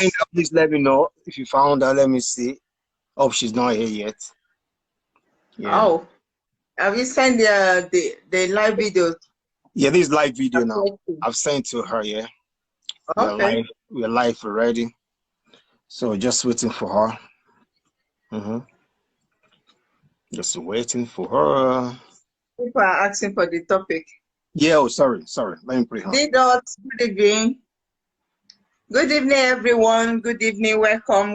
find her, please let me know. If you found her, let me see. Oh, she's not here yet. Yeah. Oh, have you sent the live videos? Yeah, this is live video now. I've sent to her, yeah. Okay. We're live already. So just waiting for her. Just waiting for her. People are asking for the topic. Yeah, oh, sorry. Let me put her. Good evening. Good evening, everyone. Good evening. Welcome.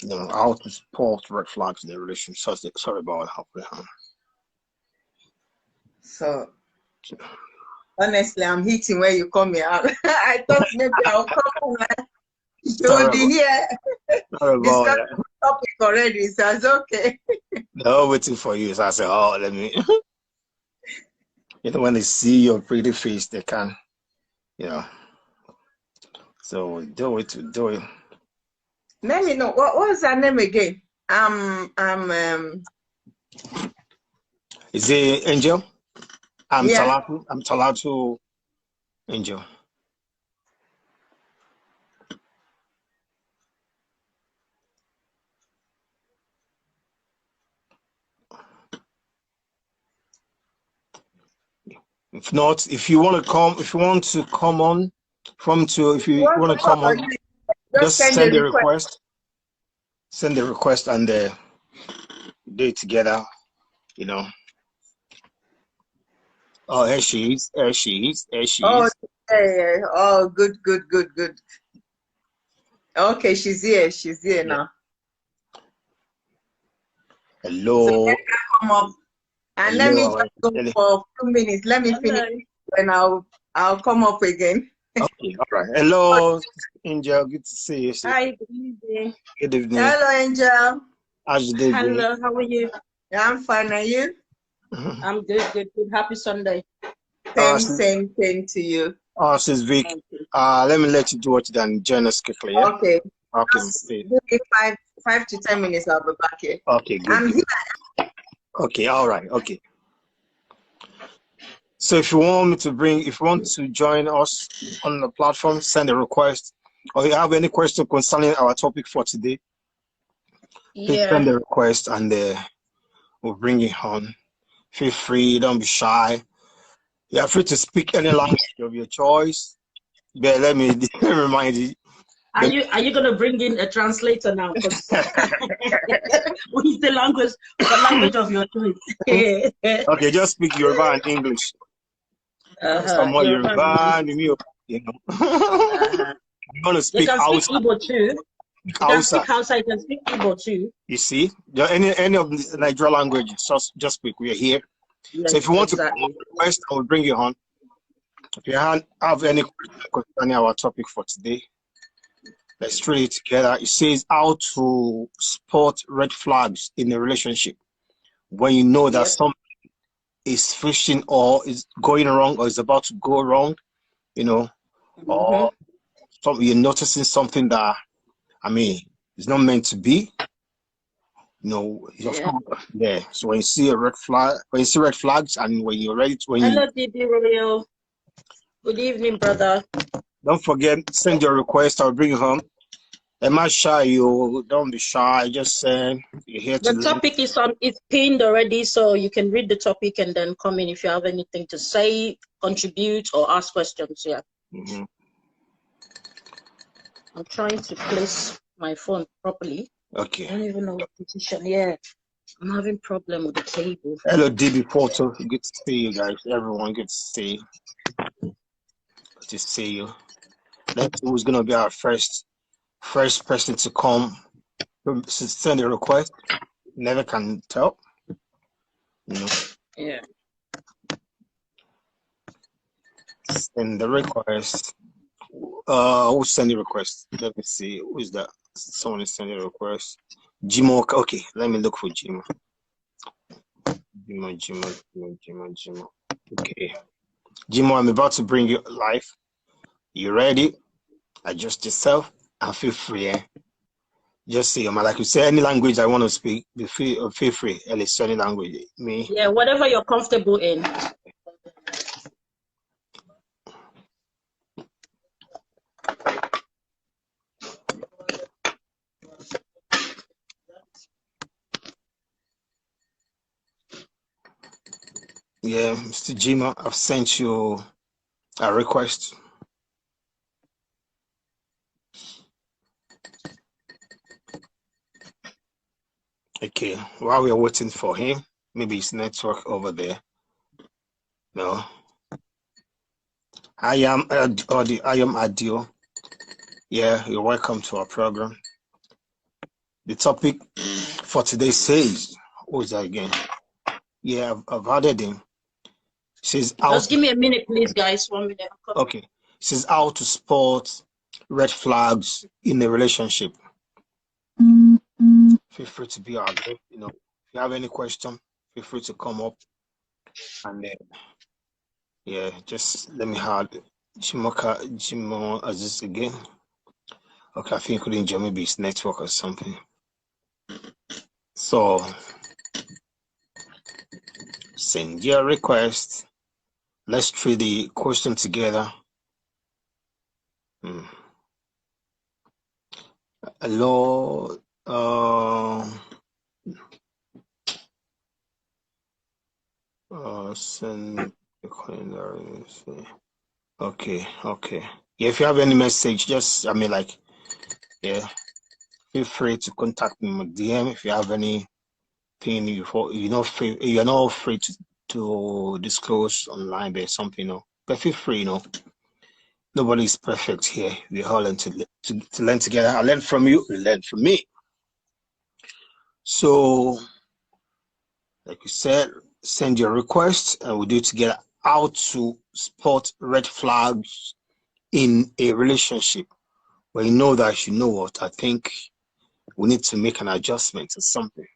No, how to support red flags in the relationship. Sorry about that. So, honestly, I'm hitting where you come here. I thought maybe I'll come and you'll be here. Sorry about that. The topic already, so it's okay. They're waiting for you. So I said, oh, let me. When they see your pretty face, they can, So do it. Let me know what was her name again. Is it Angel? I'm yeah. Talatu Angel. If not, if you want to come on, just send a request. Send the request and do it together. Oh, here she is. Oh, yeah. Oh, good. Okay, she's here now. Hello. So let her come up. And let me just go for a few minutes. Let me finish and I'll come up again. Okay, all right. Hello, Angel. Good to see you. Hi, good evening. Good evening. Hello, Angel. How's your day? Hello, how are you? Yeah, I'm fine. Are you? I'm good. Happy Sunday. Same to you. Oh, this is Vic. Let me let you do it then. Join us quickly. Yeah? Okay. Okay. Give me 5 to 10 minutes. I'll be back here. Okay, good. I'm here. Okay, all right. Okay. So if you want to join us on the platform, send a request. Or you have any question concerning our topic for today, please send a request and we'll bring it on. Feel free, don't be shy. You're free to speak any language of your choice. But let me remind you. Are you gonna bring in a translator now? What is the language of your choice? Okay, just speak Yoruba and English. Some more Yoruba and you know. I'm gonna speak Hausa. Igbo too. You can speak Hausa. You can speak Igbo too. You see, any of the Nigerian languages, just speak. We are here. Yes, so if you want to request, I will bring you on. If you have any questions concerning our topic for today, let's read it together. It says how to spot red flags in a relationship when you know that something is fishing or is going wrong or is about to go wrong, or you're noticing something that, it's not meant to be. So when you see red flags, and when you're ready to, hello, DB Royal. Good evening, brother. Don't forget, send your request. I'll bring you home. Am I shy? You don't be shy. Just say you're here to. The topic is pinned already, so you can read the topic and then come in if you have anything to say, contribute, or ask questions. Yeah. I'm trying to place my phone properly. Okay. I don't even know what position. Yeah. I'm having problem with the table. Hello, DB Porto. Good to see you guys. Everyone, good to see you. Good to see you. That's who's gonna be our first person to come. Send a request. Never can tell. Yeah. Send the request. Who's sending request? Let me see. Who is that? Someone is sending a request. Jimo. Okay, let me look for Jimo. Jimo. Okay. Jimo, I'm about to bring you live. You ready? Adjust yourself and feel free. Just say, like you say, any language I want to speak, feel free. Any language. Me. Yeah, whatever you're comfortable in. Yeah, Mr. Jima, I've sent you a request. Okay, while we're waiting for him, maybe his network over there. No. I am Adio. Yeah, you're welcome to our program. The topic for today says, who is that again? Yeah, I've added him. It says Just give me a minute, please, guys. 1 minute. Okay. It says how to spot red flags in a relationship. Feel free to be our guest. You know, if you have any question, feel free to come up and yeah, just let me have Jimo Aziz again. Okay, I think he couldn't join, maybe his network or something. So send your request. Let's treat the question together. Hello. Send the calendar. Okay. Yeah, if you have any message, just yeah, feel free to contact me with DM if you have anything you're not free to disclose online. There's something, but feel free, nobody's perfect here. We all learn to learn together. I learn from you, you learn from me. So, like you said, send your request and we'll do together how to spot red flags in a relationship. Well, you know that you know what, I think we need to make an adjustment or something.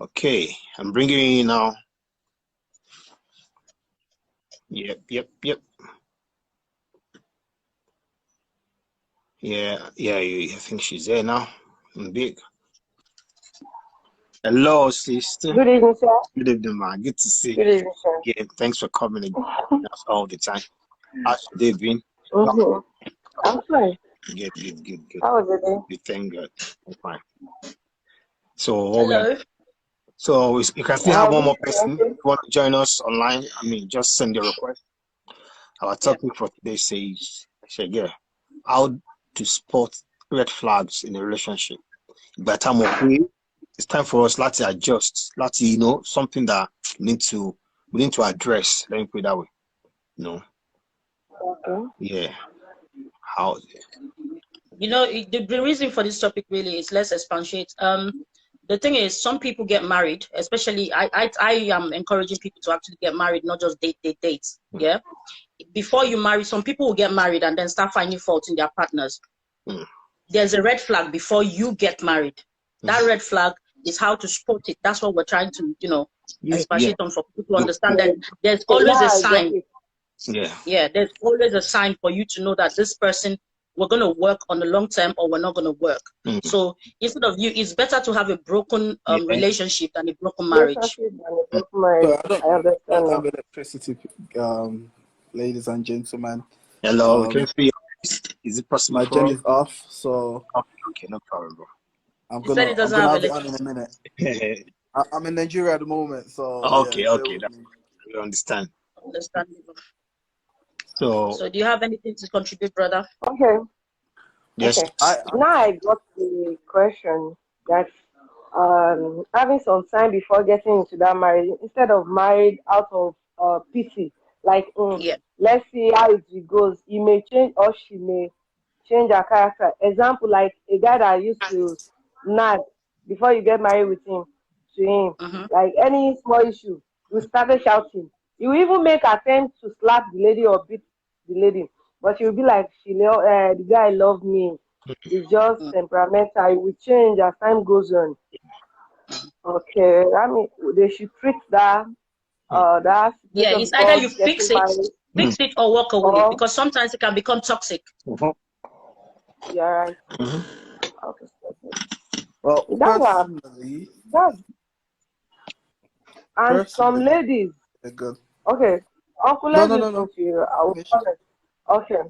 Okay, I'm bringing you in now. Yep. Yeah, I think she's there now. I'm big. Hello, sister. Good evening, sir. Good evening, man. Good to see you. Good evening, sir. Yeah, thanks for coming again. That's all the time. How's your day been? I'm fine. Good. How was your day? We thank God. I'm fine. So, Hello. So you can still have one more person who want to join us online. I mean, just send your request. Our topic for today says, how to spot red flags in a relationship. By the time it's time for us to adjust. Something that we need to address. Let me put it that way. Okay. Yeah. How? The reason for this topic really is, let's expatiate. The thing is, some people get married, especially I am encouraging people to actually get married, not just date. Yeah. Before you marry, some people will get married and then start finding fault in their partners. There's a red flag before you get married. That red flag is how to spot it. That's what we're trying to, expatiate on, for people to understand that there's always a sign. Yeah, there's always a sign for you to know that this person, we're going to work on the long term or we're not going to work. So instead of it's better to have a broken relationship than a broken marriage. I understand. Have electricity, ladies and gentlemen. Hello, can you see? Is it possible? My gen is off, so okay, no problem, bro. I'm gonna have it on in a minute. I'm in Nigeria at the moment, so okay, we understand. Understandable. So do you have anything to contribute, brother? Okay. Yes. Okay. Now I got the question that having some time before getting into that marriage, instead of married out of pity, let's see how it goes. He may change or she may change her character. Example, like a guy that used to nag before you get married with him, like any small issue, you started shouting. You even make attempts to slap the lady or beat the lady, but you'll be like, the guy loved me. It's just temperamental. It will change as time goes on. Okay, I mean, they should treat that. It's either you fix it or walk away, because sometimes it can become toxic. Yeah, right. Okay. Well, personally, some ladies. Good. Okay, Uncle, let me listen to you. Okay.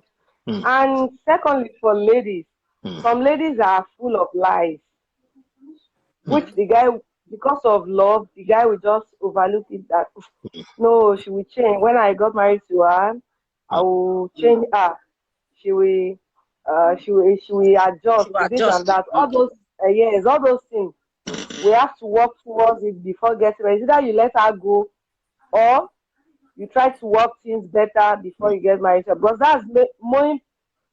And secondly, for ladies, some ladies are full of lies, which the guy because of love, the guy will just overlook it that no, she will change. When I got married to her, I will change her. She will adjust to this and that. All those yes, all those things. We have to work towards it before getting married. Either you let her go or you try to work things better before you get married. Because that's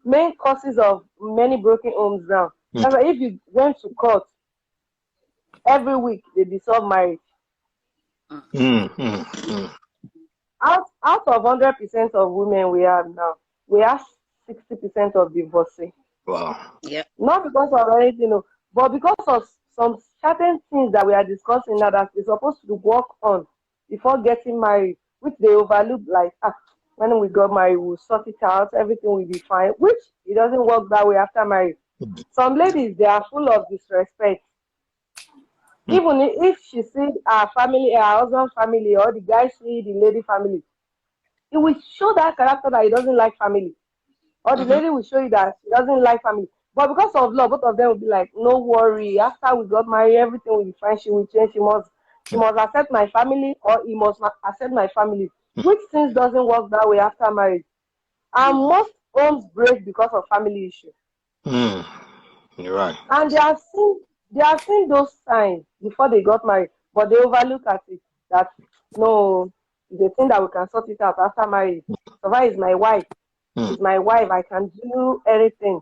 main causes of many broken homes now. That's why if you went to court every week, they dissolve marriage. Out of 100% of women we have now, we have 60% of divorcee. Wow. Yeah. Not because of anything, but because of some certain things that we are discussing now that we're supposed to work on before getting married, which they overlook, like, when we got married, we'll sort it out, everything will be fine, which it doesn't work that way after marriage. Some ladies, they are full of disrespect. Even if she sees her family, her husband's family, or the guy see the lady family, it will show that character that he doesn't like family. Or the lady will show you that she doesn't like family. But because of love, both of them will be like, no worry, after we got married, everything will be fine, she will change, she must accept my family, or he must accept my family. Which things doesn't work that way after marriage. And most homes break because of family issues. You're right. And they have seen those signs before they got married, but they overlook at it that no, they think that we can sort it out after marriage. Sava is my wife. She's my wife. I can do anything.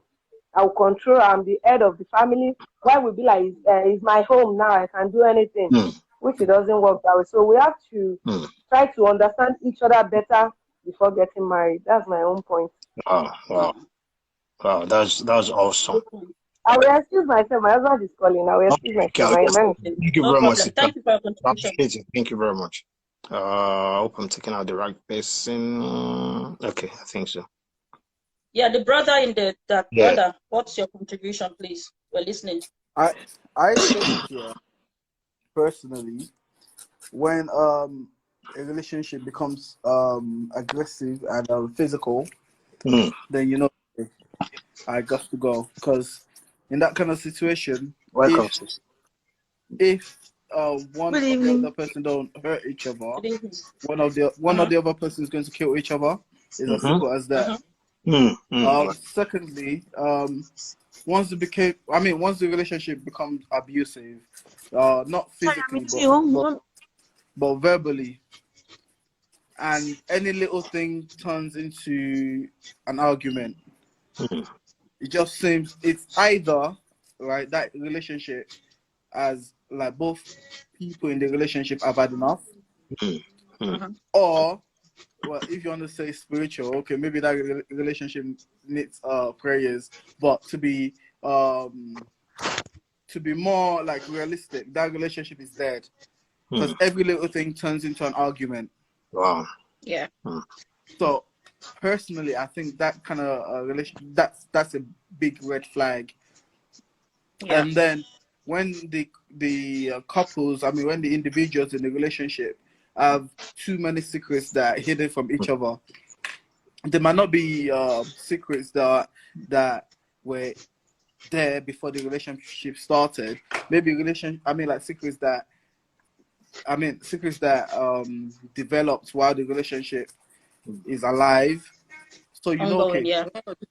I will control. I'm the head of the family. Why would be like it's my home now? I can do anything, which it doesn't work that way. So we have to try to understand each other better before getting married. That's my own point. Wow. That's awesome. I will excuse myself. My husband is calling. I will excuse myself. Thank you very much. Thank you for your contribution. Thank you very much. I hope I'm taking out the right person. Okay, I think so. Yeah, the brother in brother. What's your contribution, please? We're listening. I think personally, when a relationship becomes aggressive and physical, then I got to go, because in that kind of situation, if one of the other person don't hurt each other, one of the other person is going to kill each other. It's as simple as that. Secondly, once the relationship becomes abusive, not physically but verbally, and any little thing turns into an argument, it just seems it's either right that relationship as like both people in the relationship have had enough, or well, if you want to say spiritual, okay, maybe that relationship needs prayers, but to be more like realistic, that relationship is dead, because every little thing turns into an argument. Wow. Yeah. So personally, I think that kind of that's a big red flag. Yeah. And then when the couples, when the individuals in the relationship have too many secrets that are hidden from each other, they might not be secrets that were there before the relationship started. Maybe secrets that developed while the relationship is alive. So it's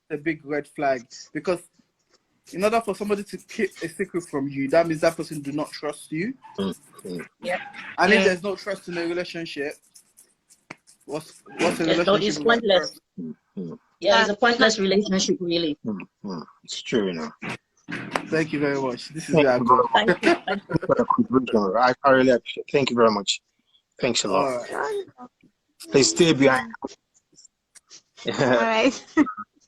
a big red flag, because in order for somebody to keep a secret from you, that means that person do not trust you. Yeah. And if there's no trust in a relationship, what's a relationship? It's pointless. Yeah, it's a pointless relationship, really. It's true, Thank you very much. This is where I go. Thank you for the contribution. I really appreciate it. Thank you very much. Thanks a lot. Please stay behind. All right.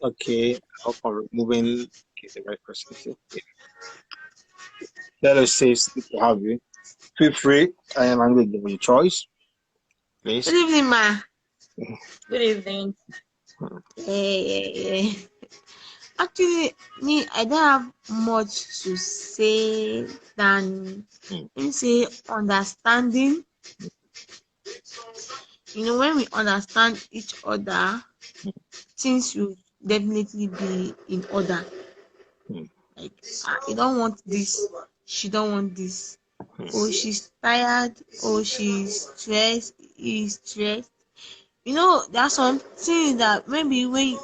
Okay. Hope I'm removing the right person. Let us say it's good to have you. Feel free. I am going to give you a choice. Please. Good evening, ma. Good evening. Hey. Actually, I don't have much to say than say understanding. When we understand each other, things will definitely be in order. Like, you don't want this, she don't want this. or she's tired, or she's stressed, is stressed. You know, there are some things that maybe when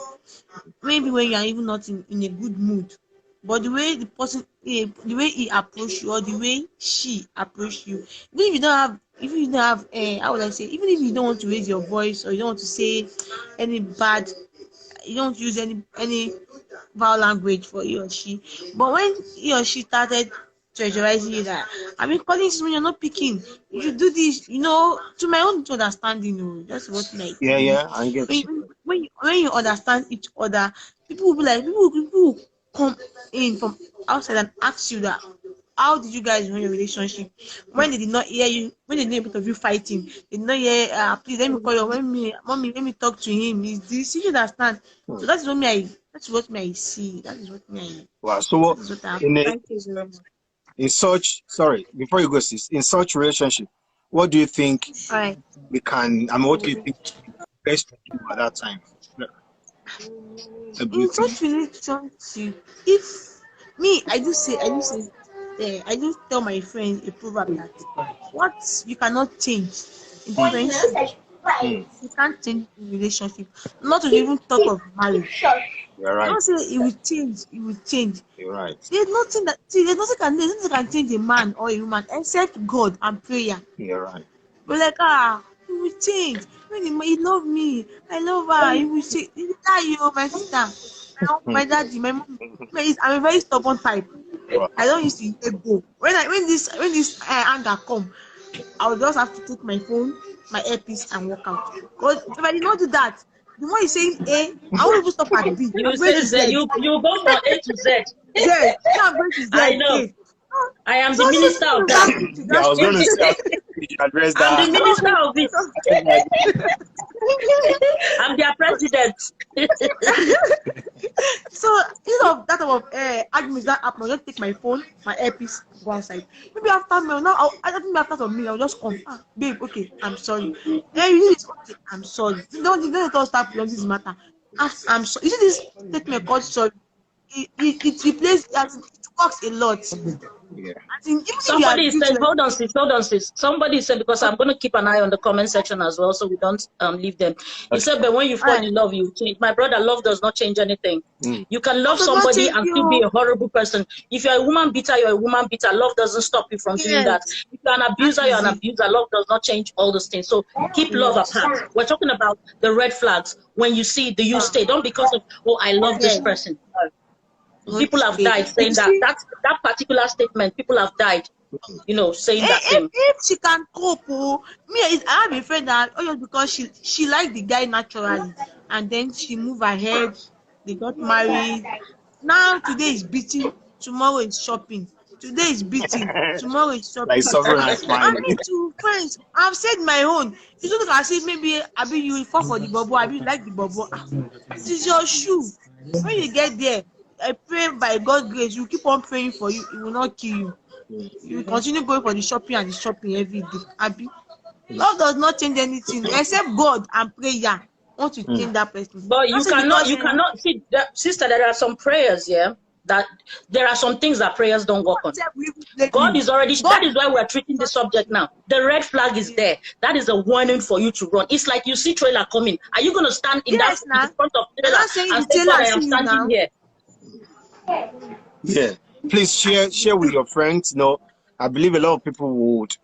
you are even not in a good mood, but the way the person, the way he approach you, or the way she approach you, even if you don't have, how would I say, even if you don't want to raise your voice, or you don't want to say any bad, you don't use any vowel language for he or she, but when he or she started pressurizing you that I've been calling you when you're not picking, you should do this, to my own understanding, that's what me I think. Yeah, I get you. When you understand each other, people will be like, people will come in from outside and ask you that, how did you guys run your relationship? When they did not hear you, when they did both of you fighting, they did not hear, please let me call your mommy, let me talk to him. Is this, you understand? So that's what me I see. That is what me I. Wow. So what in such, sorry, before you go, sis, in such relationship, what do you think we can? I mean, what do you think best to do at that time? In such relationship, if me, I do tell my friends a proverb that what you cannot change in friendship, you can't change in relationship. Not to even talk of marriage. You're right. Don't say it will change. It will change. You're right. There's nothing can change a man or a woman except God and prayer. You're right. But like it will change. When he love me, I love her. He will change. He will tell you, my sister, my daddy, my mom. I'm a very stubborn type. I don't used to let go. When this anger come, I will just have to take my phone, my earpiece, and walk out. But if I did not do that, the more you saying A, I won't even stop at B. You say Z. You go from A to Z. Z. I'm going to Z. I know. I am the minister of that. Yeah, I was going to say, address that. I'm the minister of it. I'm their president. So instead of that type of arguments that happen, I'll just take my phone, my earpiece, go outside. Maybe after me, now after some minutes, I'll just come. Babe, okay, I'm sorry. Then you need okay, I'm sorry. Don't start on this matter. I'm sorry. You see this statement called sorry. It replaces, it works a lot. Yeah. Somebody said, hold on, sis. Somebody said, because I'm going to keep an eye on the comment section as well, so we don't leave them. He said, but when you fall in love, you change. My brother, love does not change anything. You can love somebody and still be a horrible person. If you're a woman beater, you're a woman beater. Love doesn't stop you from doing that. If you're an abuser, you're an abuser. Love does not change all those things. So keep love apart. We're talking about the red flags. When you see the you stay, don't because of, oh, I love this person. People have died saying that particular statement. People have died, saying that thing. If she can cope, I have a friend that because she liked the guy naturally, and then she moved ahead. They got married. Now today is beating, tomorrow is shopping. Today is beating, tomorrow is shopping. Like I mean, to friends, I've said my own. You don't look and say maybe you fall for the bubble, you like the bubble. This is your shoe. When you get there, I pray by God's grace, you keep on praying for you, it will not kill you. You will continue going for the shopping and the shopping every day. Abi, love does not change anything except God and prayer. Want to change that person. But you cannot see, sister. There are some prayers, that there are some things that prayers don't work on. God is already. That is why we are treating the subject now. The red flag is there. That is a warning for you to run. It's like you see trailer coming. Are you going to stand in in front of trailer and say, God, I am standing here? Yeah, please share with your friends. I believe a lot of people would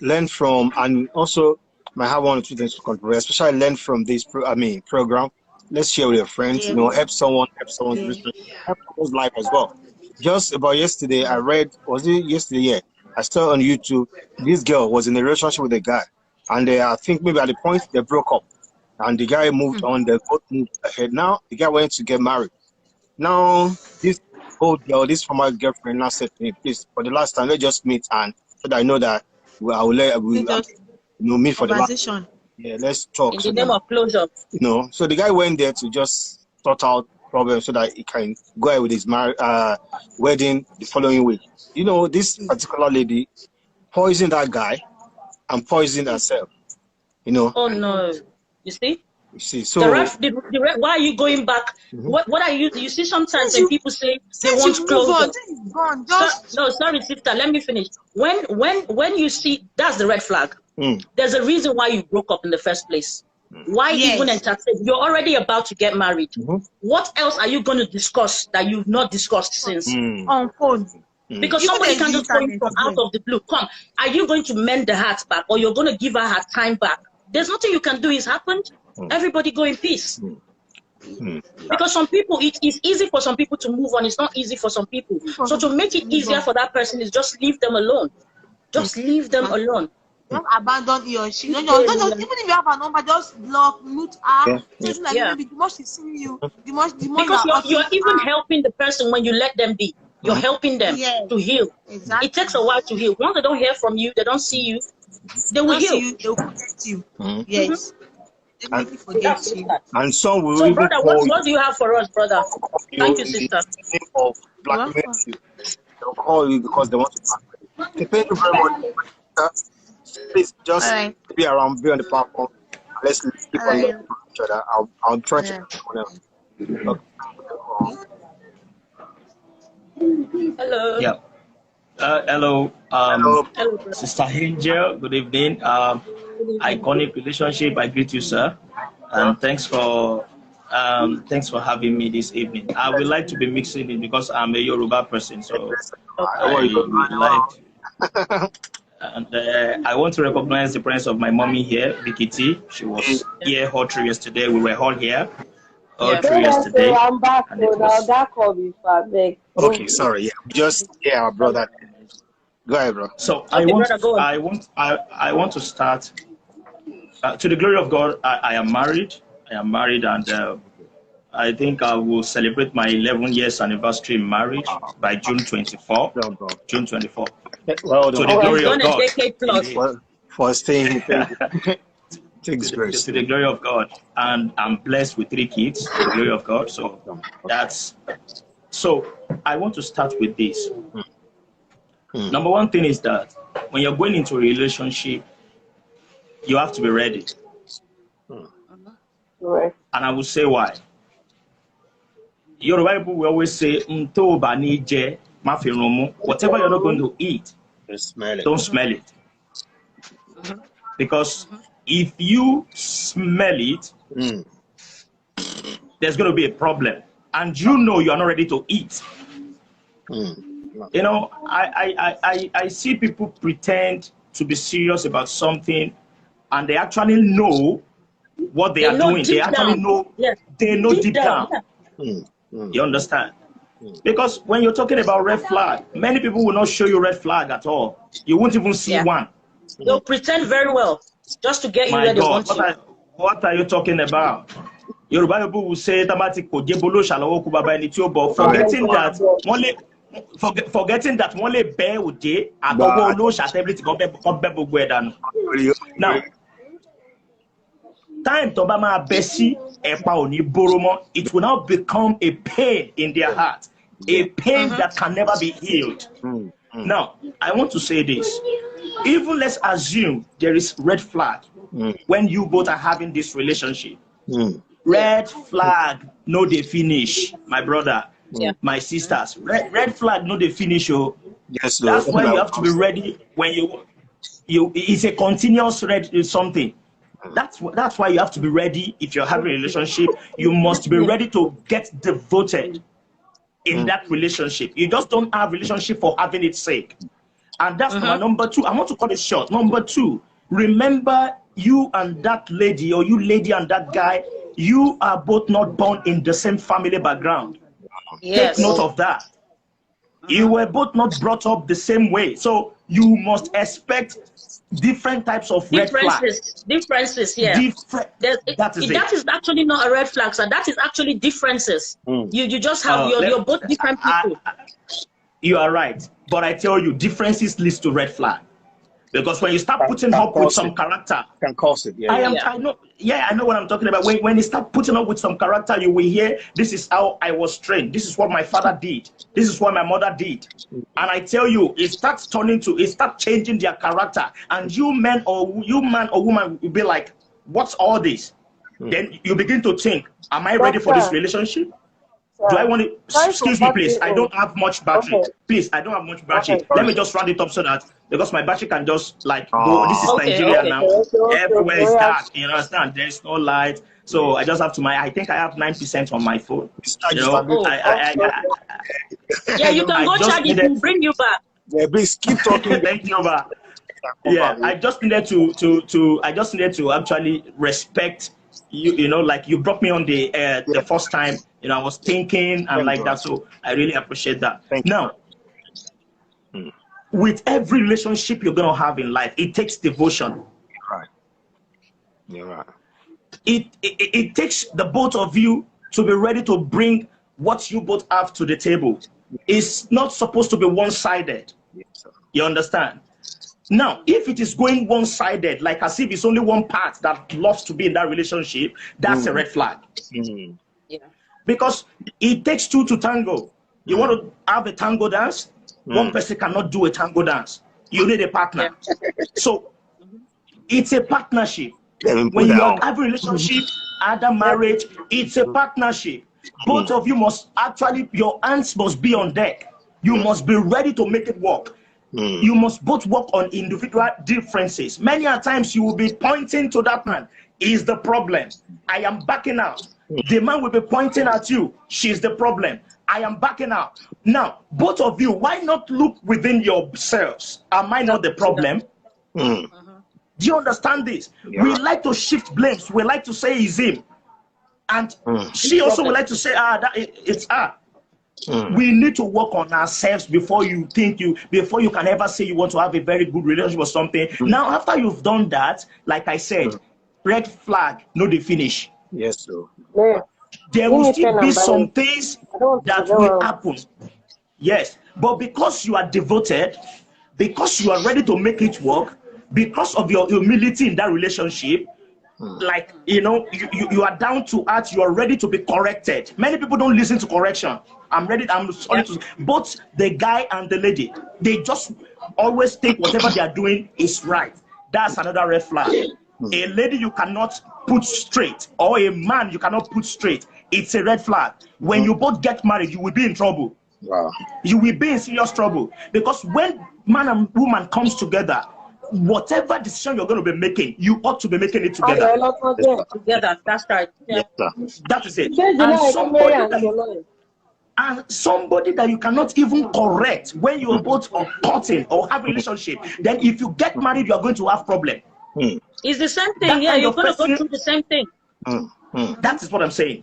learn from, and also might have one or two things to contribute, especially learn from this program. Let's share with your friends. Help someone, help someone's life as well. Just about yesterday, I read, was it yesterday? Yeah, I saw on YouTube, this girl was in a relationship with a guy, and I think maybe at the point they broke up, and the guy moved on. They both moved ahead. Now the guy went to get married. Now, this old girl, this former girlfriend, now said to me, please, for the last time, let's just meet, and so that I know that I will meet for the last time. Yeah, let's talk. In the name of closure. So the guy went there to just sort out problems so that he can go ahead with his wedding the following week. This particular lady poisoned that guy and poisoned herself. Oh no. You see? You see, so why are you going back? What are you? You see, sometimes when people say they want closure. No, sorry, sister. Let me finish. When you see, that's the red flag. There's a reason why you broke up in the first place. Why even entertain? You're already about to get married. What else are you going to discuss that you've not discussed since? On phone. Because somebody can just call you from out of the blue. Come, are you going to mend the heart back, or you're going to give her time back? There's nothing you can do. It's happened. Everybody go in peace. Because some people, it is easy for some people to move on. It's not easy for some people. So to make it easier for that person is just leave them alone. Just leave them alone. Don't abandon he or she. Don't, even if you have a number, just block, mute her. The more she's seeing you, the more because you're even helping the person when you let them be. You're helping them to heal. Exactly. It takes a while to heal. Once they don't hear from you, they don't see you, they will heal. They will forget you. Yes. And some will so brother, what do you have for us, brother? Thank you, sister. Of blackmail you. They'll call you because they want to blackmail you. Thank you very much. Please just be around, be on the platform. Let's keep on looking for each other. I'll try to someone else. Hello. Yeah. Hello. Hello, Sister Angel. Good evening. Iconic relationship. I greet you, sir. And thanks for having me this evening. I would like to be mixing it because I'm a Yoruba person, so I would like. And I want to recognize the presence of my mommy here, Vicky T. She was here all through yesterday. We were all here all through yesterday. I'm back. That call is back. Okay, sorry. Yeah, just our brother. Go ahead, bro. So I want to start. To the glory of God, I am married. And I think I will celebrate my 11 years anniversary in marriage by June 24. June 24. Well, to the glory of God. For staying here. Thanks, grace. To the glory of God. And I'm blessed with 3 kids, to the glory of God. So I want to start with this. Number one thing is that when you're going into a relationship, you have to be ready. Right. And I will say why. Yoruba people will always say, whatever you're not going to eat, don't smell it. Because if you smell it, there's going to be a problem. And you know you are not ready to eat. You know, I see people pretend to be serious about something, and they actually know what they are doing. They actually know, they know deep down. You understand? Because when you're talking about red flag, many people will not show you red flag at all. You won't even see one. They'll pretend very well just to get you where they want you. What are you talking about? Yoruba people will say, forgetting that only bear would day, now, time to Bama Bessie, it will now become a pain in their heart, a pain that can never be healed. Now, I want to say this. Even let's assume there is red flag when you both are having this relationship. Red flag, no they finish, my brother, my sisters. Red flag, no they finish. Oh, yes, that's why you have to be ready when you. It's a continuous something. That's why you have to be ready. If you're having a relationship, you must be ready to get devoted in that relationship. You just don't have a relationship for having its sake. And that's my number 2. I want to cut it short. Number 2, remember you and that lady, or you lady and that guy, you are both not born in the same family background. Yes. Take note of that. You were both not brought up the same way. So you must expect different types of red flags. Differences, yeah. That is actually not a red flag, so that is actually differences. You just have you're both different people. You are right, but I tell you, differences leads to red flag. Because when you start putting up with some character, can cause it. I know what I'm talking about. When you start putting up with some character, you will hear, this is how I was trained. This is what my father did. This is what my mother did. And I tell you, it starts changing their character. And you man or woman will be like, what's all this? then you begin to think, am I ready for this relationship? Do I want to, excuse me, please, I don't have much battery. Okay. Please, I don't have much battery. Okay. Let me just round it up so that, because my battery can just like go, this is Nigeria now. Everywhere is dark, you understand? There's no light. So I just have to, I think I have 9% on my phone. You know, yeah, you can go charge it and bring you back. Yeah, please keep talking. Thank you, yeah, I just needed to actually respect you, you know, like you brought me on the first time, you know, I was thinking and like that, so I really appreciate that. Now, with every relationship you're gonna have in life, it takes devotion. Right. You're right. It takes the both of you to be ready to bring what you both have to the table. It's not supposed to be one-sided. Yes, sir. You understand? Now, if it is going one-sided, like as if it's only one part that loves to be in that relationship, that's a red flag. Yeah. Because it takes two to tango. You want to have a tango dance? One person cannot do a tango dance. You need a partner. So it's a partnership. When you have a relationship, other marriage, it's a partnership. Both of you must actually, your hands must be on deck. You must be ready to make it work. You must both work on individual differences. Many a times you will be pointing to that man. Is the problem. I am backing out. The man will be pointing at you. She's the problem. I am backing out. Now, both of you, why not look within yourselves? Am I not the problem? Do you understand this? Yeah. We like to shift blames. We like to say it's him. And she also would like to say, it's her. We need to work on ourselves before you can ever say you want to have a very good relationship or something. Now, after you've done that, like I said, red flag, no the finish. Yes, sir. Yeah. There will still be some things that will happen. Yes, but because you are devoted, because you are ready to make it work, because of your humility in that relationship, like, you know, you are down to earth, you are ready to be corrected. Many people don't listen to correction. I'm sorry to, both the guy and the lady, they just always think whatever they are doing is right. That's another red flag. A lady you cannot put straight, or a man you cannot put straight, it's a red flag. When you both get married, you will be in trouble. Wow. You will be in serious trouble. Because when man and woman comes together, whatever decision you're going to be making, you ought to be making it together. Together, that's right. Yeah. That is it. And somebody that you cannot even correct when you're both cutting or have a relationship, then if you get married, you're going to have problem. It's the same thing. Yeah, you're going to go through the same thing. That is what I'm saying.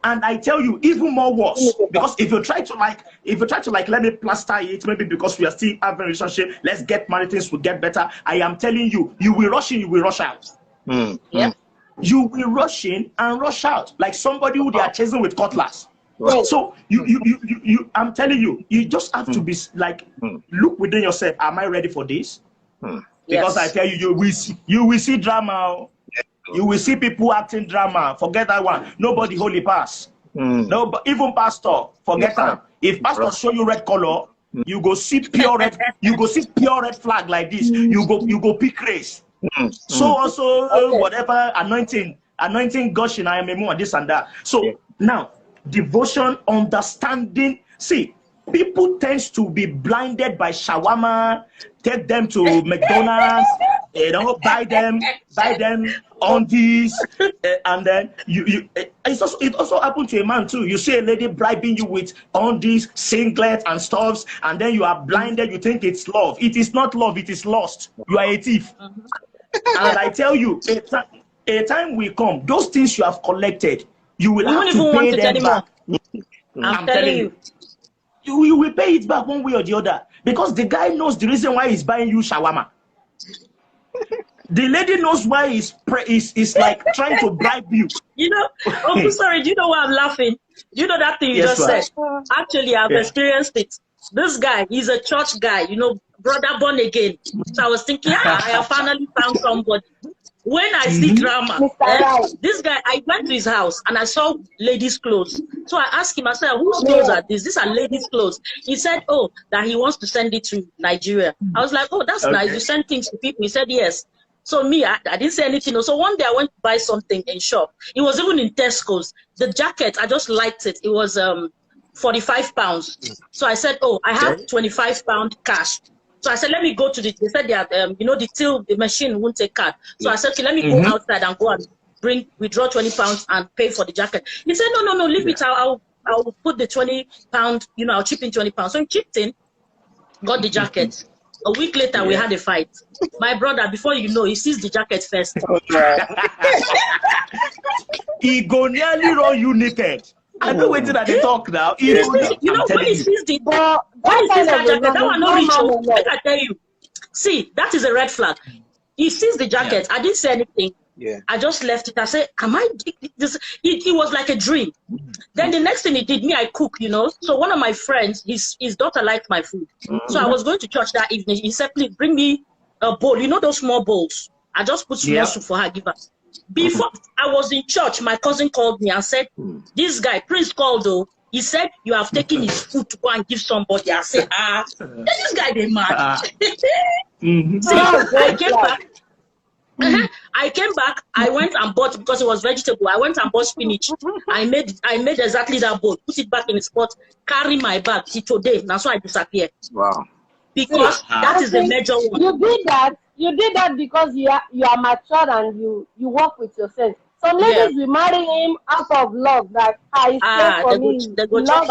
And I tell you, even more worse, because if you try to like let me plaster it, maybe because we are still having a relationship, let's get married, things will get better. I am telling you, you will rush in, you will rush out. Yeah. You will rush in and rush out like somebody who they are chasing with cutlass. So you I'm telling you, you just have to be like, look within yourself. Am I ready for this? Because I tell you, you will see drama. You will see people acting drama. Forget that one. Nobody holy pass. No, even pastor, forget that. If pastor show you red color, you go see pure red. You go see pure red flag like this. You go pick race. So also whatever anointing gushing. I am a more this and that. So now devotion, understanding. See, people tends to be blinded by shawarma. Take them to McDonald's. You know, buy them on these, and then it also happened to a man too. You see a lady bribing you with on these singlets and stuffs, and then you are blinded. You think it's love. It is not love. It is lust. You are a thief. And I tell you, a time will come. Those things you have collected, you will have to pay them back. I'm telling you. You will pay it back one way or the other, because the guy knows the reason why he's buying you shawarma. The lady knows why he's like trying to bribe you. You know, oh, sorry, do you know why I'm laughing? Do you know that thing you just said? Actually, I've experienced it. This guy, he's a church guy, you know, brother born again. So I was thinking, I have finally found somebody. When I see drama, this guy, I went to his house and I saw ladies' clothes. So I asked him, I said, whose clothes are these? These are ladies' clothes. He said, oh, that he wants to send it to Nigeria. I was like, oh, that's nice. You send things to people. He said, yes. So me, I didn't say anything. So one day I went to buy something in shop. It was even in Tesco's. The jacket, I just liked it. It was 45 pounds. So I said, oh, I have 25 pound cash. So I said, let me go to they said they have, the machine won't take card. So I said, okay, let me go outside and go and withdraw 20 pounds and pay for the jacket. He said, no, leave it. I'll put the 20 pound, I'll chip in 20 pounds. So he chipped in, got the jacket. A week later, we had a fight. My brother, before you know, he sees the jacket first. He go nearly run you naked. I know waiting at the talk now. When he sees that jacket, that one no reach. Let I tell you. See, that is a red flag. He sees the jacket. I didn't say anything. Yeah. I just left it. I said, am I this? It was like a dream. Then the next thing he did, I cook, So one of my friends, his daughter liked my food. So I was going to church that evening. He said, please bring me a bowl. Those small bowls. I just put small soup for her, give her. Before I was in church, my cousin called me and said, this guy, Prince called though. He said, you have taken his food to go and give somebody. I said, this guy, they mad. See, I came back. I came back. I went and bought, because it was vegetable. I went and bought spinach. I made exactly that bowl. Put it back in the spot. Carry my bag till today. That's why I disappeared. Wow. Because that is the major one. You did that because you are mature and you work with your sense. Some ladies will marry him out of love. That I stay for me. Love.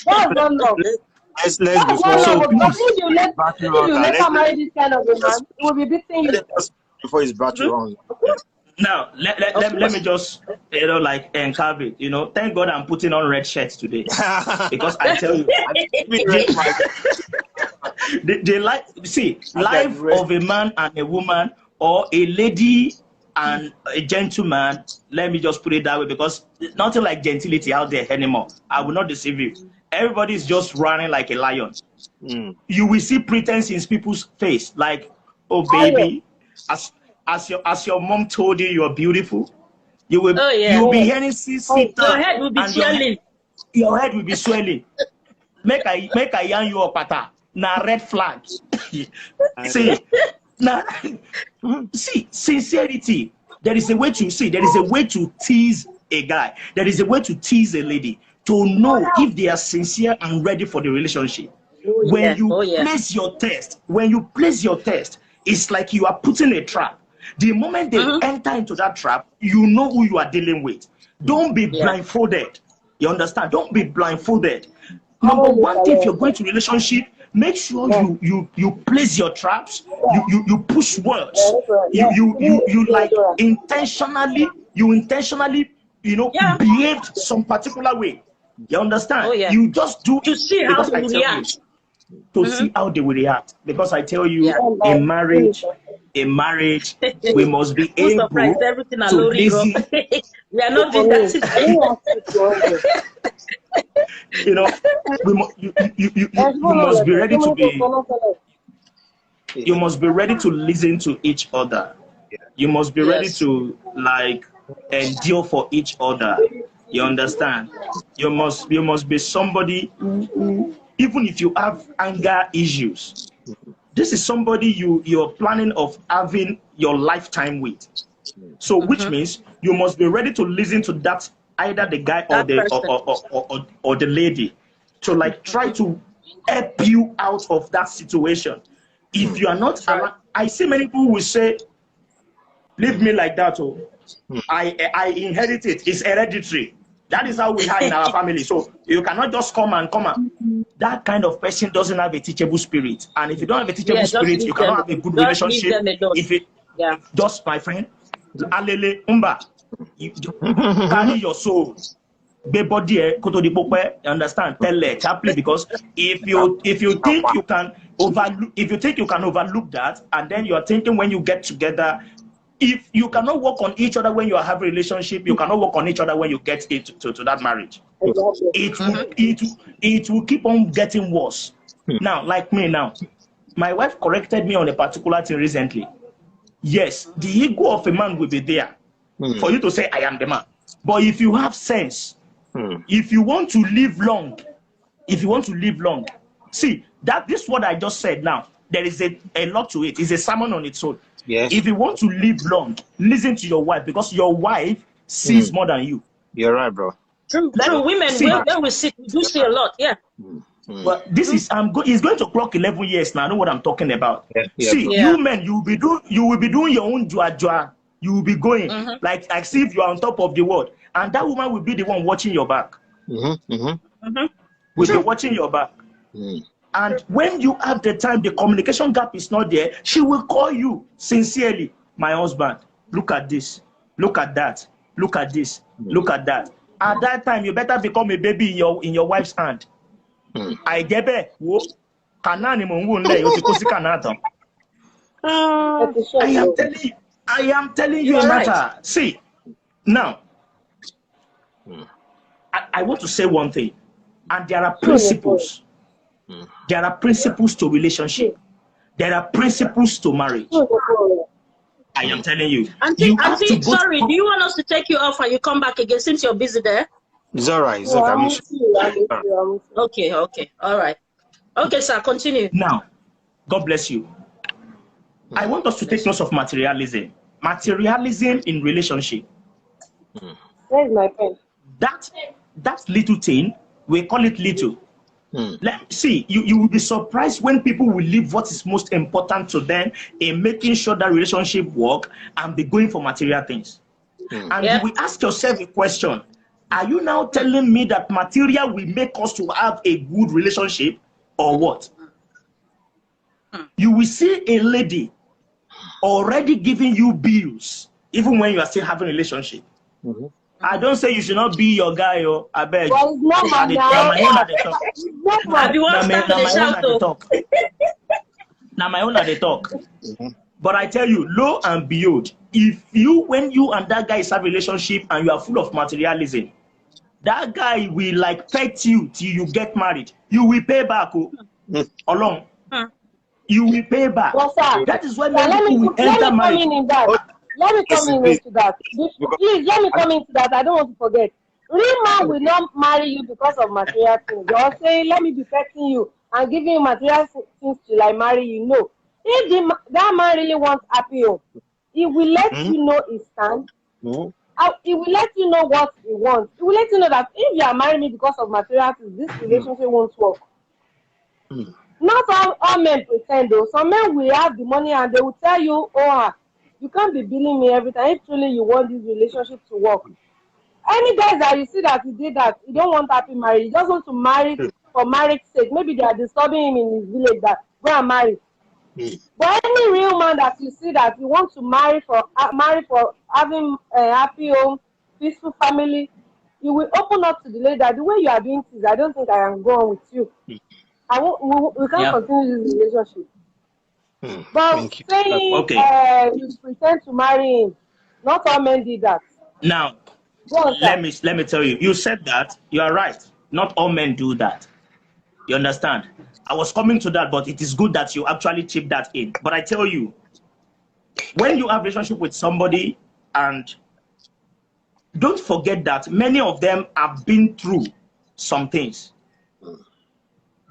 That's not love. Let's be so. If you later marry this kind of a man, he will be beating you. Before his battery on. Now let me just encarve it. Thank God I'm putting on red shirts today, because I tell you, they like life of a man and a woman, or a lady and a gentleman. Let me just put it that way, because nothing like gentility out there anymore. I will not deceive you. Everybody's just running like a lion. You will see pretense in people's face, like, oh baby. As your mom told you, you are beautiful. You will you'll be hearing sissy. Your head will be swelling. Your head will be swelling. Make a yarn you up at na red flag. See, sincerity. There is a way to tease a guy. There is a way to tease a lady to know if they are sincere and ready for the relationship. When you place your test, it's like you are putting a trap. The moment they enter into that trap, you know who you are dealing with. Don't be blindfolded. You understand? Don't be blindfolded. Number one thing, if you're going to relationship, make sure you place your traps. You push words. You like intentionally. Behaved some particular way. You understand? You just do to see how they react. To see how they will react, because I tell you, in marriage, we must be able to listen. We are not doing that. You must be ready to be. You must be ready to listen to each other. You must be ready to endure for each other. You understand? You must be somebody. Even if you have anger issues, this is somebody you're planning of having your lifetime with. So, which means you must be ready to listen to that, either the guy or the lady, to try to help you out of that situation. If you are not, I see many people will say, "Leave me like that." Oh, I inherit it. It's hereditary. That is how we are in our family. So you cannot just come and. That kind of person doesn't have a teachable spirit. And if you don't have a teachable spirit, you cannot have a good relationship. If it just, my friend, alele umba, you carry your soul. You understand? Tell it chaplain, because if you think you can overlook that, and then you are thinking when you get together, if you cannot work on each other when you are having a relationship, you cannot work on each other when you get into that marriage. It will keep on getting worse. Now, like me now, my wife corrected me on a particular thing recently. Yes, the ego of a man will be there for you to say, I am the man. But if you have sense, if you want to live long, see, this what I just said now, there is a lot to it. It's a sermon on its own. Yes. If you want to live long, listen to your wife, because your wife sees more than you. You're right, bro. True. Women, when we sit, we do see a lot. Yeah. But this is he's going to clock 11 years now. I know what I'm talking about. See, you men, you will be doing your own jua. You will be going like see if you are on top of the world, and that woman will be the one watching your back. Will be watching your back. And when you have the time, the communication gap is not there. She will call you sincerely, my husband. Look at this. Look at that. Look at this. Look at that. At that time, you better become a baby in your wife's hand. I get it. I am telling you a matter. See, now, I want to say one thing, and there are principles. There are principles to relationship. There are principles to marriage. I am telling you. Auntie, sorry, do you want us to take you off and you come back again since you're busy there? It's all right. It's okay. Okay. All right. Okay, sir, continue. Now, God bless you. I want us to take note of materialism. Materialism in relationship. Where's my pen? That little thing, we call it little. Let me see, you will be surprised when people will leave what is most important to them in making sure that relationship work and be going for material things. And you will ask yourself a question. Are you now telling me that material will make us to have a good relationship or what? You will see a lady already giving you bills even when you are still having a relationship. I don't say you should not be your guy, I beg. Well, it's not my own at the talk. But I tell you, lo and behold, when you and that guy is have a relationship and you are full of materialism, that guy will like pet you till you get married. You will pay back along. You will pay back. Well, sir, that is why many people will enter marriage. Let me come into that. Please, let me come into that. I don't want to forget. Real man will not marry you because of material things. You're saying, let me be petting you and giving you material things to like marry you. No. If that man really wants happy home, he will let you know his stand. He will let you know what he wants. He will let you know that if you are marrying me because of material things, this relationship won't work. Not all men pretend though. Some men will have the money and they will tell you, you can't be billing me every time if truly you want this relationship to work. Any guys that you see that he did that, he don't want happy marriage. He just wants to marry for marriage's sake. Maybe they are disturbing him in his village that go and marry. But any real man that you see that you want to marry for having a happy home, peaceful family, you will open up to the lady that the way you are doing things, I don't think I can go on with you. We can't continue this relationship. But saying you pretend to marry him, not all men did that. Now, let me tell you, you said that, you are right. Not all men do that. You understand? I was coming to that, but it is good that you actually chip that in. But I tell you, when you have a relationship with somebody, and don't forget that many of them have been through some things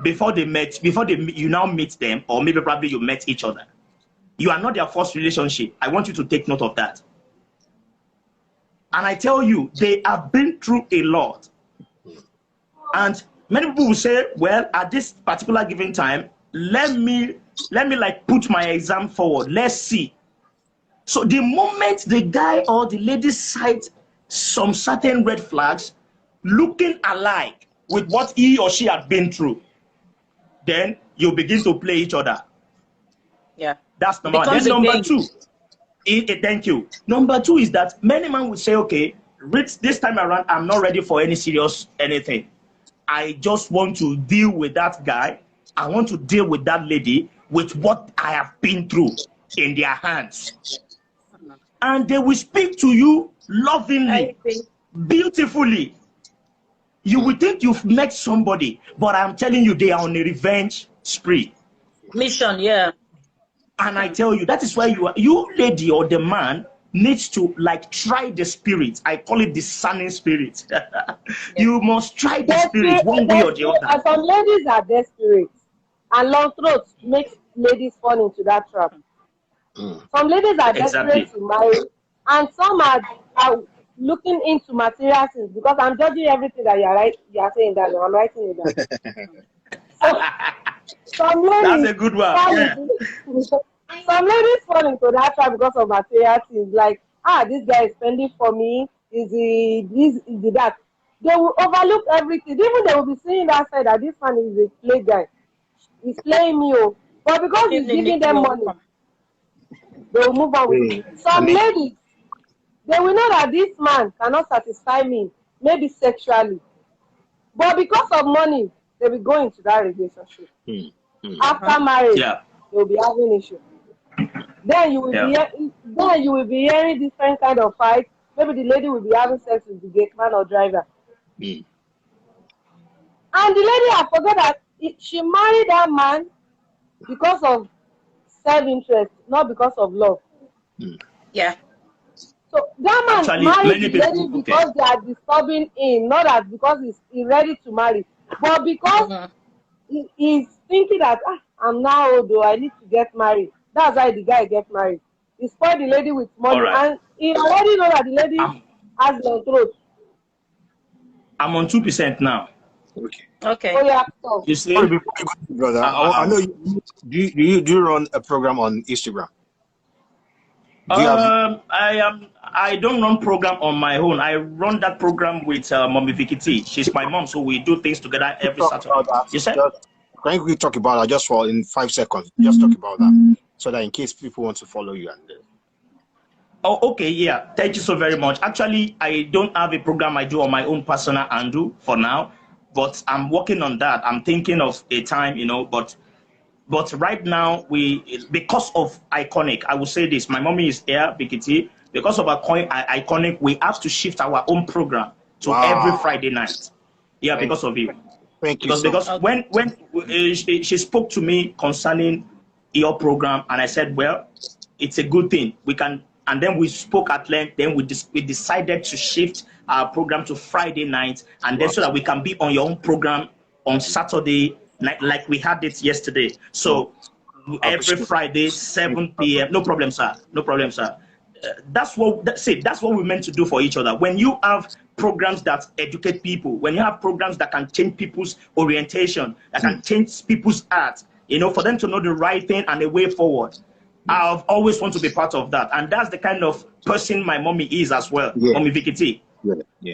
before you now meet them, or maybe probably you met each other. You are not their first relationship. I want you to take note of that. And I tell you, they have been through a lot. And many people will say, well, at this particular given time, let me like put my exam forward. Let's see. So the moment the guy or the lady sight some certain red flags looking alike with what he or she had been through, then you begin to play each other. Yeah. That's number one. Then number two. Thank you. Number two is that many men will say, okay, this time around, I'm not ready for any serious anything. I just want to deal with that guy. I want to deal with that lady with what I have been through in their hands. And they will speak to you lovingly, beautifully. You will think you've met somebody, but I'm telling you, they are on a revenge spree. Mission, yeah. And I tell you, that is why you lady or the man needs to like try the spirit. I call it discerning spirit. You must try the spirit one way or the other. Some ladies are desperate, and long throats makes ladies fall into that trap. Some ladies are desperate to marry, and some are looking into material things, because I'm judging everything that you are saying that I'm writing it down. So, some ladies, that's a good one. Some ladies fall into that trap because of material things, like, this guy is spending for me, is he this, is he that. They will overlook everything. Even they will be saying that side that this man is a play guy. He's playing me, but because he's giving them money, they will move on with it. Some ladies, they will know that this man cannot satisfy me, maybe sexually, but because of money, they will go into that relationship. After marriage, they will be having issues. Then you will be hearing different kind of fights. Maybe the lady will be having sex with the gate man or driver. And the lady, I forgot that she married that man because of self-interest, not because of love. Yeah. So that man actually, married the lady because they are disturbing him, not that because he's ready to marry, but because he's thinking that I'm now old, though I need to get married. That's why the guy gets married. He spoiled the lady with money, and he already know that the lady has long throat. I'm on 2% now. Okay. Oh, yeah, so. You see, brother, I know you do run a program on Instagram. I don't run program on my own. I run that program with Mommy Vicky T. She's my mom, so we do things together every Saturday. You said? Can we talk about that just for in 5 seconds? Just talk about that, so that in case people want to follow you and. Oh, okay, yeah. Thank you so very much. Actually, I don't have a program I do on my own personal handle for now, but I'm working on that. I'm thinking of a time, but right now because of Iconic, I will say this. My mommy is here, BKT. Because of Iconic, we have to shift our own program to every Friday night. Yeah, because of you. Thank you. Because when she spoke to me concerning your program, and I said, well, it's a good thing. We can. And then we spoke at length. Then we decided to shift our program to Friday night, and then so that we can be on your own program on Saturday night, like we had it yesterday. So every Friday, 7 p.m. No problem, sir. No problem, sir. That's what we meant to do for each other. When you have programs that educate people, when you have programs that can change people's orientation, that can change people's art, for them to know the right thing and the way forward. I've always wanted to be part of that, and that's the kind of person my mommy is as well. Mommy Vicky T.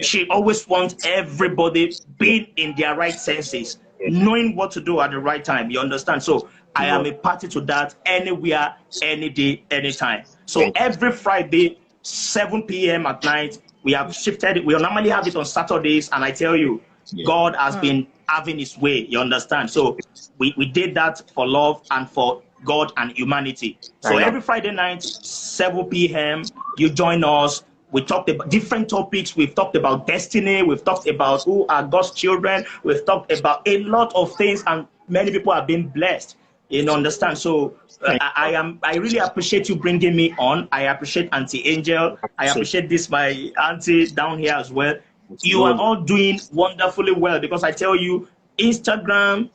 She always wants everybody being in their right senses, knowing what to do at the right time. You understand? So I am a party to that anywhere, any day, anytime. So every Friday, 7 p.m. at night, we have shifted it. We normally have it on Saturdays, and I tell you, God has been having his way. You understand? So we did that for love and for God and humanity. So every Friday night, 7 p.m., you join us. We talked about different topics. We've talked about destiny. We've talked about who are God's children. We've talked about a lot of things, and many people have been blessed. You understand? So I really appreciate you bringing me on. I appreciate Auntie Angel. I appreciate my auntie down here as well. You are all doing wonderfully well, because I tell you, Instagram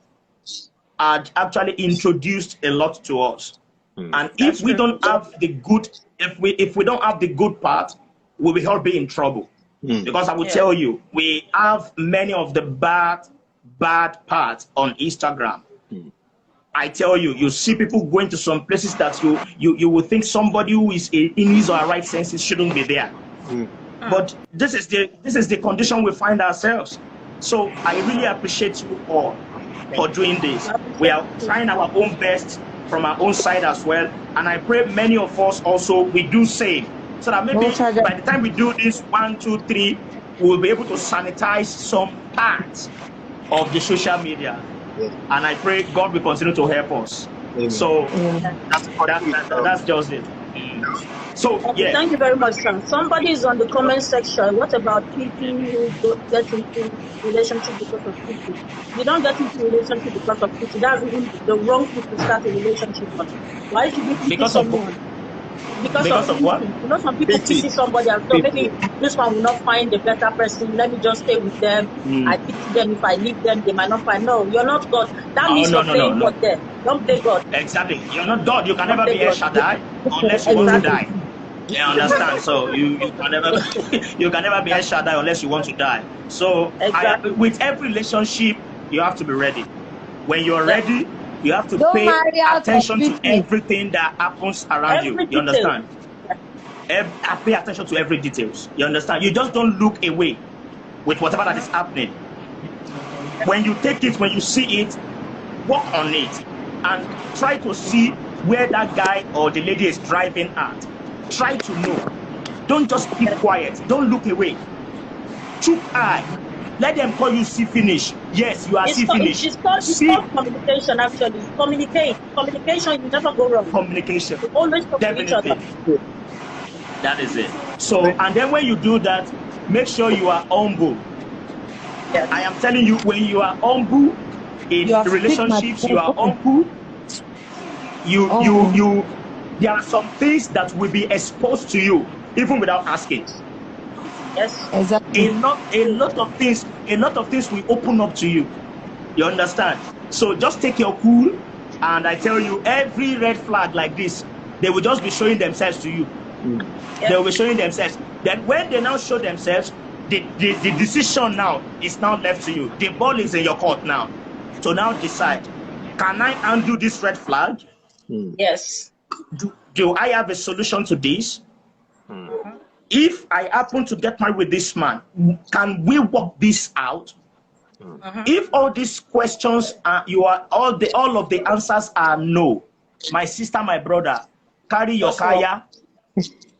actually introduced a lot to us, and if we don't have the good, if we don't have the good part, we will all be in trouble. Because I will tell you, we have many of the bad parts on Instagram. I tell you, you see people going to some places that you would think somebody who is in his or her right senses shouldn't be there. But this is the condition we find ourselves. So I really appreciate you all for doing this. We are trying our own best from our own side as well, and I pray many of us also we do same, so that maybe by the time we do this 1, 2, 3, we will be able to sanitize some parts of the social media, and I pray God will continue to help us. So that's just it. So thank you very much, sir. Somebody is on the comment section. What about people who get into relationship because of people? You don't get into relationship because of people. That's even the wrong people to start a relationship with. Why should you pity someone? Because of what? Some people pity somebody and so maybe this one will not find a better person. Let me just stay with them. I pity them. If I leave them, they might not find. No, you're not God. That means you're playing God there. Don't play God. Exactly. You're not God. You can Don't never play be El God. Shaddai unless you want to die. You understand? So you can never you can never be El Shaddai unless you want to die. So with every relationship, you have to be ready. When you're ready, you have to Don't pay marry out of attention to pity. everything that happens around you. You understand? Pay attention to every details. You understand? You just don't look away with whatever that is happening. When you take it, when you see it, work on it and try to see where that guy or the lady is driving at. Try to know. Don't just keep quiet. Don't look away. Chook eye. Let them call you see finish. Yes, you are see finish. It's called communication, actually. Communicate. Communication, you never go wrong. Communication. You always talk to each other. That is it. So, and then when you do that, make sure you are humble. Yes. I am telling you, when you are humble in relationships, you are humble. There are some things that will be exposed to you, even without asking. Yes, exactly. A lot of things will open up to you. You understand? So just take your cool, and I tell you, every red flag like this, they will just be showing themselves to you. Yes. They will be showing themselves. Then when they now show themselves, the decision now is now left to you. The ball is in your court now. So now decide, can I undo this red flag? Yes. Do I have a solution to this? If I happen to get married with this man, can we work this out? If all these questions are all of the answers are no, my sister, my brother, carry your kaya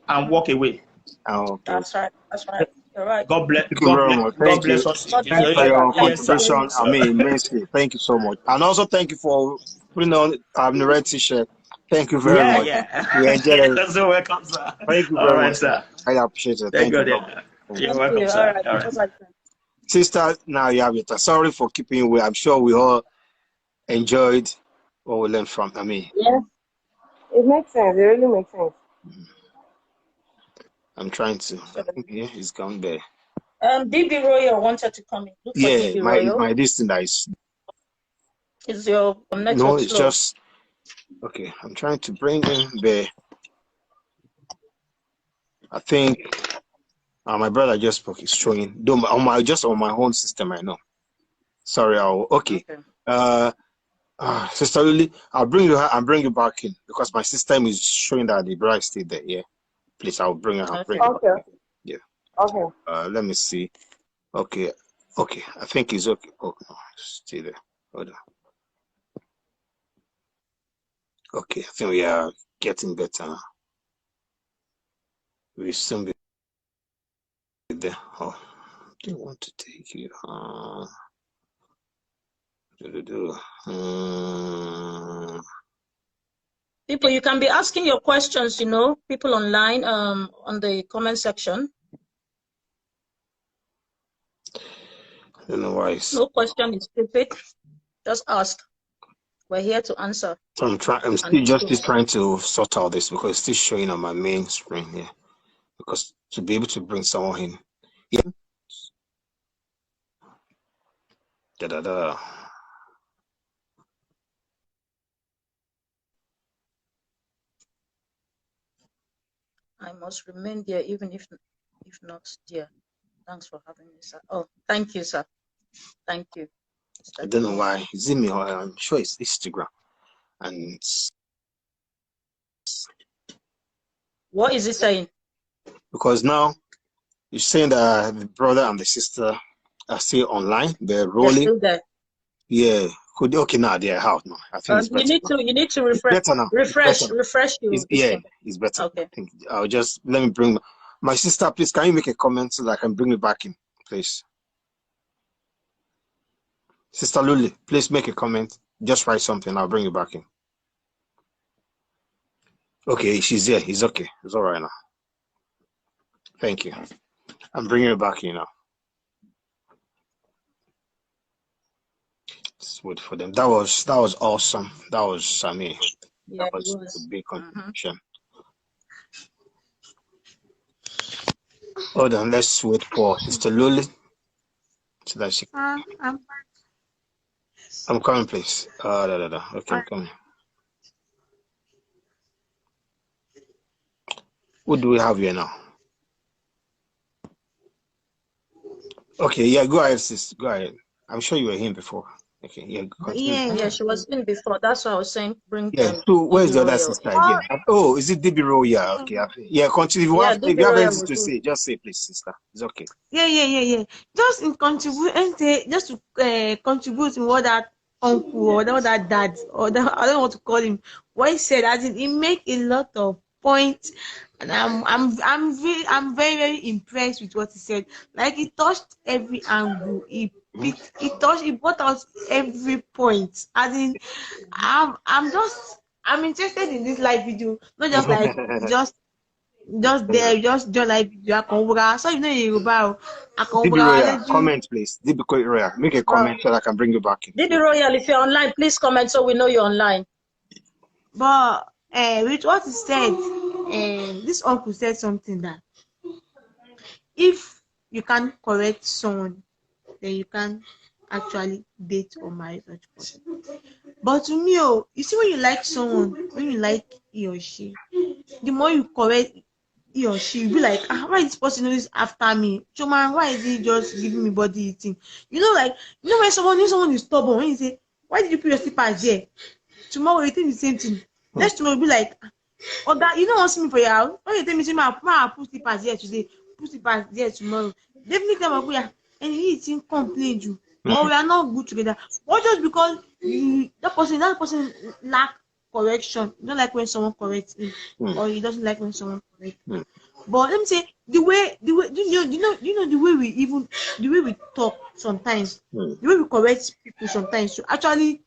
and walk away. Okay. That's right. That's right. You're right. God bless. Thank you very much. God bless us. Thank you for your contribution. I mean, immensely. Thank you so much, and also thank you for putting on the red T-shirt. Thank you very much. Yeah. We enjoy it. You're so welcome, sir. Thank you very much, sir. I appreciate it. Thank you. You're welcome, sir. All right. Sister, now you have it. Sorry for keeping you away. I'm sure we all enjoyed what we learned from. Yeah, it makes sense. It really makes sense. I'm trying to. Yeah, he's gone there. DB Royal wanted to come in. Look for DB Royal. my this thing that is. Is your network No, it's slow? just okay. I'm trying to bring him there. I think my brother just spoke. It's showing. On my own system. I know. Sorry. Okay. Sister Lily, I'll bring you back in because my system is showing that the bride stayed there. Yeah. Please, I'll bring her. Okay. Yeah. Okay. Let me see. Okay. I think it's okay. Oh no, stay there. Hold on. Okay, I think we are getting better now. We soon be there. Oh, they want to take you. People, you can be asking your questions, people online, on the comment section. I don't know why. No question is stupid. Just ask. We're here to answer. So I'm still trying to sort out this because it's still showing on my main screen here. Because to be able to bring someone in. Yeah. I must remain there even if not there. Thanks for having me, sir. Oh, thank you, sir. Thank you. I don't know why. Is it me or I'm sure it's Instagram. And what is it saying? Because now you're saying that the brother and the sister are still online. They're rolling. They're still there. Yeah. Okay, now they're out now. I think it's better. You need to refresh. It's better now. Refresh you. It's better. Okay. I think I'll just let me bring my sister. Please, can you make a comment so that I can bring you back in, please? Sister Luli, please make a comment. Just write something. I'll bring you back in. Okay, she's there. It's okay. It's all right now. Thank you. I'm bringing you back in now. Let's wait for them. That was awesome. That was that was a big contribution. Hold on, let's wait for Sister Luli so that she. I'm coming, please. Okay, I'm coming. What do we have here now? Okay, yeah, go ahead, sis. Go ahead. I'm sure you were here before. Okay, yeah, continue. Yeah, she was in before. That's why I was saying bring Yeah, so where's the other Royal. sister again? Oh, is it DB Royal? Okay, yeah, continue. If you have anything to say, just say, please, sister. It's okay. Yeah. Just in contribute, just to contribute in what that uncle or that dad or that, I don't want to call him, what he said. As in, he make a lot of points, and I'm very impressed with what he said. Like, he touched every angle. He brought out every point. As in, I'm interested in this live video, not just like just like video. So you know Yoruba. DB Royal, comment please. DB Royal, make a comment so that I can bring you back in. DB Royal, if you're online, please comment so we know you're online. But with what he said, this uncle said something that if you can correct someone, then you can actually date or marry such person. But to me, you see, when you like someone, when you like he or she, the more you correct he or she, you'll be like, why is this person always after me? Choma, why is he just giving me body eating? You know, like, you know when someone is stubborn, when you say, why did you put your slippers here? Tomorrow you think the same thing. Next tomorrow you'll be like, oh, that you don't want to see me for your house. When you tell me, I'll put slippers here today, put slippers there tomorrow. Definitely come up here and he didn't complain you. Or we are not good together. Or just because that person lack correction. You don't like when someone corrects him, or he doesn't like when someone corrects him. But let me say, the way the way we talk sometimes, the way we correct people sometimes to actually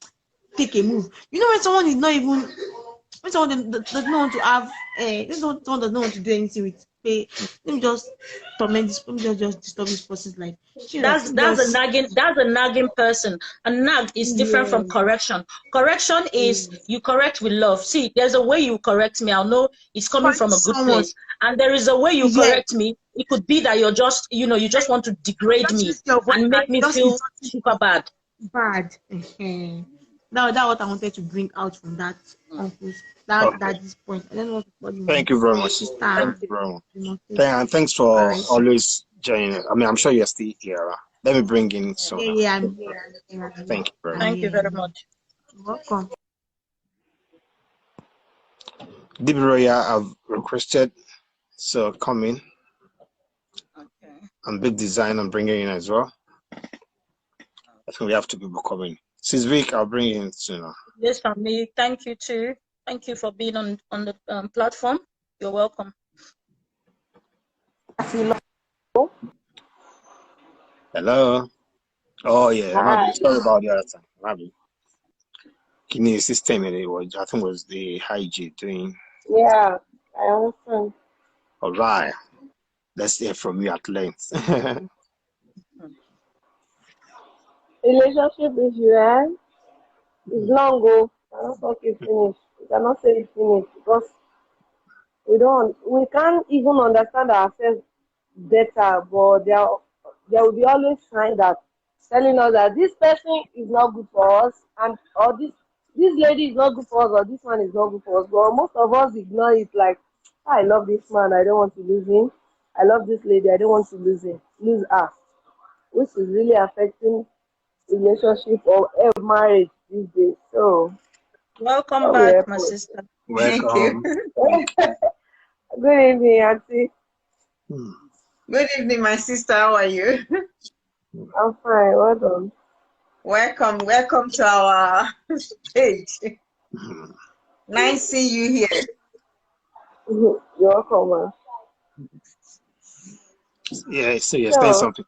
take a move. You know, when someone is not even, when someone does not want to have, someone does not want to do anything with pay, let me just torment this, let me just disturb this person's life. That's a nagging person. A nag is different from correction. Correction is you correct with love. See, there's a way you correct me. I'll know it's coming from a good place. And there is a way you correct me. It could be that you're just, you just want to degrade me and make me feel super bad. Now that's what I wanted to bring out from that uncle's that this point. I don't know what to call you. Thank you very much. Thank you very much. And thanks for always joining. I mean, I'm sure you're still here. Let me bring in some. Yeah, I'm here. Thank you very much. Thank you very much. Welcome. DB Royal, I've requested, so come in. Okay. And Big Design, I'm bringing in as well. I think we have two people coming. Since week, I'll bring you in sooner. Yes, for me. Thank you too. Thank you for being on the platform. You're welcome. Hello. Oh yeah. Sorry about the other time. Give me a system, and I think it was the hygiene doing. Yeah, I understand. All right. Let's hear from you at length. Relationship issue, it's long ago. I don't think it's finished. We cannot say it's finished because we can't even understand ourselves better, but there will be always signs that telling us that this person is not good for us, and or this lady is not good for us, or this one is not good for us. But most of us ignore it, like, I love this man, I don't want to lose him. I love this lady, I don't want to lose her, which is really affecting relationship or marriage these days. So welcome back, my sister. Welcome. Thank you. Good evening, Auntie. Good evening, my sister. How are you? I'm fine. Well done. Welcome to our stage. Nice seeing you here. You're welcome. Yeah, so you're saying something.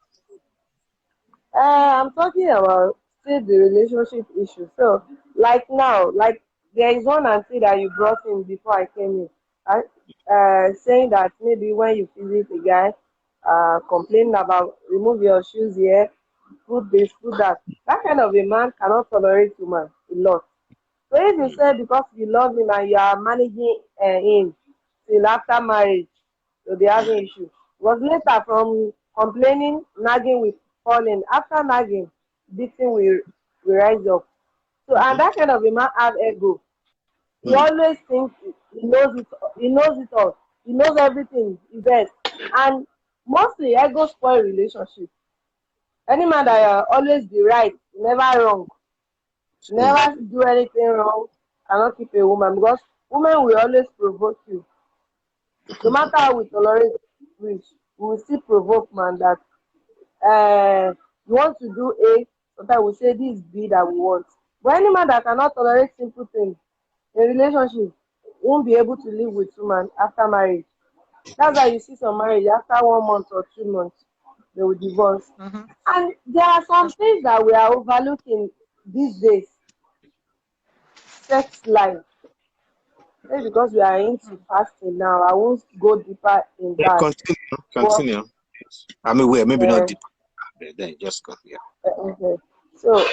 I'm talking about still the relationship issue. So, like now, like there is one auntie that you brought in before I came in, saying that maybe when you visit a guy, complaining about remove your shoes here, put this, put that. That kind of a man cannot tolerate woman a lot. So if you say because you love him and you are managing him till after marriage, you'll be having issues. Was later from complaining, nagging with falling. After nagging, beating will we rise up. So, and that kind of a man have ego. He always thinks he knows it. He knows it all. He knows everything. He best. And mostly, ego spoil relationship. Any man that always be right, never wrong, never do anything wrong, cannot keep a woman, because women will always provoke you. No matter how we tolerate which, we will still provoke man that you want to do A, sometimes we say this is B that we want. But any man that cannot tolerate simple things in relationship won't be able to live with woman after marriage. That's why you see some marriage after 1 month or 2 months, they will divorce. And there are some things that we are overlooking these days. Sex life. Maybe because we are into fasting now, I won't go deeper in that. Continue. I mean, we're maybe not deeper. Then just go. Yeah. Okay. So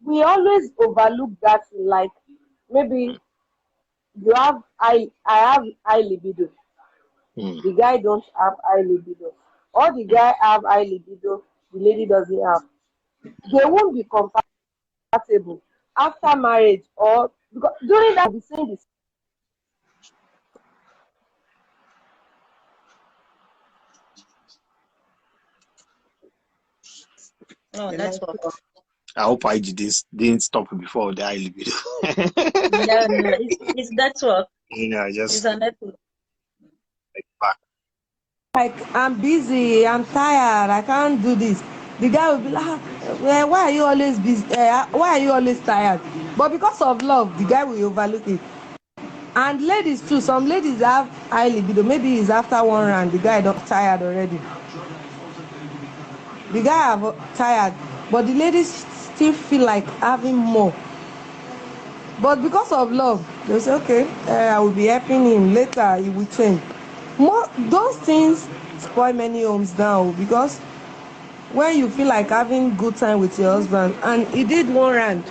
we always overlook that. Like maybe you have I have high libido. The guy don't have high libido. Or the guy have high libido, the lady doesn't have. They won't be compatible after marriage, or because during that we saying this. Oh, that's what. I hope I didn't stop before the high libido. No, it's network. It's a network. Like, I'm busy, I'm tired, I can't do this. The guy will be like, why are you always busy? Why are you always tired? But because of love, the guy will overlook it. And ladies too, some ladies have high libido. Maybe it's after 1 round, the guy don't tired already. The guy have tired, but the ladies still feel like having more. But because of love, they say, okay, I will be helping him later, he will change. Those things spoil many homes now, because when you feel like having good time with your husband and he did 1 round,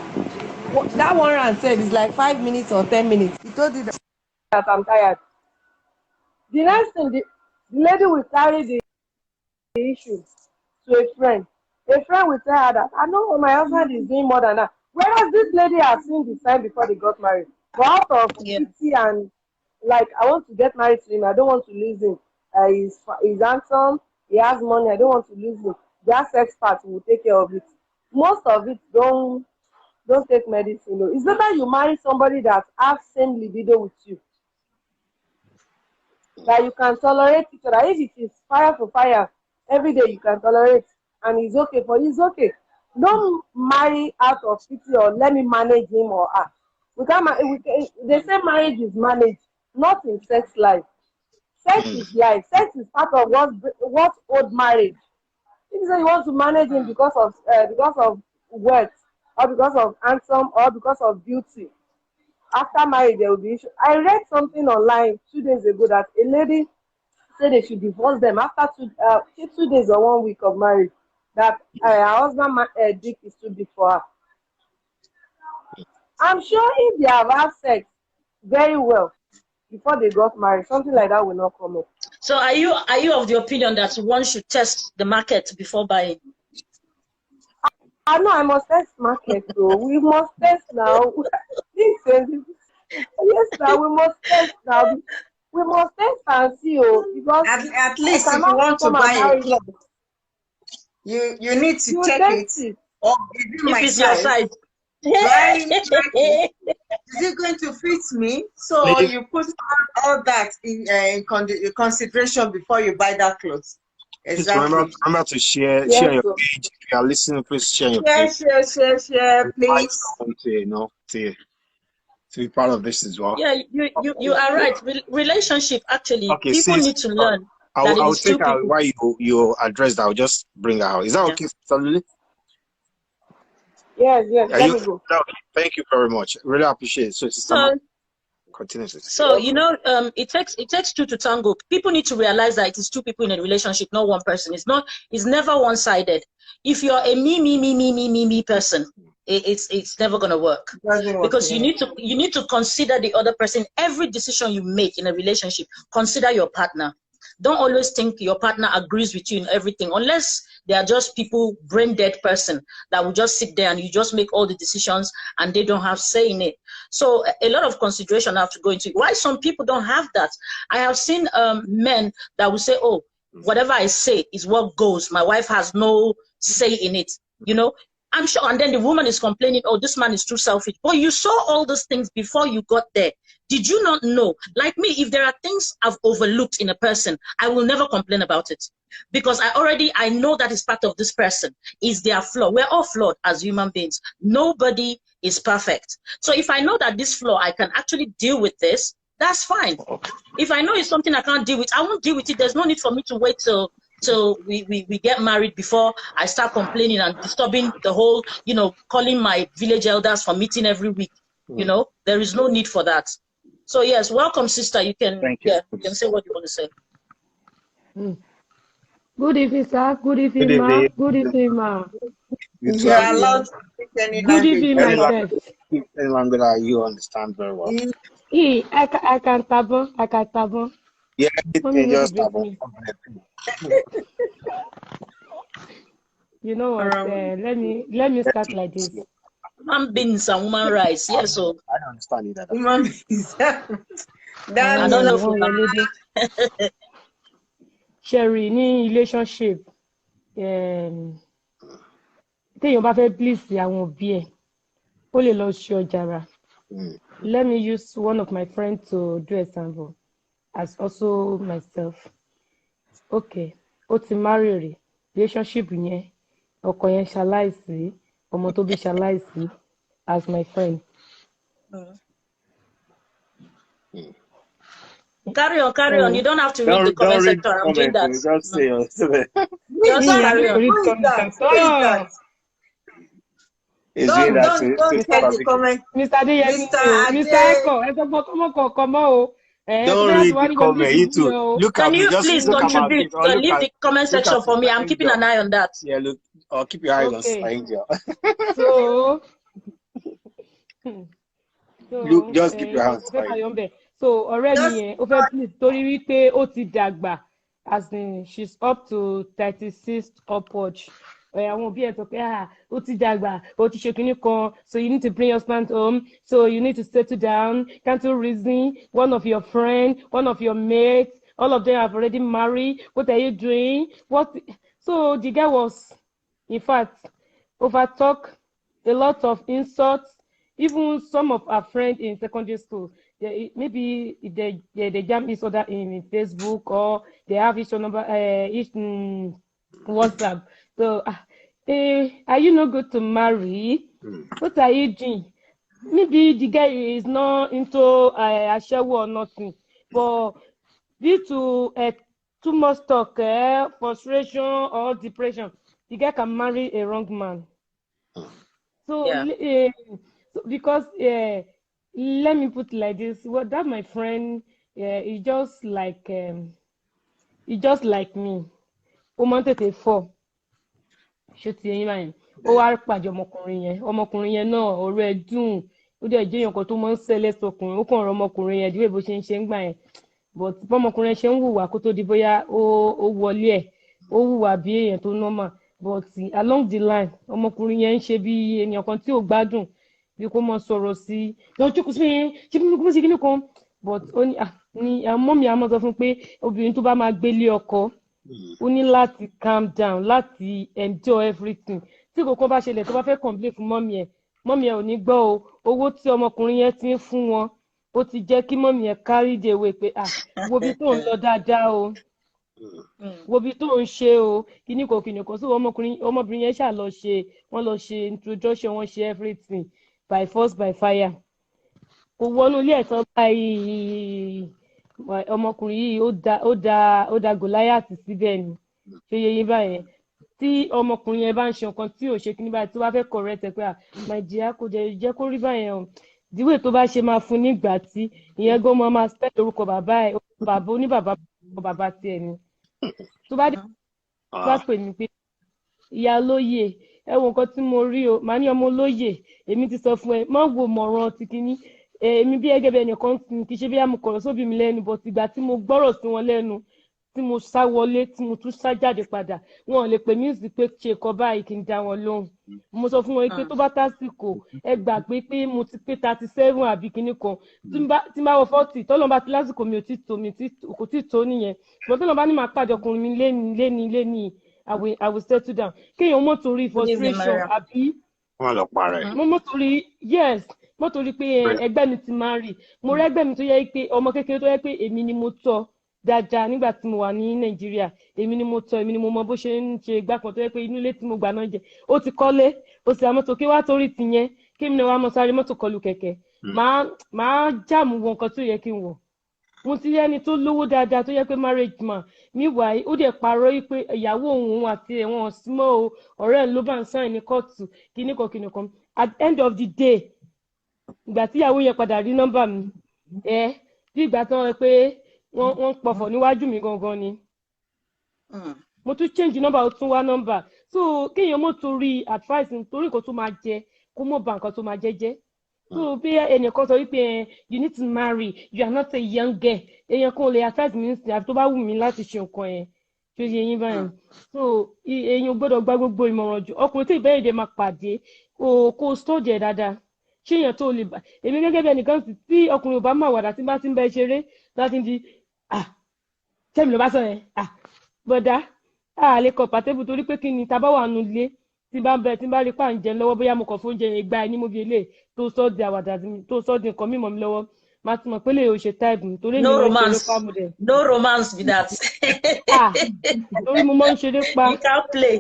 that 1 round said is like 5 minutes or 10 minutes. He told you that I'm tired. The next thing, the lady will carry the issue to a friend. A friend will tell her that I know my husband is doing more than that. Whereas this lady has seen the sign before they got married. But out of pity and like, I want to get married to him, I don't want to lose him. He's handsome, he has money, I don't want to lose him. Their sex part will take care of it. Most of it don't take medicine. No. It's better you marry somebody that has same libido with you, that you can tolerate each other. If it is fire for fire, every day you can tolerate, and it's okay for you, it's okay. Don't marry out of pity or let me manage him or her. They say marriage is managed, not in sex life. Sex is life. Sex is part of what old marriage. If you say you want to manage him because of wealth, or because of handsome, or because of beauty, after marriage there will be issue. I read something online 2 days ago that a lady said they should divorce them after 2 days or 1 week of marriage. That her husband dick is too big for her. I'm sure if they have had sex very well before they got married, something like that will not come up. So are you of the opinion that one should test the market before buying? I know I must test market though. We must test now. Listen, yes, now we must test now. We must test and see, because at least if you want to buy a cloth, you need to check it. Or if it's your size. Is it going to fit me? So you put all that in consideration before you buy that clothes. Exactly. Remember to share your page. If you are listening, please share your page. Share, please. To be part of this as well. Yeah, you are right. Relationship, actually, people need to learn. I'll take out why you address that. I'll just bring out. Is that okay, Saluli? Yes. Thank you very much. Really appreciate it. So it takes two to tango. People need to realize that it is two people in a relationship, not one person. It's never one-sided. If you're a me person, it's never gonna work, because you need to consider the other person. Every decision you make in a relationship, consider your partner. Don't always think your partner agrees with you in everything, unless they are just people, brain dead person that will just sit there and you just make all the decisions and they don't have say in it. So a lot of consideration have to go into it. Why some people don't have that? I have seen men that will say, oh, whatever I say is what goes. My wife has no say in it, you know. I'm sure, and then the woman is complaining, oh, this man is too selfish. But you saw all those things before you got there. Did you not know? Like me, if there are things I've overlooked in a person, I will never complain about it. Because I know that is part of this person, is their flaw. We're all flawed as human beings. Nobody is perfect. So if I know that this flaw, I can actually deal with this, that's fine. If I know it's something I can't deal with, I won't deal with it. There's no need for me to wait till we get married before I start complaining and disturbing the whole, you know, calling my village elders for meeting every week. You know, there is no need for that. So yes, welcome, sister. You can you can say what you want to say. Good evening, sir. Good evening, ma. Good evening, ma. You are allowed to speak any Good evening, Any myself. language that you understand very well. I can tabo. Yeah, just you know what? Let me start like this. Human beings and human rights. Yes, so I don't understand it. Human beings. I don't know for Sherry, ní relationship. Téèyàn bá fẹ́ please àwọn òbí ẹ̀, ó lè lọ ṣe ọ̀jàrà. Let me use one of my friends to do example, as also myself. Okay, ó ti marry rẹ̀, relationship yẹn, ọkọ yẹn ṣaláìsí, ọmọ tó bí ṣaláìsí, as my friend. Carry on. You don't have to read the comment section. I'm doing that. Just say Just carry on. Who is that? Don't check the comment. Mr. Adeyemi, Mr. Eko, come on. Don't read the comment. You too. Look Can at you me. Just please look contribute? at Leave the comment section for me. I'm keeping an eye on that. Yeah, look. Or keep your eyes on Angel. So look, just keep your hands on. So already, story wípé ó ti dàgbà, as in she's up to 36 upward. Àwọn òbí ẹ̀ sọ pé ó ti dàgbà, ó ti ṣe kinní kan, so you need to bring your husband home, so you need to settle down, can't you reason, one of your friends, one of your mates, all of them have already married, what are you doing? So the guy was, in fact, overtalk, a lot of insults, even some of our friends in secondary school. Maybe they jam each other in Facebook, or they have each number, each WhatsApp. So, are you not good to marry? What are you doing? Maybe the guy is not into a shower or nothing, but due to too much talk, frustration or depression, the guy can marry a wrong man. So, because let me put it like this: that my friend is just like me. Tètè fọ́. Ṣé ti ẹyin báyìí? Ó wá pàdé ọmọkùnrin yẹn náà ọ̀rọ̀ ẹ̀ dùn. Ó dẹ̀ jẹ́ èèyàn kan tó máa ń sẹ́lẹ̀ sọkùnrin. Ó kàn rọ ọmọkùnrin yẹn díwé bó ṣe ń gbà yẹn. But bọ́mọkùnrin ṣe ń hùwà kó tó di bóyá ó wọlé ẹ̀. Ó hùwà bí èèyàn tó normal. But along the line, ọmọkùnrin yẹn ń ṣe bí ènìyàn kan tí ò gbádùn. Bí kò mọ sọ̀rọ̀ sí lọ jókòó sí yẹn ṣé kí ló ṣe kíní kan. But ó ní àmọ́ mi àmọ́ sọ fún pé obìnrin tó bá máa gbélé ọkọ, ó ní láti calm down, láti enjoy everything. Tí kòkó bá ṣẹlẹ̀ tó bá fẹ́ complain fún mọ́mí ẹ̀ ò ní gbọ́ o. Owó tí ọmọkùnrin yẹn ti ń fún wọn, ó ti jẹ́ kí mọ́mí ẹ̀ carry the way pé wo bí tó ń lọ dáadáa o, wo bí tó ń ṣe o, kíní kan. So ọmọbìnrin yẹn ṣáà wọ́n lọ ṣe introduction, wọ́n ṣe everything by force by fire. Kò wọnú ilé ẹ̀tọ́ báyìí. Ọmọkùnrin yìí ó da Goliath síbẹ̀ ni. Ṣé yẹyin báyẹn? Tí ọmọkùnrin yẹn bá ń ṣe nǹkan tí ò ṣe kíní báyìí, tó bá fẹ́ correct ẹ pé my dear kò jẹ́ kó rí báyẹn o. Díwé tó bá ṣe máa fún nígbà tí ìyẹn gan máa spell orúkọ bàbá ẹ̀, bàbá oníbàbá bàbá tiẹ̀ ni. Tó bá pè mí pé ìyá lóye, ẹ wo nǹkan tí mo rí o, màá ní ọmọ lóye, èmi ti sọ fún ẹ, má wo mọ̀ràn ti kíní. Èmi bí ẹgẹ́ bẹ́ẹ̀ nìkan kì í ṣe bí àmukọ̀rọ̀ sóbì mi lẹ́nu, but ìgbà tí mo gbọ́rọ̀ sí wọn lẹ́nu, tí mo sá wọlé tí mo tún sá jáde padà wọn lè pè mí sí pé ṣe kọ báyìí kí n dá wọn lóhùn mo sọ fún wọn pé tó bá tásìkò ẹ gbà pé mo ti pé 37 àbí kinní kan tí n bá wọ 40 tọ́lọ́n bá ti lásìkò mi ò tí tó kò tí tó nìyẹn mo tọ́lọ́n bá ní máa pàdé ọkùnrin mi léni I will settle down kéèyàn mọ̀ torí frustration àbí wọn lọ parẹ́. mo mọ̀ torí yes mo torí pé ẹgbẹ́ mi ti máa rì mo rẹ́gbẹ́ mi tó yẹ pé ọmọ kékeré tó yẹ pé èmi ni mo tọ́ dáadáa nígbà tí mo wà ní Nàìjíríà èmi ni mo tọ́ èmi ni mo mọ bó ṣe ń ṣe ìgbà kan tó yẹ pé inú ilé tí mo gbà náà jẹ ó ti kọ́lé ó sì àmọ́tò kí wá torí tìyẹn kí mi náà wá mọ sáré mọ́tò kọlù kẹ̀kẹ́ máa jáàmù wọ nǹkan tó yẹ kí n wọ̀ mo ti rí ẹni tó lówó dáadáa tó yẹ pé marriage man meanwhile ó dẹ̀ parọ́ yí pé ìyàwó òun àti ẹ̀wọ̀n símọ́ o ọ̀rẹ́ ẹ̀ ló bá ń sáìn ní kóòtù kíníkan at the end of the day ìgbà tí ìyàwó yẹn padà rí nọ́mbà mi bí ìgbà tán rẹ pé wọ́n pọ̀fọ̀ níwájú mi gangan ni mo tún change nọ́mbà ó tún wá nọ́mbà so kéèyàn mọ̀ torí advice nítorí nǹkan tó máa jẹ kó mọ̀ bá nǹkan tó máa jẹ́ so bí ẹnìkan sọ wípé you need to marry you are not a young girl èèyàn kan ò lè advice mi nísìnyí àfi tó bá wù mí láti ṣe nǹkan yẹn tó yẹ yín báyìí so èèyàn gbọ́dọ̀ gba gbogbo ìmọ̀ràn jù ọkùnrin tí ìbéèrè dé máa pàdé kó study ẹ̀ dáadáa ṣé èèyàn tó lè bá èmi gẹ́gẹ́ bí ẹnìkan sì tí ọkùnrin ò bá máa wàdà tí bá ti ń bẹ ṣeré láti di tẹ́mi ló bá sọ yẹn bọ̀dá lè kọ̀ pàtẹ́bù torí pé kí ni tá a bá wà nù ilé tí bá rí pàǹjẹ lọ́wọ́ bóyá mo kàn fún oúnjẹ yẹn gba ẹni mo fi lè tó sọ di àwàdà tó sọ di nǹkan mímọ́ mi lọ́wọ́ máa ti mọ̀ pé lè o ṣe táìpù nítorí èmi máa ń ṣeré pa mo dẹ̀. No romance be that. torí mo máa ń ṣeré pa You can't play.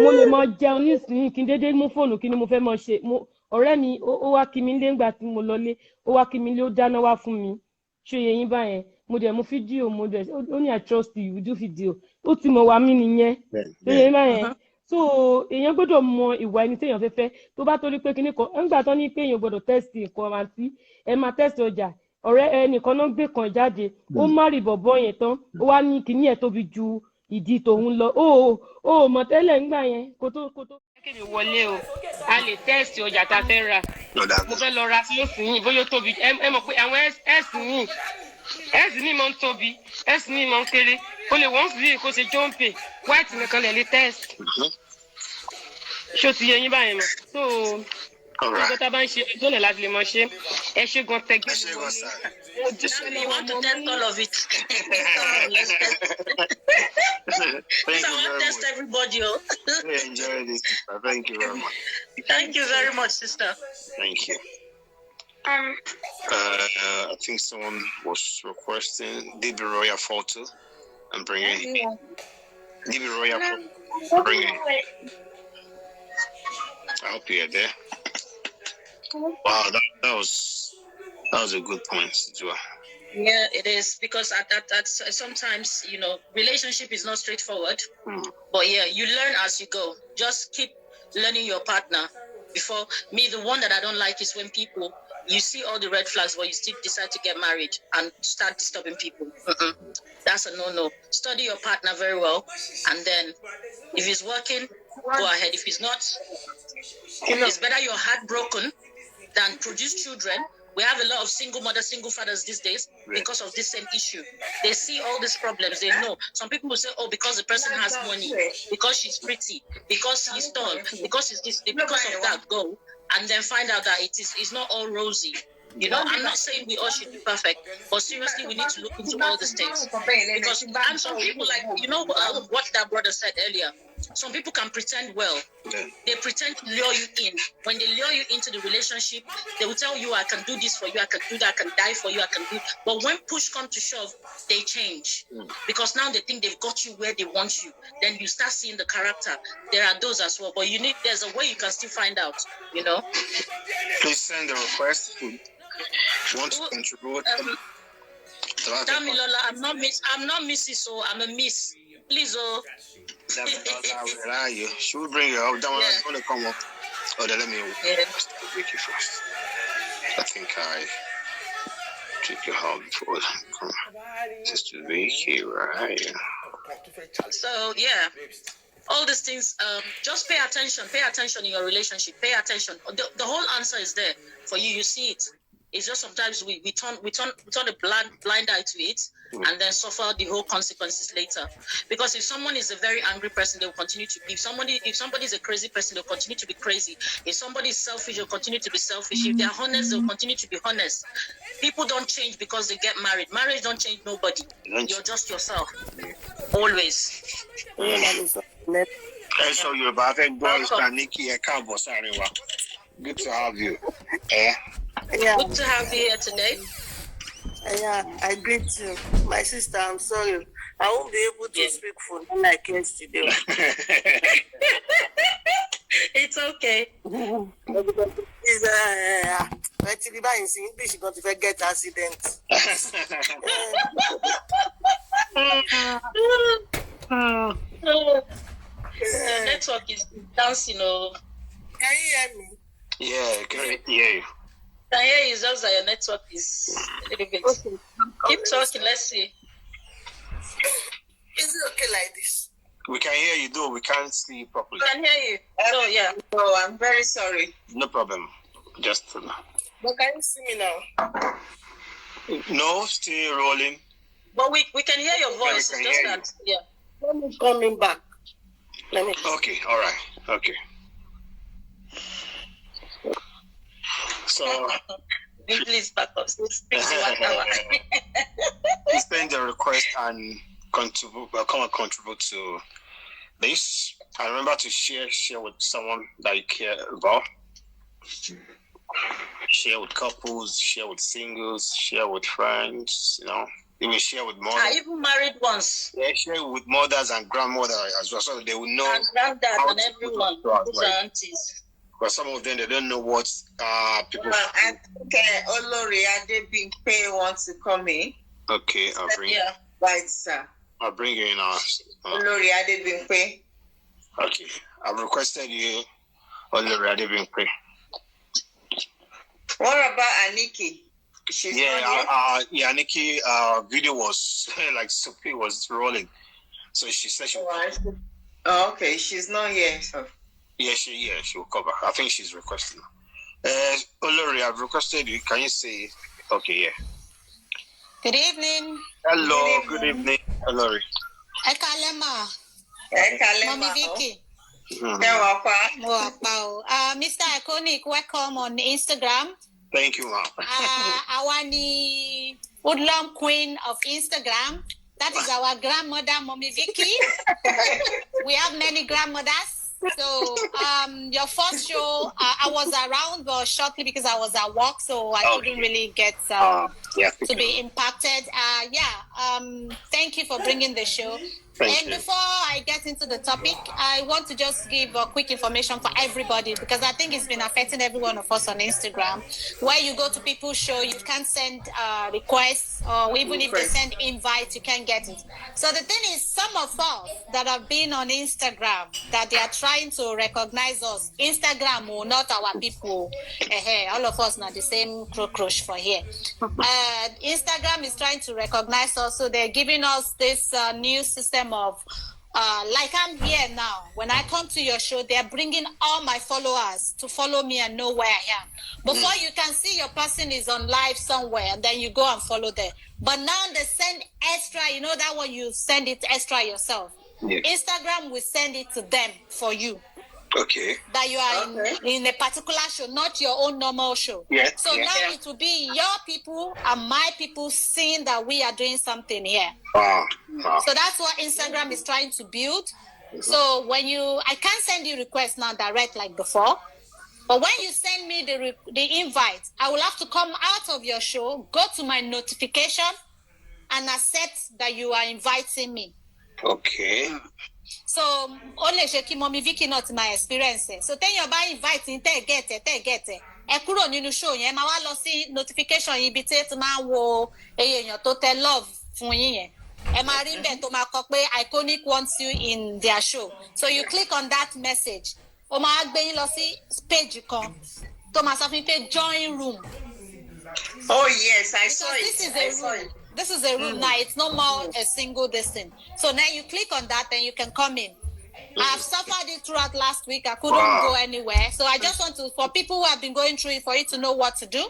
mo lè mọ jẹun nísìnyí kí n dédé mú fóònù kí ni mo fẹ́ mọ ṣe ọ̀rẹ́ mi ó wá kí mi lé ńgbà tí mo lọlé ó wá kí mi lé ó dáná wá fún mi ṣe yẹ yín báyẹn mo dẹ̀ mú fídíò mo dẹ̀ ó ní I trust you do fídíò ó ti mọ̀ wá mí nìyẹn ṣe yẹ yín báyẹn so èèyàn gbọ́dọ̀ mọ ìwà ẹni téèyàn fẹ́ tó bá torí pé kíní kan ńgbà tán ní pé èèyàn gbọ́dọ̀ tẹ́sì nǹkan àǹtí ẹ máa tẹ́sì ọjà ọ̀rẹ́ ẹnìkan náà gbé kan jáde ó má rí bọ̀bọ̀ yẹn tán ó wá ní kíní ẹ̀ tóbi ju ìdí tòun lọ ó mọ̀ tẹ́lẹ̀ ńgbà yẹn kó tó. kéde wọlé o a lè tẹ́sì ọjà tá a fẹ́ rà mo fẹ́ lọ ra sílẹ̀sì yìí bóyá ó tóbi ẹ mọ̀ pé àwọn ẹ̀sìn yìí ẹ̀sìn ní mọ̀ ń tóbi ẹ̀sìn ní mọ̀ ń kéré o lè wọ́n sì kó ṣe jọ́ǹpì white nìkan lè tẹ́sì ṣó ti yẹ yín báyìí mọ̀ so nígbà tá a bá ń ṣe ọjọ́ náà láti lè mọ̀ ṣe ẹ ṣe gan tẹ́gbẹ́ You want to test all of it. Thank I want to test everybody. We enjoyed it. Thank you very much. Thank you very much, sister. Thank you. I think someone was requesting DB Royal photo and bringing him. DB Royal photo, bringing him. I hope you're there. Wow, that was a good point, Joa. Yeah, it is, because at sometimes, relationship is not straightforward. But yeah, you learn as you go. Just keep learning your partner. Before me, the one that I don't like is when people, you see all the red flags, but you still decide to get married and start disturbing people. That's a no-no. Study your partner very well, and then if it's working, go ahead. If it's not, it's better you're heartbroken than produce children. We have a lot of single mothers, single fathers these days because of this same issue. They see all these problems. They know. Some people will say, oh, because the person has money, because she's pretty, because he's tall, because it's this, because of that, go. And then find out that it's not all rosy. I'm not saying we all should be perfect, but seriously, we need to look into all these things. Because, and some people, what that brother said earlier, some people can pretend well. They pretend to lure you in. When they lure you into the relationship, they will tell you, I can do this for you, I can do that, I can die for you, I can do. But when push comes to shove, they change. Because now they think they've got you where they want you. Then you start seeing the character. There are those as well. But there's a way you can still find out, Please send a request. If you want to contribute. Damilola, I'm not Mrs. So I'm a Miss. Please, Should we bring you up? Don't want to come up. Oh, then let me take you first. I think I took you home before. Just to be here, right? So yeah, all these things. Just pay attention. Pay attention in your relationship. Pay attention. The whole answer is there for you. You see it. It's just sometimes we turn a blind eye to it and then suffer the whole consequences later. Because if someone is a very angry person, they will continue to be. If somebody is a crazy person, they'll continue to be crazy. If somebody is selfish, they'll continue to be selfish. If they're honest, they'll continue to be honest. People don't change because they get married. Marriage don't change nobody. You're just yourself. Always. So you're about to Nikki good to have you. Yeah. Good to have you here today. Yeah, I greet you. My sister, I'm sorry. I won't be able to speak for you like yesterday. It's okay. It's English going to get accident. The network is dancing. Can you hear me? Yeah, can I hear you? Can hear you, just that your network is a little bit. Okay. Keep talking, let's see. Is it okay like this? We can hear you, though we can't see you properly. We can hear you. Oh, yeah. Oh, I'm very sorry. No problem. Just. But can you see me now? No, still rolling. But we can hear your voice. It's just that, yeah. Let me coming back. Okay, all right. Okay. So, please back up. Speak to 1 hour. Please send a request and come and contribute to this. And remember to share with someone that you care about. Share with couples, share with singles, share with friends, even share with mothers. I even married once. Yeah, share with mothers and grandmothers as well, so they will know. And granddad and everyone, who's aunties. But some of them, they don't know what people. Well, I think Olori Adebimpe wants to come in. Okay, I'll bring. Yeah, right, sir. I'll bring you in now. Olori Adebimpe. Okay, I've requested you, Olori Adebimpe. What about Aniki? She's Aniki, video was like Sophie was rolling, so she said she. Oh, okay, she's not here. So. Yeah, she will cover. I think she's requesting. Olori, I've requested you. Can you say? Okay, yeah. Good evening. Hello. Good evening, Olori. Ekalema. Mommy Vicky. Mr. Iconic, welcome on Instagram. Thank you, ma'am. Awani Woodlawn Queen of Instagram. That is our grandmother, Mommy Vicky. We have many grandmothers. So your first show, I was around but shortly because I was at work, so I couldn't really get to be impacted. Thank you for bringing the show. Before I get into the topic, I want to just give a quick information for everybody because I think it's been affecting every one of us on Instagram. Where you go to people's show, you can't send requests, or even if they send invites, you can't get it. So the thing is, some of us that have been on Instagram, that they are trying to recognize us. Instagram or not our people. All of us not the same cockroach for here. Instagram is trying to recognize us, so they're giving us this new system of like I'm here now. When I come to your show, they're bringing all my followers to follow me and know where I am. Before you can see your person is on live somewhere, and then you go and follow them. But now they send extra. You know that one you send it extra yourself. Yeah. Instagram will send it to them for you. Okay. That you are in a particular show, not your own normal show. Yeah. So now it will be your people and my people seeing that we are doing something here. Wow. So that's what Instagram is trying to build. So when I can't send you requests now direct like before, but when you send me the invite, I will have to come out of your show, go to my notification, and accept that you are inviting me. Okay. So only Sheki Mommy Vicky not my experience. So then you're by inviting, get it. Ẹ kúrò nínú show yẹn, máa wá lọ sí notification yìí bí tí ẹ máa wo èèyàn tó tẹ love fún yín yẹn. Ẹ máa rí bẹ́ẹ̀ tó máa kọ pé Iconic wants you in their show. So you click on that message. Ó máa gbé yín lọ sí page kan tó máa sọ fún yín pé join room. Oh yes, I saw it. This is a room now. It's no more a single distance. So now you click on that and you can come in. I've suffered it throughout last week. I couldn't go anywhere. So I just want to, for people who have been going through it, for you to know what to do.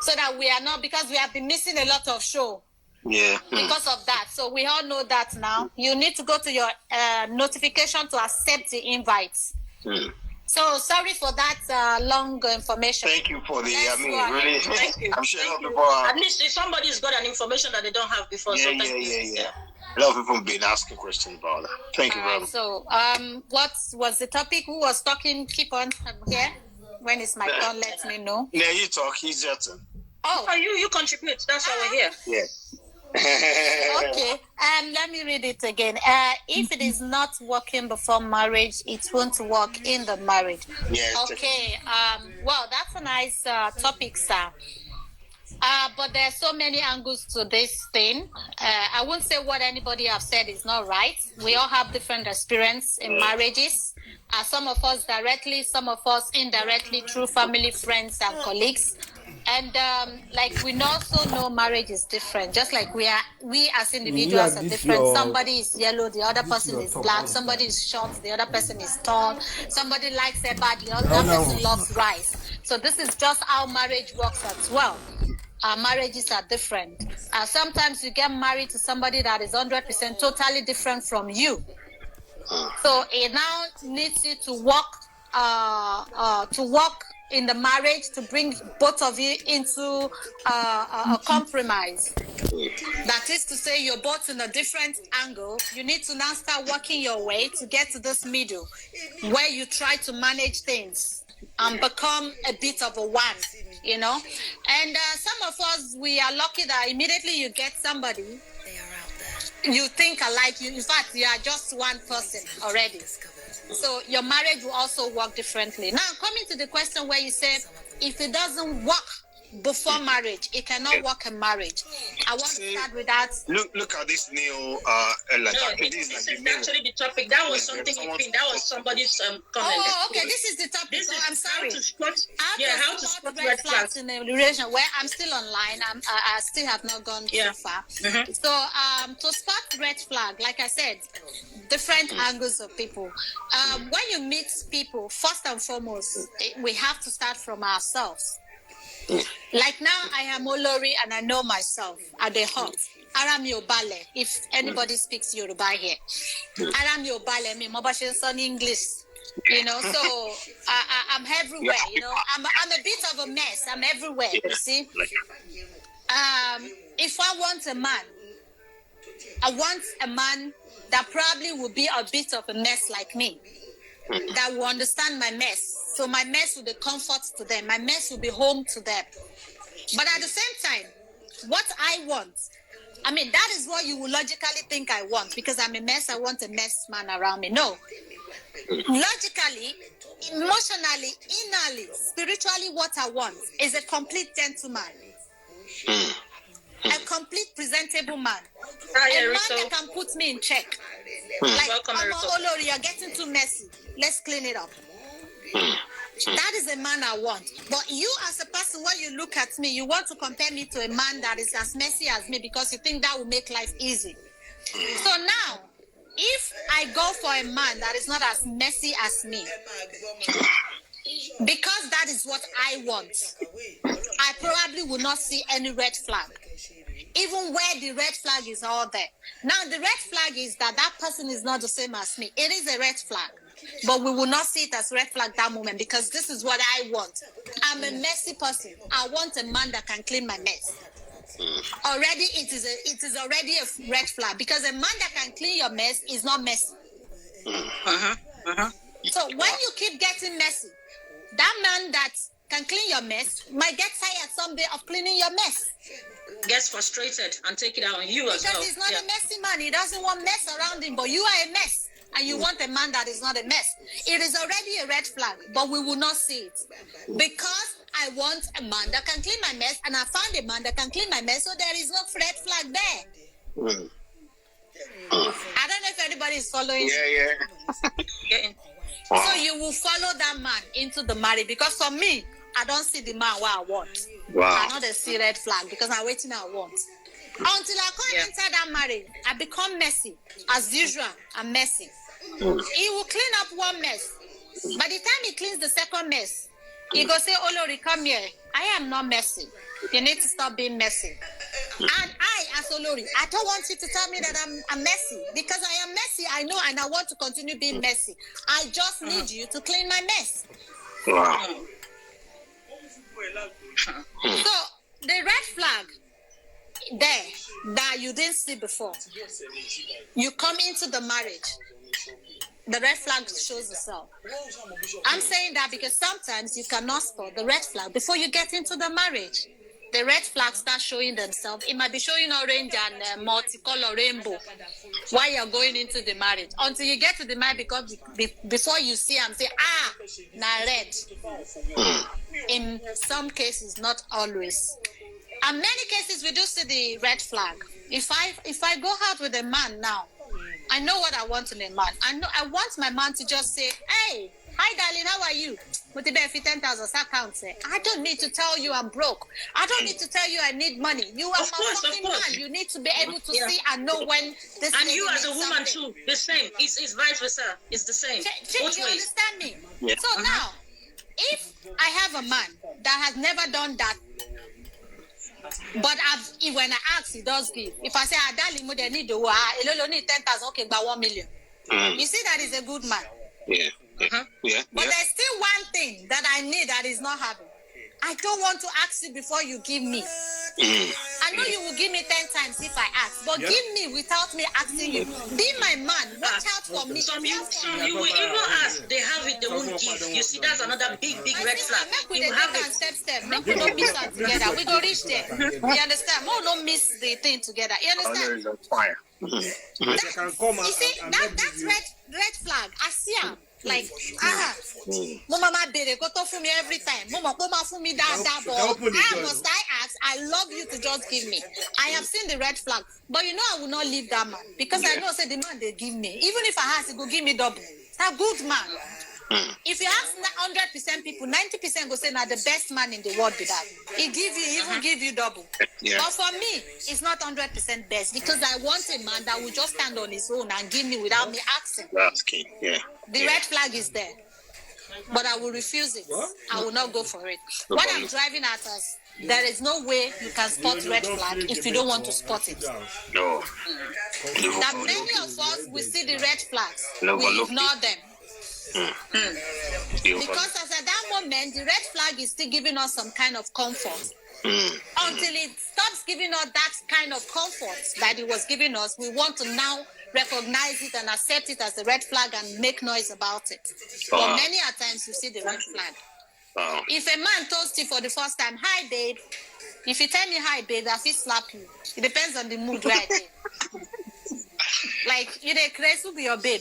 So that we are not, because we have been missing a lot of show. Yeah. Because of that. So we all know that now. You need to go to your notification to accept the invites. So sorry for that long information. Thank you for the, really, thank you. I'm sure a lot of people at least if somebody's got an information that they don't have before. Yeah. A lot of people have been asking questions about that. Thank you very much. So, what was the topic? Who was talking? Keep on here. When it's my turn, let me know. Yeah, you talk. He's your turn. Oh, you contribute. That's why we're here. Yeah. Okay. Let me read it again. If it is not working before marriage, it won't work in the marriage. Yes. Okay. Well, that's a nice topic, sir. But there are so many angles to this thing. I won't say what anybody have said is not right. We all have different experience in marriages. Some of us directly, some of us indirectly through family, friends, and colleagues. And like we also know marriage is different. Just like we as individuals are different. Somebody is yellow, the other person is black. Somebody is short, the other person is tall. Somebody likes eba, the other person loves rice. So this is just how marriage works as well. Our marriages are different. Sometimes you get married to somebody that is 100% totally different from you. So it now needs you to work in the marriage to bring both of you into a compromise. That is to say, you're both in a different angle. You need to now start working your way to get to this middle where you try to manage things and become a bit of a one, you know. And some of us, we are lucky that immediately you get somebody, you think alike. In fact, you are just one person already. So your marriage will also work differently. Now, coming to the question where you said, if it doesn't work before marriage, it cannot work in marriage. I want to start with that. Look at this new this is actually the topic. That was something that was somebody's comment. Oh, okay. This is the topic. I'm sorry. How to spot red flags in a relation where I'm still online. I still have not gone too far. So to spot red flag, like I said, different angles of people. When you meet people, first and foremost, we have to start from ourselves. Like now, I am Olori and I know myself at the heart. Aram Yobale, if anybody speaks Yoruba here. Aram Yobale, me mobile son English. You know, so I'm everywhere. You know, I'm a bit of a mess. I'm everywhere. You see. If I want a man, I want a man that probably will be a bit of a mess like me, that will understand my mess. So my mess will be comfort to them. My mess will be home to them. But at the same time, what I want, I mean, that is what you will logically think I want, because I'm a mess. I want a mess man around me. No. Logically, emotionally, innerly, spiritually, what I want is a complete gentleman. A complete presentable man. A man that can put me in check. Like, Olori, you're getting too messy. Let's clean it up. That is a man I want. But you as a person, when you look at me, you want to compare me to a man that is as messy as me because you think that will make life easy. So now, if I go for a man that is not as messy as me, because that is what I want, I probably will not see any red flag. Even where the red flag is all there. Now, the red flag is that person is not the same as me. It is a red flag. But we will not see it as red flag that moment, because this is what I want. I'm a messy person. I want a man that can clean my mess. Already, it is already a red flag, because a man that can clean your mess is not messy. So when you keep getting messy, that man that can clean your mess might get tired someday of cleaning your mess. Gets frustrated and take it out on you as well. Because he's not a messy man. He doesn't want mess around him, but you are a mess. And you want a man that is not a mess. It is already a red flag, but we will not see it. Because I want a man that can clean my mess, and I found a man that can clean my mess, so there is no red flag there. I don't know if anybody is following. Yeah. So you will follow that man into the marriage, because for me, I don't see the man what I want. I know they see red flag because I'm waiting I want. Until I come enter that marriage, I become messy. As usual, I'm messy. He will clean up one mess. By the time he cleans the second mess, he go say, Olori, come here. I am not messy. You need to stop being messy. And I, as Olori, I don't want you to tell me that I'm messy. Because I am messy, I know, and I want to continue being messy. I just need you to clean my mess. Wow. So, the red flag there that you didn't see before, you come into the marriage, the red flag shows itself. I'm saying that because sometimes you cannot spot the red flag before you get into the marriage. The red flags start showing themselves. It might be showing orange and multicolor rainbow while you're going into the marriage. Until you get to the marriage, because before you see and say, now red. In some cases, not always. In many cases, we do see the red flag. If I go out with a man now, I know what I want in a man. I want my man to just say, hey, hi darling, how are you? With the 10,000 account. I don't need to tell you I'm broke. I don't need to tell you I need money. You are my fucking man. You need to be able to see and know when this. And you as a woman too, the same. It's vice versa. It's the same. You understand me? Yeah. So now, if I have a man that has never done that, but when I ask, he does give. If I say, darling, they need the need 10,000, okay, but 1 million. You see, that is a good man. Yeah. Yeah. But there's still one thing that I need that is not having. I don't want to ask you before you give me. I know you will give me 10 times if I ask, but give me without me asking you. Be my man. Watch out for me. Some you will even ask. They have it. They won't give. You see, that's another big red flag. Make we have it. Step. Make we don't miss that together. We go reach there. You understand? We don't miss the thing together. You understand? Fire. You see, that's red flag. I see him. Like, mama bere go to for me every time. Mama for me that but I ask, I love you to just give me. I have seen the red flag, but you know I will not leave that man because I know say the man they give me. Even if I ask, he go give me double. A good man. If you ask 100% people, 90% go say now the best man in the world be that. He even give you double. Yeah. But for me, it's not 100% best because I want a man that will just stand on his own and give me without me asking. That's key. Yeah. The red flag is there, but I will refuse it. I will not go for it. What I'm driving at us, there is no way you can spot red flag if you don't want to spot it. No. That many of us will see the red flags, we ignore them. Because as at that moment, the red flag is still giving us some kind of comfort. Until it stops giving us that kind of comfort that it was giving us, we want to now recognize it and accept it as a red flag and make noise about it. But many a times you see the red flag. If a man toasts you for the first time, hi babe. If you tell me hi babe, I feel slap you. It depends on the mood right there. Like, you dey crazy to be your babe.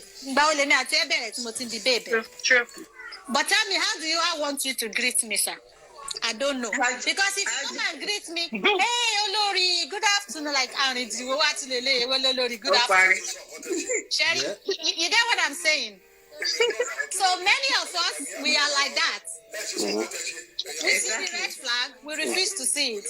True. But tell me, how do I want you to greet me, sir? I don't know. Because if you come and greet me, hey, Olori, good afternoon. Like, Olori, good afternoon. Sherry, you get what I'm saying? So many of us, we are like that. We see the red flag, we refuse to see it.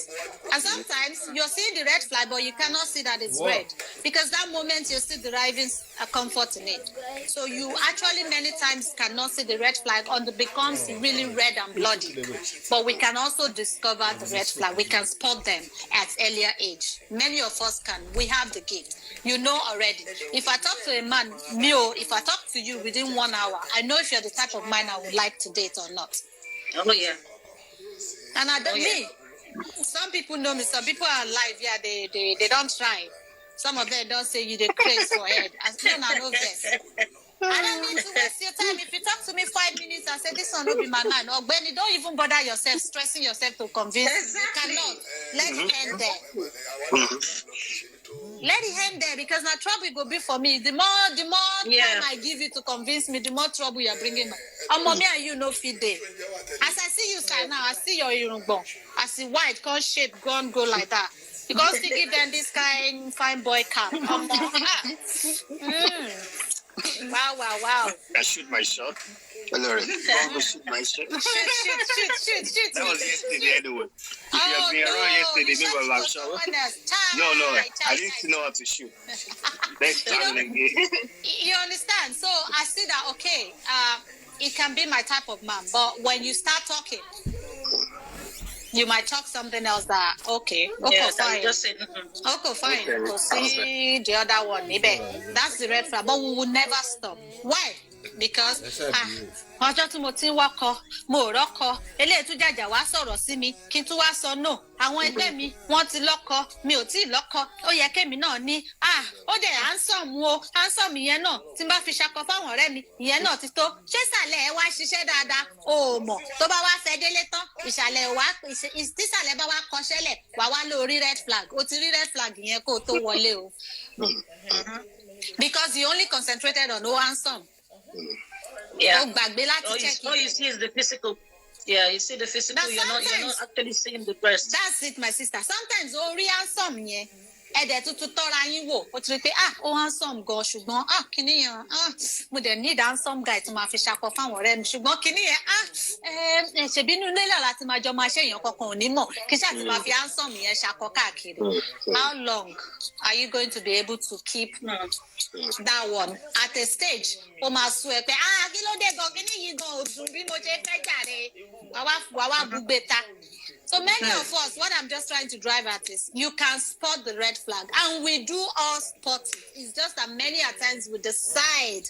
And sometimes you're seeing the red flag, but you cannot see that it's red. Because that moment you're still deriving a comfort in it. So you actually many times cannot see the red flag until it becomes really red and bloody. But we can also discover the red flag. We can spot them at earlier age. Many of us can. We have the gift. You know already. If I talk to a man, if I talk to you within 1 hour, I know if you're the type of man I would like to date or not. Oh yeah. And I don't some people know me, some people are alive, they don't try. Some of them don't say you the craze for head. I know this. I don't need to waste your time. If you talk to me 5 minutes and say this one will be my man, or Benny, don't even bother yourself, stressing yourself to convince. Exactly. You cannot. Let it end there. Let it end there because now trouble will be for me. The more time I give you to convince me, the more trouble you're bringing back. And mommy and you no feed there. As I see you sir now, I see your irungbon. I see white, con shape, go like that. You can't still give them this kind fine boy cap. Wow. I shoot my shot. Hello, shoot my shot. Shoot. That was yesterday anyway. If you had been around yesterday, maybe I would have shot. No, I didn't know how to shoot. Next time again. You understand? So I see that, okay, it can be my type of man, but when you start talking, you might talk something else that, okay, fine. Just say, okay, fine. Okay. See the other one, maybe. That's the red flag, but we will never stop. Why? Because ọjọ́ tí mo ti ń wọ́kọ mo rọ́kọ eléyìí tún jàjà wá sọ̀rọ̀ sí mi kí n tún wá sọ no àwọn ẹgbẹ́ mi wọ́n ti lọ́kọ mi ò tí ì lọ́kọ ó yẹ kémi náà ní ó dẹ̀ handsome yẹn náà tí n bá fi ṣakọ fáwọn ọ̀rẹ́ mi ìyẹn náà ti tó ṣé ìsàlẹ̀ ẹ wá ṣiṣẹ́ dáadáa o mọ̀ tó bá wá fẹ́ délé tán ìsàlẹ̀ bá wá kọṣẹ́lẹ̀ wà wá lórí red flag o ti rí red flag yẹn kó o tó wọlé o because you only concentrated on handsome. Yeah. All you see is the physical. Yeah, you see the physical. You're not actually seeing the breast. That's it, my sister. Sometimes handsome yẹn ẹ̀dẹ̀ tuntun tọ́ra yín wò ó ti rí pé ó handsome gan ṣùgbọ́n kìíní yẹn mo dẹ̀ need handsome guy tó máa fi ṣakọ fáwọn ọ̀rẹ́ mi ṣùgbọ́n kìíní yẹn ṣèbí inú ilé náà láti máa jọ máa ṣe èèyàn kankan ò ní mọ̀ kí ṣáà ti máa fi handsome yẹn ṣakọ káàkiri. How long are you going to be able to keep that one at a stage? Ó máa sún ẹ pé kí ló dé gan kìíní yìí gan òdùn bí mo ṣe fẹ́ jàre wàá wá búgbé ta. So many of us, what I'm just trying to drive at is you can spot the red flag, and we do all spot it. It's just that many at times we decide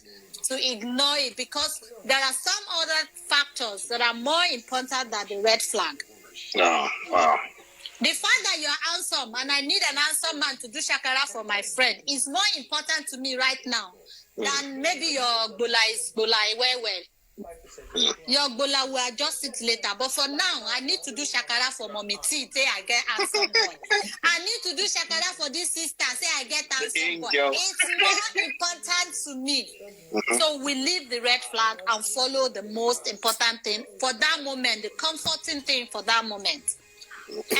to ignore it because there are some other factors that are more important than the red flag. Oh, wow. The fact that you're handsome and I need an handsome man to do shakara for my friend is more important to me right now than maybe your gbola is well. Your gbola will adjust it later, but for now, I need to do shakara for mommy T. Say I get handsome boy. I need to do shakara for this sister. Say I get handsome boy. It's more important to me. So we leave the red flag and follow the most important thing for that moment, the comforting thing for that moment.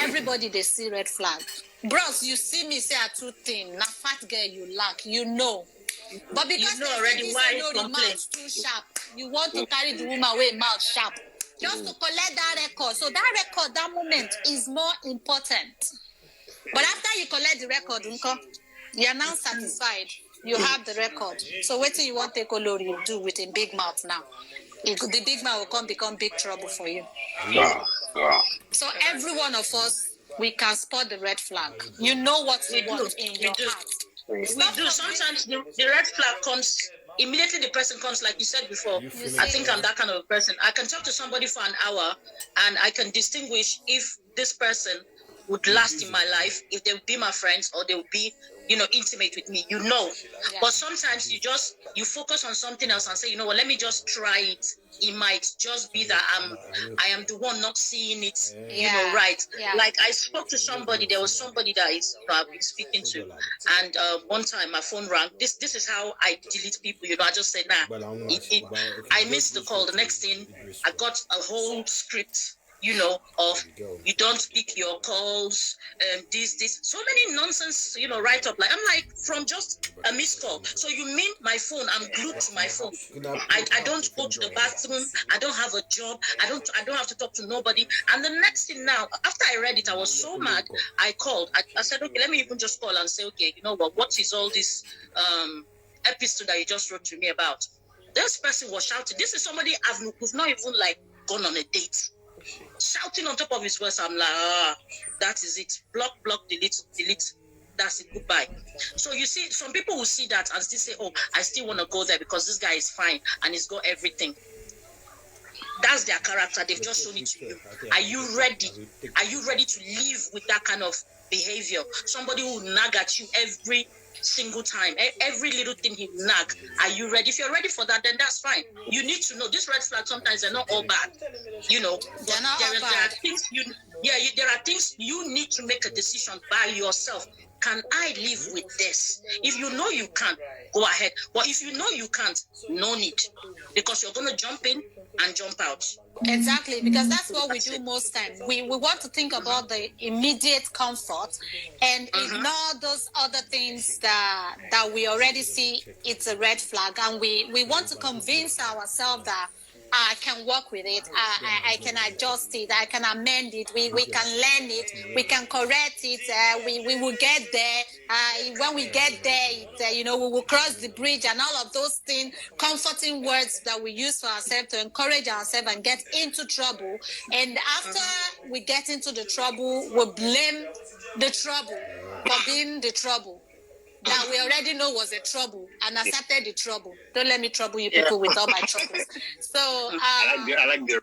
Everybody they see red flag. Bros, you see me say a true thing. Na fat girl you lack, you know. But because you know already why you know the mouth too sharp, you want to carry the woman away mouth sharp. Just to collect that record. So that record, that moment is more important. But after you collect the record, you are now satisfied. You have the record. So what do you want to do with a big mouth now? The big mouth will become big trouble for you. So every one of us, we can spot the red flag. You know what you want in your heart. We do. Sometimes the red flag comes immediately. The person comes, like you said before. I think I'm that kind of a person. I can talk to somebody for an hour, and I can distinguish if this person would last in my life, if they would be my friends, or they would be, intimate with me. But sometimes you focus on something else and say, you know what? Let me just try it. It might just be that I am the one not seeing it, right. Yeah. Like I spoke to somebody. There was somebody that I've been speaking to, and one time my phone rang. This is how I delete people. I just said, nah. I missed the call. The next thing, I got a whole script. Of you don't pick your calls, this, so many nonsense, write up. Like I'm like, from just a missed call. So you mean my phone? I'm glued to my phone. I don't go to the bathroom. I don't have a job. I don't have to talk to nobody. And the next thing now, after I read it, I was so mad. I called. I said, okay, let me even just call and say, okay, you know what is all this episode that you just wrote to me about? This person was shouting. This is somebody who's not even like gone on a date. Shouting on top of his voice. I'm like, that is it. Block, delete. That's it. Goodbye. So you see, some people will see that and still say, oh, I still want to go there because this guy is fine and he's got everything. That's their character. They've just shown it to you. Are you ready? Are you ready to live with that kind of behavior? Somebody who will nag at you every single time, every little thing he will nag. Are you ready? If you're ready for that, then that's fine. You need to know this red flag. Sometimes they're not all bad. They're not all bad. There are things there are things you need to make a decision by yourself. can I live with this? If you know you can, go ahead. But if you know you can't, no need. Because you're going to jump in and jump out. Exactly, because that's what we do most times. We want to think about the immediate comfort and ignore those other things that we already see it's a red flag. And we want to convince ourselves that I can work with it. I can adjust it. I can amend it. We can learn it. We can correct it. We will get there. When we get there, we will cross the bridge and all of those things, comforting words that we use for ourselves to encourage ourselves and get into trouble. And after we get into the trouble, we blame the trouble for being the trouble that we already know was a trouble and accepted the trouble. Don't let me trouble you people with all my troubles. So I like the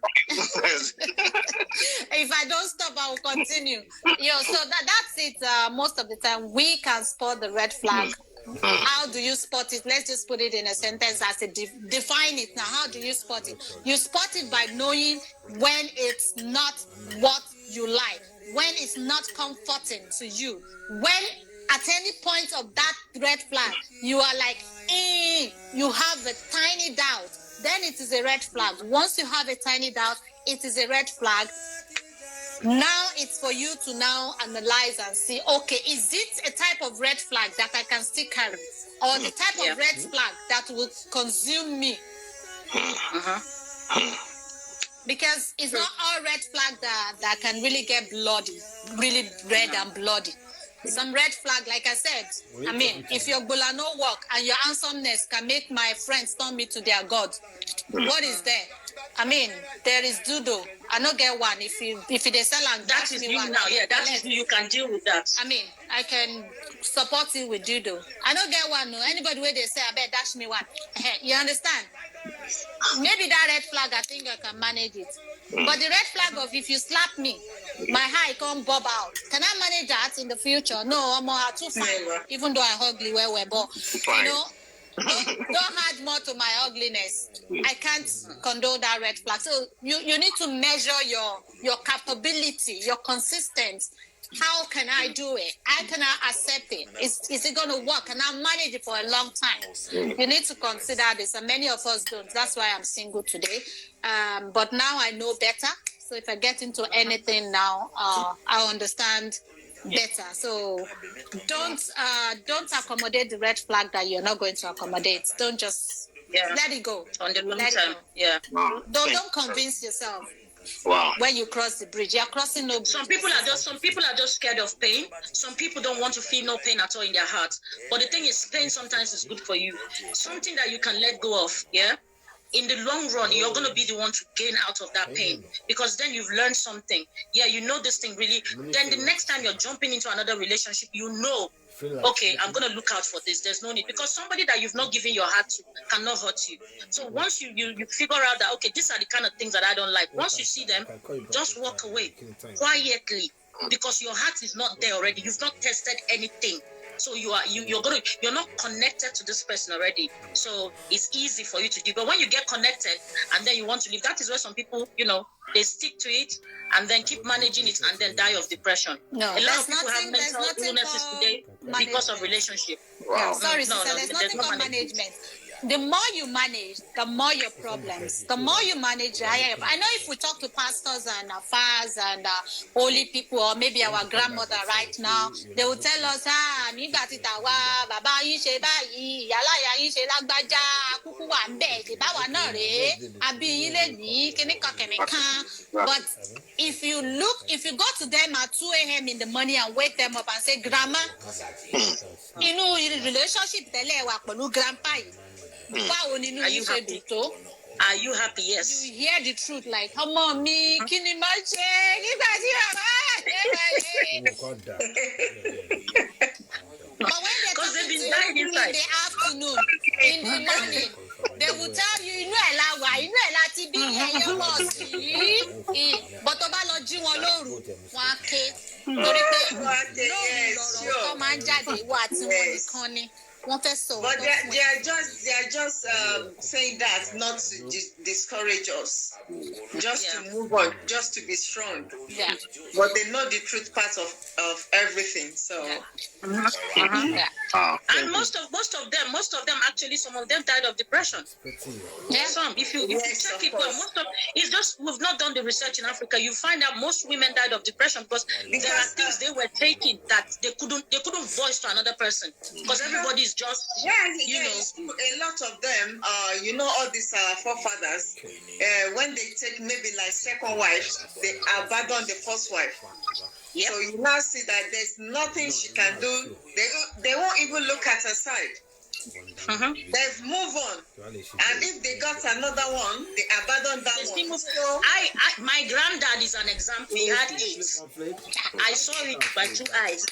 if I don't stop, I will continue. So that's it. Most of the time, we can spot the red flag. How do you spot it? Let's just put it in a sentence as a define it. Now, how do you spot it? You spot it by knowing when it's not what you like, when it's not comforting to you, when at any point of that red flag, you are like, you have a tiny doubt, then it is a red flag. Once you have a tiny doubt, it is a red flag. Now it's for you to now analyze and see, okay, is it a type of red flag that I can still carry? Or the type of red flag that will consume me? Because it's not all red flag that can really get bloody, really red and bloody. Some red flag, like I said, if your bula no work and your handsomeness can make my friends turn me to their god, what is there? There is judo. I don't get one. If they sell and that is you now, that is you can deal with that. I can support it with judo. I don't get one. No, anybody where they say, I bet dash me one. You understand? Maybe that red flag, I think I can manage it. But the red flag of if you slap me, my eye can't bob out. Can I manage that in the future? No, I'm too fine. Even though I ugly well, but don't add more to my ugliness. I can't condone that red flag. So you need to measure your capability, your consistency. How can I do it? How can I accept it? Is it going to work? Can I manage it for a long time? You need to consider this, and many of us don't. That's why I'm single today. But now I know better. So if I get into anything now, I understand better. So don't accommodate the red flag that you're not going to accommodate. Don't just let it go. On the long term, Don't convince yourself. Wow. When you cross the bridge, you're crossing no bridge. Some people are just scared of pain. Some people don't want to feel no pain at all in their heart. But the thing is, pain sometimes is good for you. Something that you can let go of, in the long run, you're going to be the one to gain out of that pain, because then you've learned something. You know this thing really. Then the next time you're jumping into another relationship, okay, I'm going to look out for this. There's no need, because somebody that you've not given your heart to cannot hurt you. So once you figure out that, okay, these are the kind of things that I don't like, once you see them, just walk away quietly, because your heart is not there already. You've not tested anything. So you're not connected to this person already. So it's easy for you to do. But when you get connected and then you want to leave, that is where some people, they stick to it and then keep managing it and then die of depression. No, a lot of people have mental illnesses today because of relationship. Wow. There's nothing called management. The more you manage, the more your problems. The more you manage, I know if we talk to pastors and fathers and holy people, or maybe our grandmother right now, they will tell us, but when if you go to them at 2 a.m. in the morning and wake them up and say, Grandma, relationship grandpa. Are you happy? Are you happy? Yes. You hear the truth, like, come on, me, can you imagine? But when they're talking to you in the afternoon, in the morning, they will tell you, but But they are just saying that not to discourage us, just to move on, just to be strong. Yeah. But they know the truth part of everything. So. And most of them actually, some of them died of depression. Yeah. Some, if you check it, well, it's just we've not done the research in Africa. You find out most women died of depression because there are things they were taking that they couldn't voice to another person because everybody's just a lot of them all these forefathers when they take maybe like second wives, they abandon the first wife. Yep. So you now see that there's nothing she can do. They won't even look at her side. They've moved on, and if they got another one, they abandon that one. So, my granddad is an example. He had 8. I saw it by 2 eyes.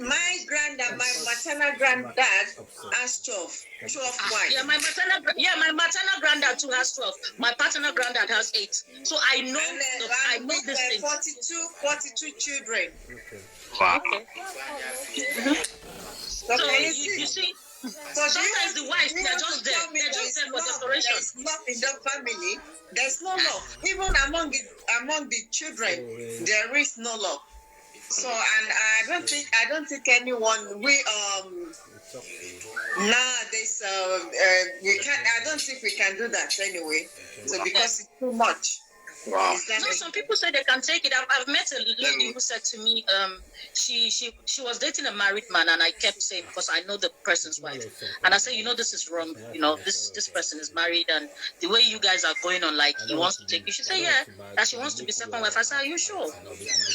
My granddad, my maternal granddad has 12 wives. Yeah, my maternal granddad too has 12. My paternal granddad has 8. So I know I know this thing. 42 children. Okay. Wow. Okay. So you see. So sometimes the wives, they're just there. They're just there for decoration. There's love in the family. There's no love. Even among the children, there is no love. So, and I don't think anyone nowadays we can't. I don't think we can do that anyway. So because it's too much. Wow. No, some people say they can take it. I've met a lady who said to me, she was dating a married man, and I kept saying, because I know the person's wife, and I said, this is wrong. This person is married, and the way you guys are going on, like he wants to take you. She said, yeah, that she wants to be second wife. I said, are you sure?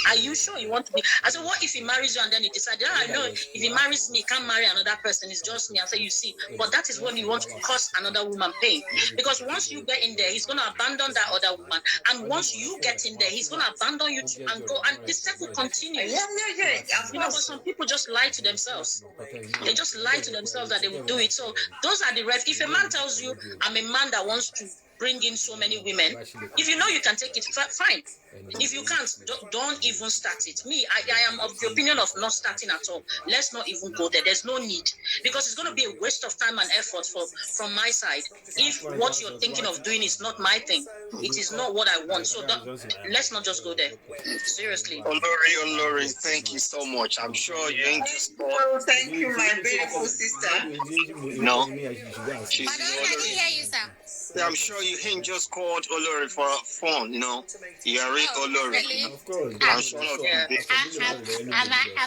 Are you sure you want to be? I said, what if he marries you and then he decided, I know if he marries me, he can't marry another person. It's just me. I said, you see, but that is when you want to cause another woman pain, because once you get in there, he's going to abandon that other woman. And once you get in there, he's going to abandon you and go, and this cycle continues. But some people just lie to themselves. They just lie to themselves that they will do it. So those are the red. If a man tells you, I'm a man that wants to bring in so many women, if you know you can take it, fine. If you can't, don't even start it. Me, I am of the opinion of not starting at all. Let's not even go there. There's no need, because it's going to be a waste of time and effort from my side. If what you're thinking of doing is not my thing, it is not what I want. So let's not just go there. Seriously. Olori, thank you so much. I'm sure you ain't just. Thank you, my beautiful sister. No. I didn't hear you, sir. I'm sure you ain't just called Olori for fun, You are real Olori. Really? Of course. I'm sure of Am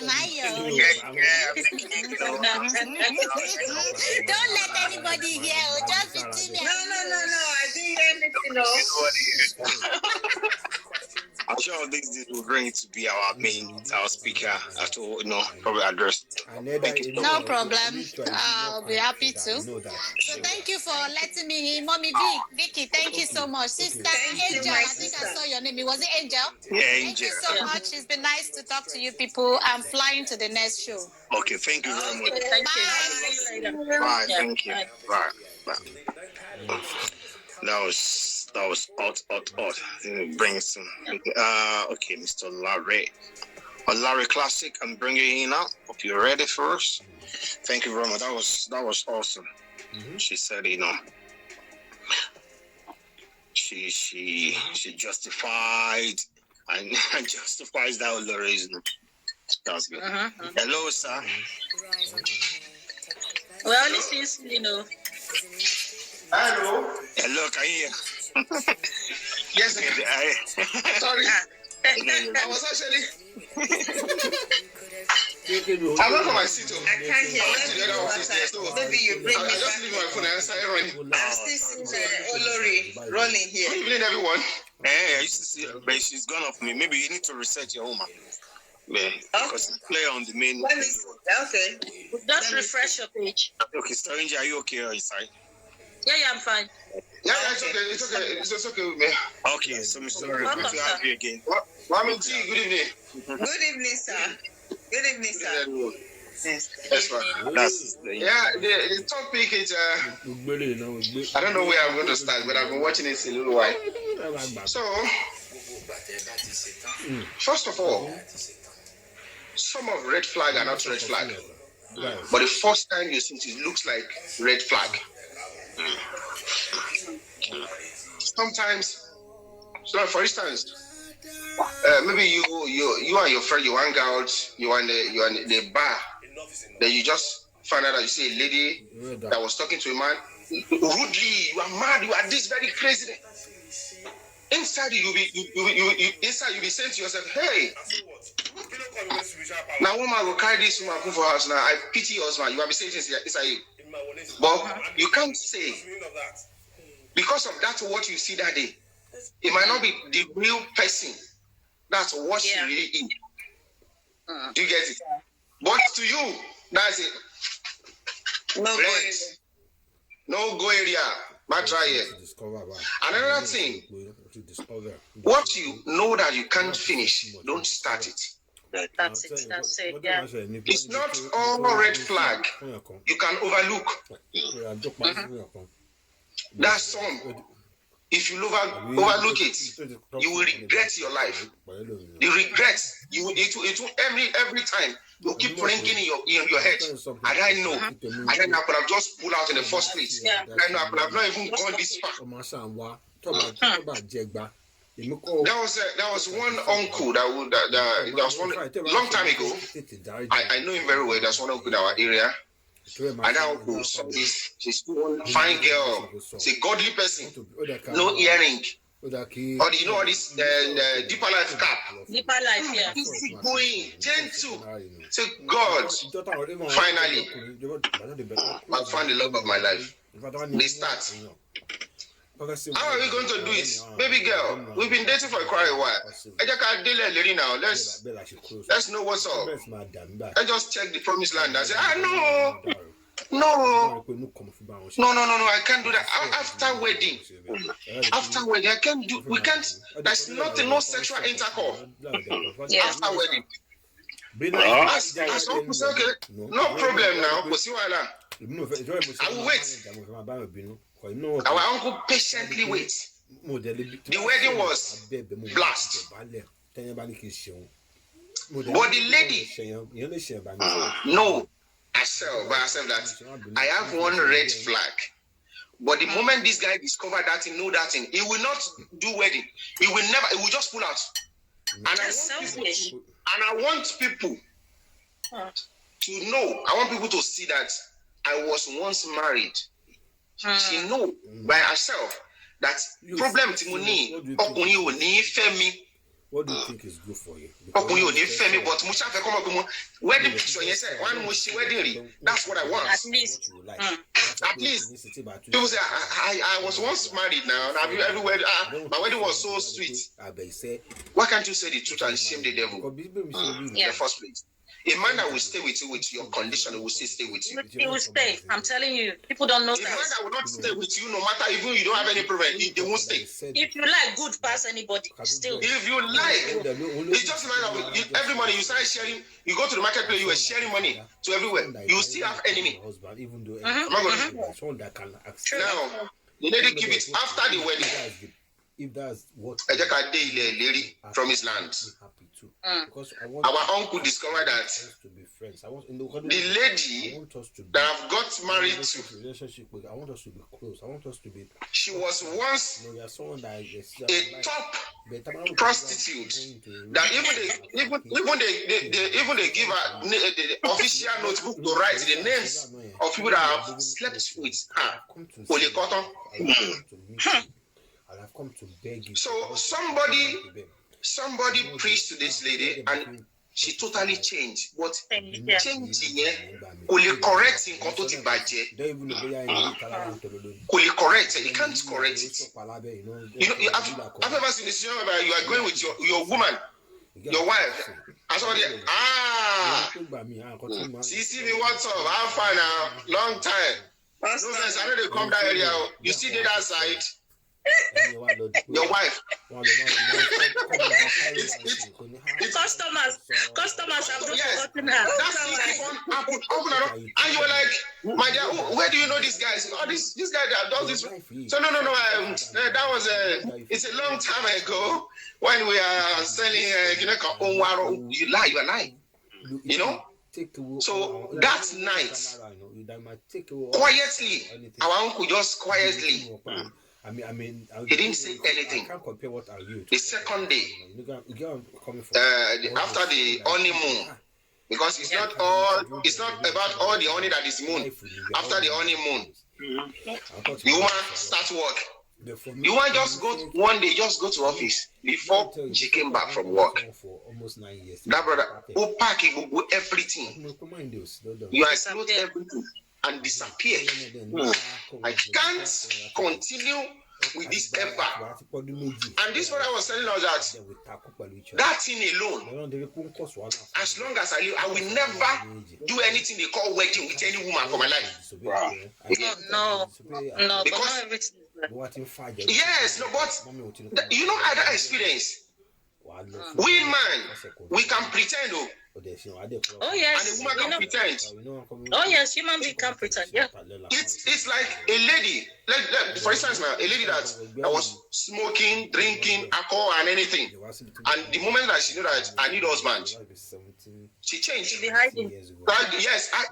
I your? Don't let anybody hear. Just between me. No. I didn't hear anything. I'm sure this will bring it to be our speaker to probably address. Thank you. No problem. I'll be happy to. So thank you for letting me hear. Mommy Vicky, thank you so much. Sister Angel, I think I saw your name. Was it Angel? Yeah, Angel. Thank you so much. It's been nice to talk to you people. I'm flying to the next show. Okay, thank you very much. Thank you. Bye. Thank you. Bye. That was hot. Bring some. Okay, Mr. Larry Classic, I'm bringing you in now. Hope you're ready for us. Thank you very much. That was awesome. She said, she justified and justifies that the reason. That's good. Hello, sir. Well, this is Hello, can you hear? Yes, sorry. I was actually. I'm not from my seat. I can't hear. Maybe you bring me I just leave my phone and I started running. I'm still seeing Olori rolling here. Good evening, everyone. Hey, I used to see her, but she's gone off me. Maybe you need to reset your home. Because play on the main. Okay. Just refresh your page. Okay, Stranger, are you okay inside? Yeah, I'm fine. Yeah, it's okay with me. Okay, so Mr. Good to have you again. Mami T, good evening. Good evening, sir. Good evening, sir. That's right. The topic is I don't know where I'm going to start, but I've been watching it in a little while. So, first of all, some of red flag are not red flag. But the first time you see it looks like red flag. Sometimes, so for instance, maybe you and your friend, you hang out, you are in the bar, then you just find out that you see a lady that was talking to a man rudely. You are mad. You are this very crazy. Inside you'll be saying to yourself, hey, now woman will carry this woman for house now. I pity your husband. You will be saying things inside you. But you can't say because of that what you see that day. It might not be the real person. That's what she really is. Do you get it? But to you, that's it. No go area. Another thing, what you know that you can't finish, don't start it. That's it. Yeah. It's not all red flag you can overlook. That's some. If you overlook it, you will regret your life. The regret, it will every time you keep ringing in your head. I don't know. I could have just pulled out in the first place. I could have not even gone this far. There was one uncle that was one long time ago. I know him very well. There's one uncle in our area. And that uncle, she's one fine girl. She's a godly person. No earring. Or you know all this deeper life cap. Deeper life, yeah. Easy going, gentle. So God, finally, I found the love of my life. They start. How are we going to do it? Baby girl, we've been dating for quite a while. I just can't deal with now. Let's know what's up. I just check the promised land. I say, no, I can't do that. After wedding, I can't do. We can't. There's nothing, no sexual intercourse after wedding. As long as okay, no problem now. I will wait. Our uncle patiently waits. The wedding was blast. But the lady, no, I by herself that I have one red flag. But the moment this guy discovered that he knew that thing, he will not do wedding. He will just pull out. And I want people to know. I want people to see that I was once married. She know by herself that problem Timoni ọkùnrin ò ní fẹ́ mi. What do you think is good for you? Ọkùnrin ò ní fẹ́ mi, but mo ṣá fẹ́ kọ́mọ pé mo wedding picture yẹn sẹ́ wọ́n á ní mo ṣe wedding rí. That's what I want. At least. People say I was once married now and everywhere my wedding was so sweet. Why can't you say the truth and shame the devil? In the first place. A man that will stay with you with your condition, will still stay with you. He will stay. I'm telling you. People don't know that. A man that will not stay with you, no matter even you don't have any problem, they won't stay. If you like good past anybody, still. If you like, it's just like every morning you start sharing, you go to the marketplace, you are sharing money to everywhere. You still have enemy. Now, the lady give it after the wedding. If that's what from his land. Our uncle discovered that the lady that I've got married to, I want us to be close. I want us to be. She was once a top prostitute. That even they give her the official notebook to write the names of people that have slept with her. And I've come to beg you. So somebody preached to this lady and she totally changed. But changing could correct in Could correct it. You can't correct it. You know, I've never seen this where you are going with your woman, your wife. I saw see me, what's up? How far now? Long time. No sense. I know they come that area. You see the other side. Your wife. Customers have not forgotten her. And you were like, my dear, where do you know this guy? Oh, this guy that does this. So no. That was it's a long time ago when we are selling. You lie. You are lying. You know. So that night, quietly, our uncle just quietly. He didn't say anything. The second day, after the honeymoon, because it's not about all the honey that is moon. After the honeymoon, the woman starts work. The woman just go to office before she came back from work. That brother, who pack everything, you explode everything and disappear. I can't continue with this ever. And this brother was telling us that thing alone, as long as I live, I will never do anything they call wedding with any woman for my life. Wow. No, because yes, no, but you know, I had that experience. We man, we can pretend, oh yes, and a woman can pretend. Oh yes, human being can pretend. Yeah, it's like a lady, like for instance, now a lady that was smoking, drinking, alcohol, and anything, and the moment that she knew that I need husband, she changed. She be hiding. Yes, I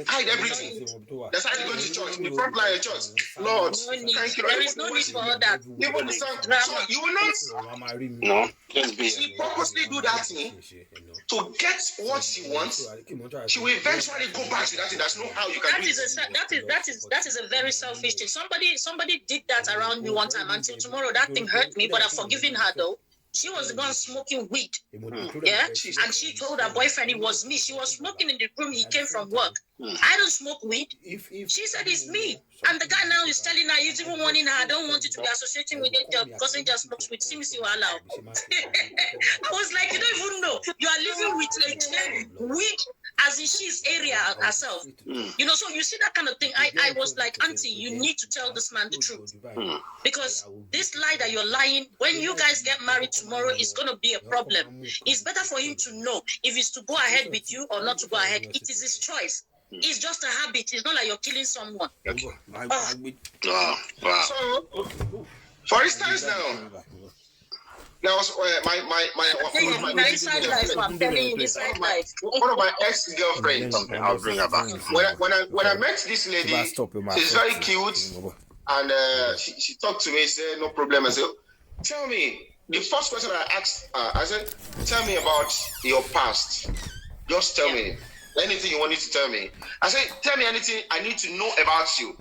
hide everything. That's how you go to church, in the front line of church. Lord, thank you. There is no need for all that. Even the song, so you will not. No, she purposely do that thing to get what she wants. She will eventually go back to that thing. There's no how you can do it. That is a very selfish thing. Somebody did that around me one time. Until tomorrow, that thing hurt me, but I've forgiven her though. She was the one smoking weed. Yeah? And she told her boyfriend it was me. She was smoking in the room. He came from work. I don't smoke weed. She said it's me. And the guy now is telling her, he's even warning her, I don't want you to be associating with it because he just smokes weed. Seems you allow. I was like, you don't even know. You are living with weed as in she's area herself. You know, so you see that kind of thing. I was like, Auntie, you need to tell this man the truth. Because this lie that you're lying, when you guys get married tomorrow, it's going to be a problem. It's better for him to know if it's to go ahead with you or not to go ahead. It is his choice. It's just a habit. It's not like you're killing someone. Okay. Wow. So, for instance, now, there was one of my ex-girlfriends. I'll bring her back. When I met this lady, she's very cute, and she talked to me. She said, "No problem." I said, "Tell me." The first question I asked her, I said, "Tell me about your past. Just tell me anything you wanted to tell me." I said, "Tell me anything I need to know about you,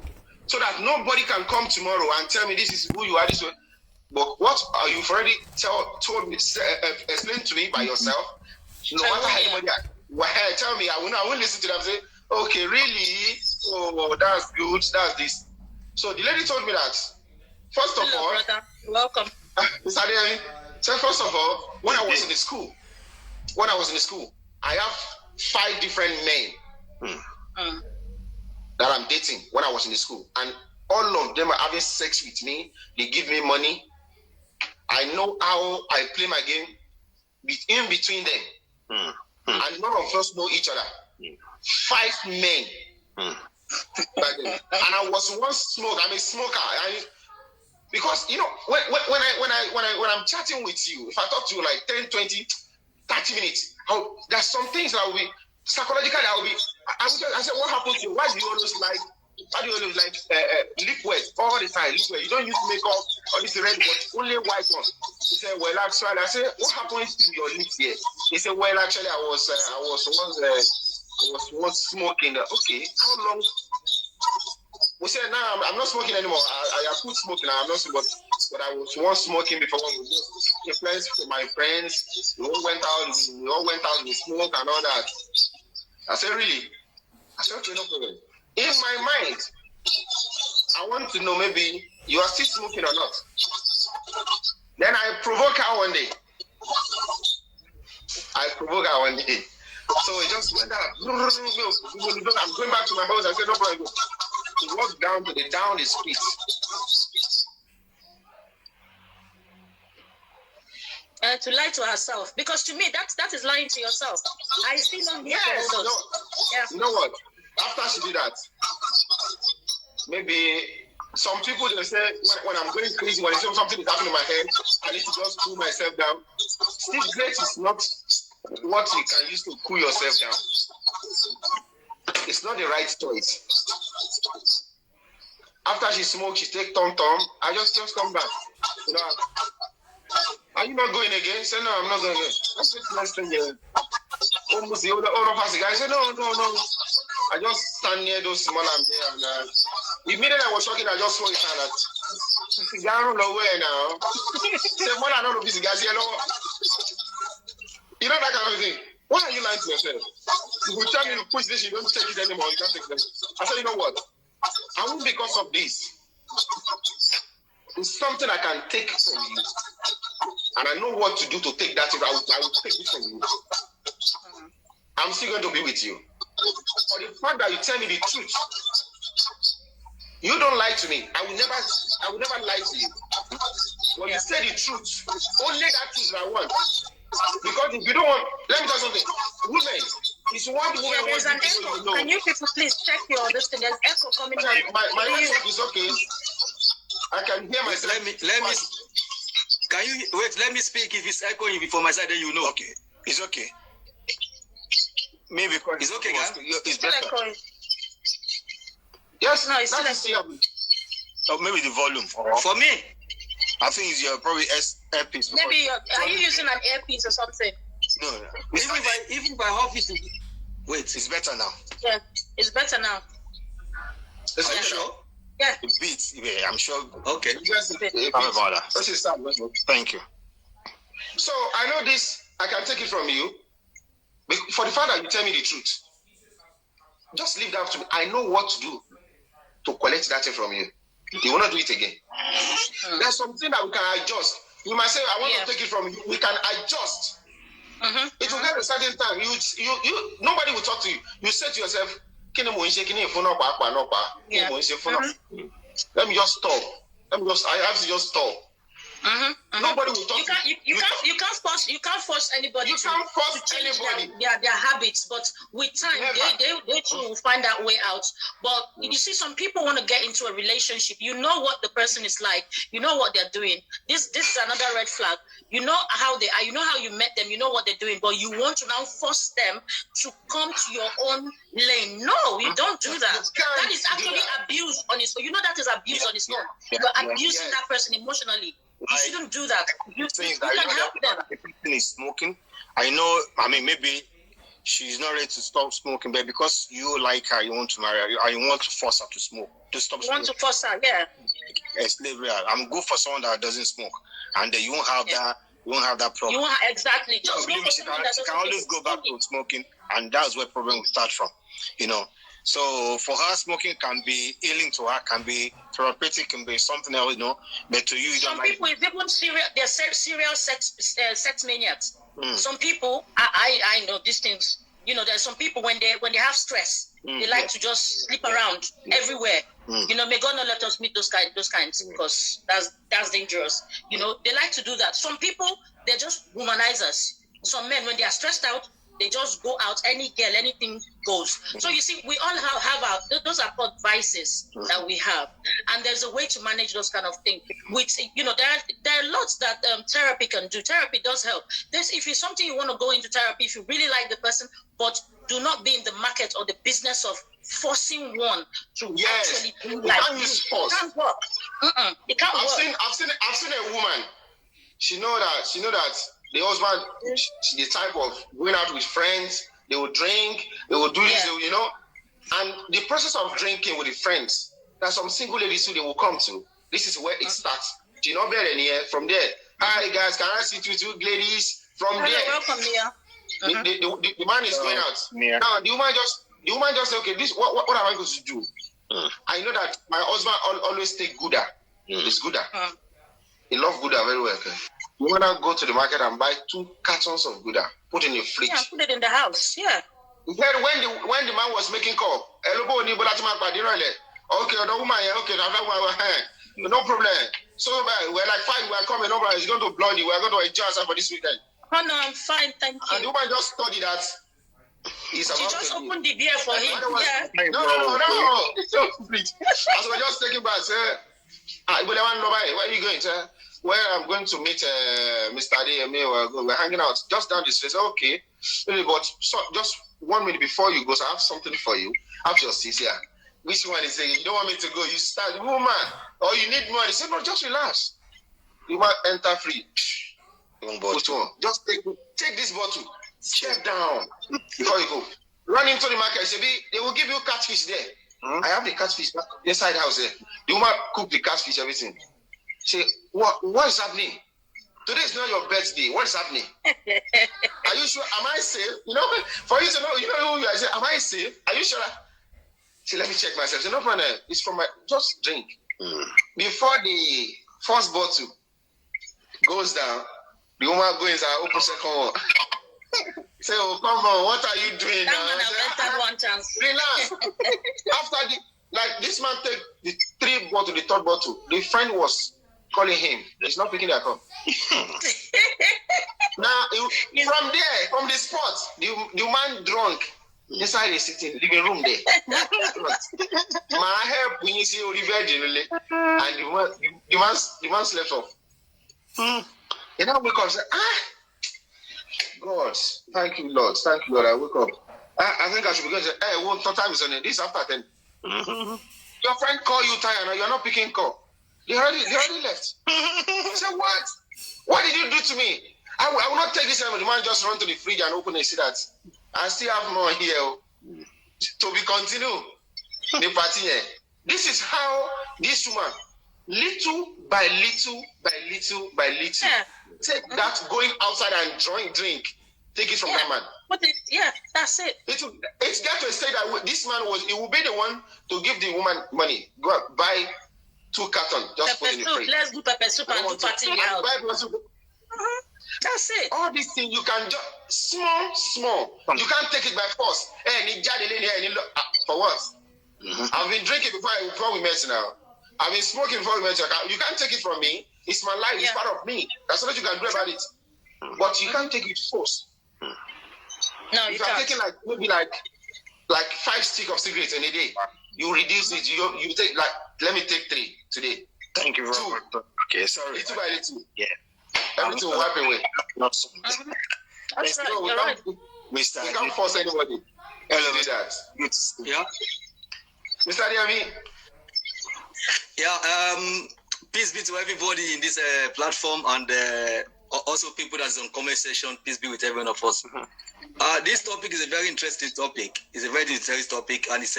so that nobody can come tomorrow and tell me this is who you are." This way. But what are you already told me, explain to me by yourself? No matter how anybody, tell me. I won't listen to them. Say, okay, really? Oh, that's good. That's this. So the lady told me that. First of all, brother. Welcome. So first of all, when I was in the school, I have 5 different men that I'm dating when I was in the school, and all of them are having sex with me. They give me money. I know how I play my game in between them, and none of us know each other. 5 men, and I was once smoker. I'm a smoker. Because you know when I'm chatting with you, if I talk to you like 10, 20, 30 minutes, there's some things that will be psychologically. I said, what happens to you? Why do you always like lip wet all the time? Lip wet. You don't use makeup or this red one, only white one. He said, well, actually, I said, what happens to your lips here? He said, well, actually, I was once smoking. Okay, how long? We said, now I'm not smoking anymore. I quit smoking. I'm not smoking, but I was once smoking before. Influence from my friends. We all went out. We smoke and all that. I said, really? I said, okay, no problem. In my mind, I want to know maybe you are still smoking or not. Then I provoke her one day. So it just went out. No, I'm going back to my house. I said, no problem. He walked down the street. To lie to herself, because to me that is lying to yourself. I still don't need all those. You know what? After she did that, maybe some people they say when I'm going crazy, when something is happening in my head, I need to just cool myself down. Still, grace is not what you can use to cool yourself down. It's not the right choice. After she smoked, she take tom. I just come back. You know, are you not going again? Say no, I'm not going again. That's the next thing. Almost all of us guys say no. I just stand near those small and there, and immediately I was talking, I just saw it and that. Away now. Say more than all of these guys, you know that kind of thing. Why are you lying to yourself? You will tell me to push this, you don't take it anymore. You can't take it. I said, you know what? I won't because of this. It's something I can take from you. And I know what to do to take that. I will take it from you. I'm still going to be with you. For the fact that you tell me the truth, you don't lie to me. I will never lie to you. When you say the truth, only that truth I want. Because if you don't want, let me tell you something. Women, if you want the women, there's an echo. Know. Can you people please check your listing? There's echo coming out. My network is okay. I can hear myself. Let me. Can you wait? Let me speak. If it's echoing for my side, then you know. Okay, it's okay. Maybe it's okay, guys. It's better. Yes, no, it's still echoing. Or maybe the volume. For me, I think it's your probably earpiece. Maybe are you using an earpiece or something? No. Even by office. Wait, it's better now. Yeah, it's better now. Are you sure? Yeah. The beat, yeah, I'm sure. Okay. How about that? Thank you. So I know this. I can take it from you. For the fact that you tell me the truth, just leave that to me. I know what to do to collect that thing from you. You will not do it again. There's something that we can adjust. You might say, I want to take it from you. We can adjust. It will get a certain time. You nobody will talk to you. You say to yourself, let me just stop. I have to just stop. Nobody will talk. You can't force anybody. You can't force to change anybody. Their habits, but with time they too will find that way out. But you see, some people want to get into a relationship. You know what the person is like. You know what they're doing. This is another red flag. You know how they are. You know how you met them. You know what they're doing. But you want to now force them to come to your own lane. No, you don't do that. That is actually abuse on its own. You know that is abuse on its own. You're abusing that person emotionally. You shouldn't do that. You can help them. If the person is smoking, I know, maybe she's not ready to stop smoking, but because you like her, you want to marry her, you want to force her to smoke, to stop smoking. You want to force her, yeah. Slavery. I'm good for someone that doesn't smoke, and you won't have that. You won't have that problem. Exactly. Just go for someone that can always go back to smoking, and that's where problem will start from. So for her, smoking can be healing to her, can be therapeutic, can be something else, But to you, some people, even they're serial sex maniacs. Some people, I know these things. There's some people when they have stress, they like to just sleep around everywhere. May God not let us meet those kinds because that's dangerous. They like to do that. Some people, they're just womanizers. Some men, when they are stressed out, they just go out, any girl, anything goes. So you see, we all have those are called vices that we have. And there's a way to manage those kind of things. There are lots that therapy can do. Therapy does help. If it's something you want to go into therapy, if you really like the person, but do not be in the market or the business of forcing one to actually do like this. It can't work. It can't work. I've seen a woman. She know that the husband, the type of going out with friends, they will drink, they will do this, and the process of drinking with the friends, there's some single ladies who they will come to. This is where it starts. From there, hi guys, can I sit with you ladies? From there, welcome here. The man is going out. Now the woman just say, okay, this what am I going to do? I know that my husband always take Gouda. It's Gouda. He loves Gouda very well. Okay? You wanna go to the market and buy 2 cartons of Gouda, put in your fridge. Yeah, put it in the house. Yeah. Then when the man was making call, okay, the woman, okay, no problem. So we're like, fine, we're coming over. It's going to bloody. We're going to enjoy ourselves for this weekend. Oh no, I'm fine, thank you. And the woman just studied that. She just opened the beer for him. No. So we're just taking back. Say, where are you going, sir? where I'm going to meet Mr. Adeyemi, we're hanging out just down the street. Okay, but so just 1 minute before you go, so I have something for you. Have your seat here. Which one is saying, you don't want me to go? You start, woman, or you need money. Say, no, just relax. You might enter free. Which one? Just take this bottle. Step down before you go. Run into the market. Say, they will give you catfish there. I have the catfish inside the house there. The woman cook the catfish, everything. Say, what is happening? Today is not your birthday. What is happening? Are you sure? Am I safe? You know, for you to know, you know who you are. Say, am I safe? Are you sure? Say, let me check myself. Say, no problem. It's from my, just drink. Before the first bottle goes down, the woman goes and opens second one. Say, oh, come on, what are you doing now? One chance. Relax. After this man take the 3 bottle, the 3rd bottle, the friend was calling him. He's not picking their call. Now, from there, from the spot, the man drunk inside the sitting living room there. My help when you see Oliver generally, and the man slept off. You know, wake up and say, God, thank you, Lord. Thank you, Lord. I wake up. I think I should be going to say, hey, what time is on it? This after 10. Your friend call you tired, you're not picking call. They already left. I said, what? What did you do to me? I will not take this time. The man just run to the fridge and open and see that I still have more here to be continued. The party here. This is how this woman, little by little by little by little, take that going outside and drink. Take it from that man. That's it. It's got to say that this man he will be the one to give the woman money. Go out, buy 2 cartons, just put in the fridge. Let's do pepper soup and do party out. That's it. All these things you can just small. You can't take it by force. For what? I've been drinking before we met now. I've been smoking before we met. You can't take it from me. It's my life. It's part of me. That's what you can do about it. But you can't take it force. No, if you're taking maybe 5 sticks of cigarettes in a day, you reduce it. You take let me take 3 today. Thank you, Robert. Okay, sorry. Little by little. Yeah. Everything will wipe away. Not so much. That's right. Mr. You can't force anybody to do that. Yeah. Mr. Adeyemi. Yeah. Peace be to everybody in this platform and also people that's on comment section. Peace be with every one of us. This topic is a very interesting topic. It's a very interesting topic, and it's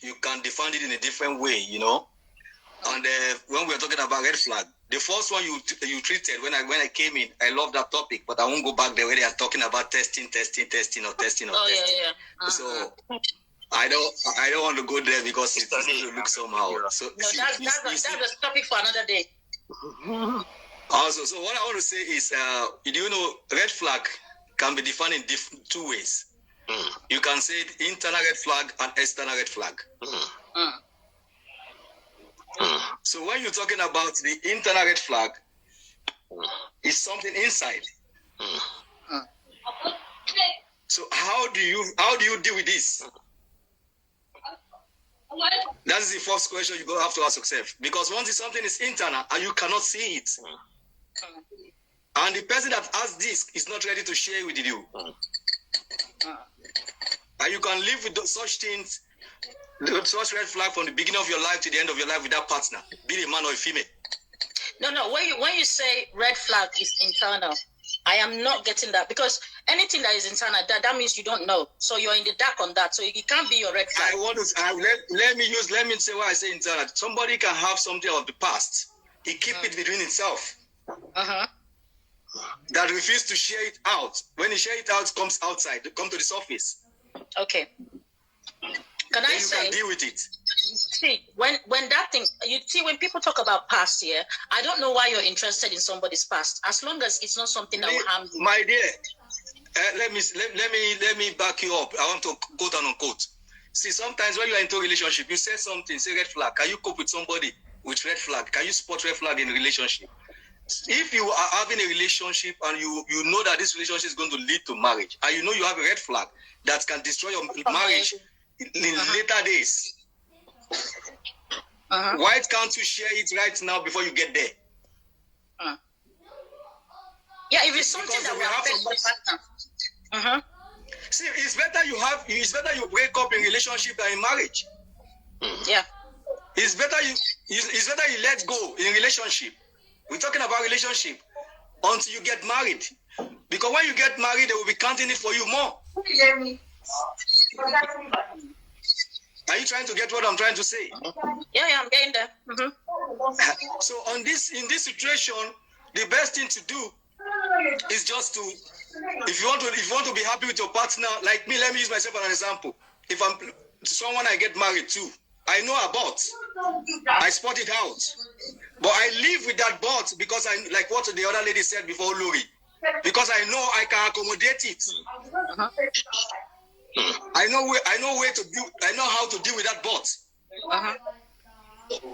you can define it in a different way, you know. And when we're talking about red flag, the first one you treated when I came in, I love that topic, but I won't go back there where they are talking about testing. Yeah. So I don't want to go there because it's going to look somehow. So that's a topic for another day. Also, so what I want to say is, you know, red flag can be defined in 2 ways. You can say internal red flag and external red flag. So when you're talking about the internal red flag, it's something inside. So how do you deal with this? That is the first question you have to ask yourself. Because once something is internal and you cannot see it, and the person that has this is not ready to share with you, and you can live with such things, such red flag from the beginning of your life to the end of your life with that partner, be it a man or a female. No. When you say red flag is internal, I am not getting that, because anything that is internal, that means you don't know. So you're in the dark on that. So it can't be your red flag. Let me say why I say internal. Somebody can have something of the past. He keep it between himself. That refuse to share it out. When he share it out, it comes outside. It comes to the surface. Okay. Can you can deal with it. See, when that thing, you see, when people talk about past here, I don't know why you're interested in somebody's past, as long as it's not something that will harm you. My dear, let me back you up. I want to quote and unquote. See, sometimes when you are into a relationship, you say something, say red flag. Can you cope with somebody with red flag? Can you spot red flag in a relationship? If you are having a relationship and you know that this relationship is going to lead to marriage, and you know you have a red flag that can destroy your marriage in later days, why can't you share it right now before you get there? Yeah, if it's something that will affect the partner. See, it's better you break up in relationship than in marriage. Yeah. It's better you let go in relationship. We're talking about relationship until you get married. Because when you get married, they will be counting it for you more. Are you trying to get what I'm trying to say? Yeah, I'm getting there. So in this situation, the best thing to do is just to, if you want to be happy with your partner, like me, let me use myself as an example. If I'm someone I get married to, I know about, I spot it out, but I live with that but because I like what the other lady said before, Lori, because I know I can accommodate it. I know how to deal with that but.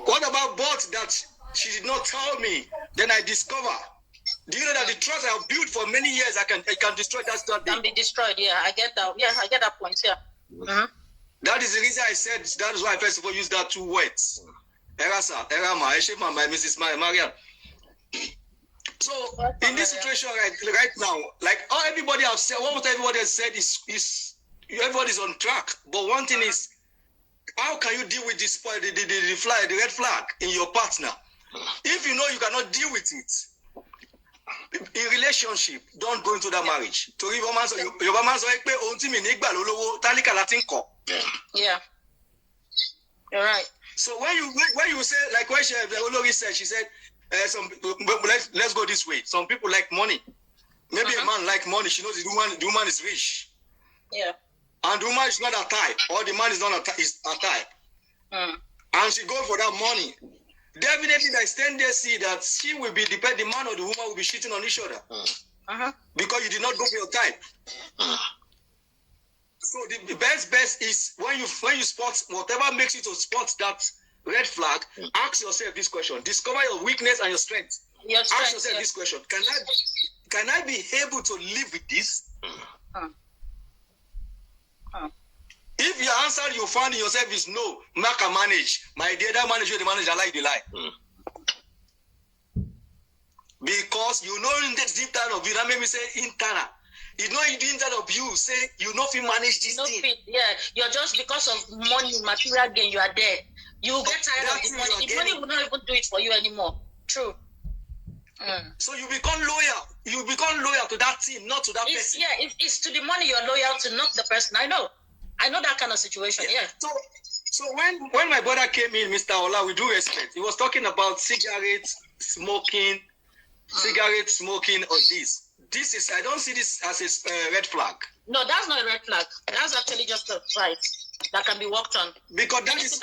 What about but that she did not tell me? Then I discover. Do you know that the trust I have built for many years, I can destroy that stuff? Can be destroyed. Yeah, I get that. Yeah, I get that point. Yeah. That is the reason I said that is why I first of all use that two words. Erasa, Erama, Eshema, my Mrs. Mariam. So in this situation right now, like everybody have said, what everybody has said is everybody's on track. But one thing is, how can you deal with this the red flag in your partner? If you know you cannot deal with it in relationship, don't go into that marriage. Yeah, you're right. So when you say, like when Olori said, she said, let's go this way. Some people like money. Maybe a man like money. She knows the woman is rich. Yeah. And the woman is not a type, or the man is not a type. And she go for that money. Definitely, there is tendency that she will be the man or the woman will be cheating on each other. Because you did not go for your type. So the best is when you spot whatever makes you to spot that red flag, ask yourself this question. Discover your weakness and your strength. Ask yourself this question. Can I be able to live with this? If your answer you find in yourself is no, Mark can manage. My dear, that manager, the manager like the lie. Because you know in the deep down of you, that made me say internal. You know in the inside of you, say you know if you manage this thing. Yeah, you're just because of money, material gain, you are there. You get tired of the money. The money will not even do it for you anymore. True. So you become loyal. You become loyal to that team, not to that person. Yeah, if it's to the money you're loyal to, not the person. I know that kind of situation. Yeah. So when my brother came in, Mr. Ola, with due respect, he was talking about cigarette smoking, or this. This is, I don't see this as a red flag. No, that's not a red flag. That's actually just a right that can be worked on. Because that is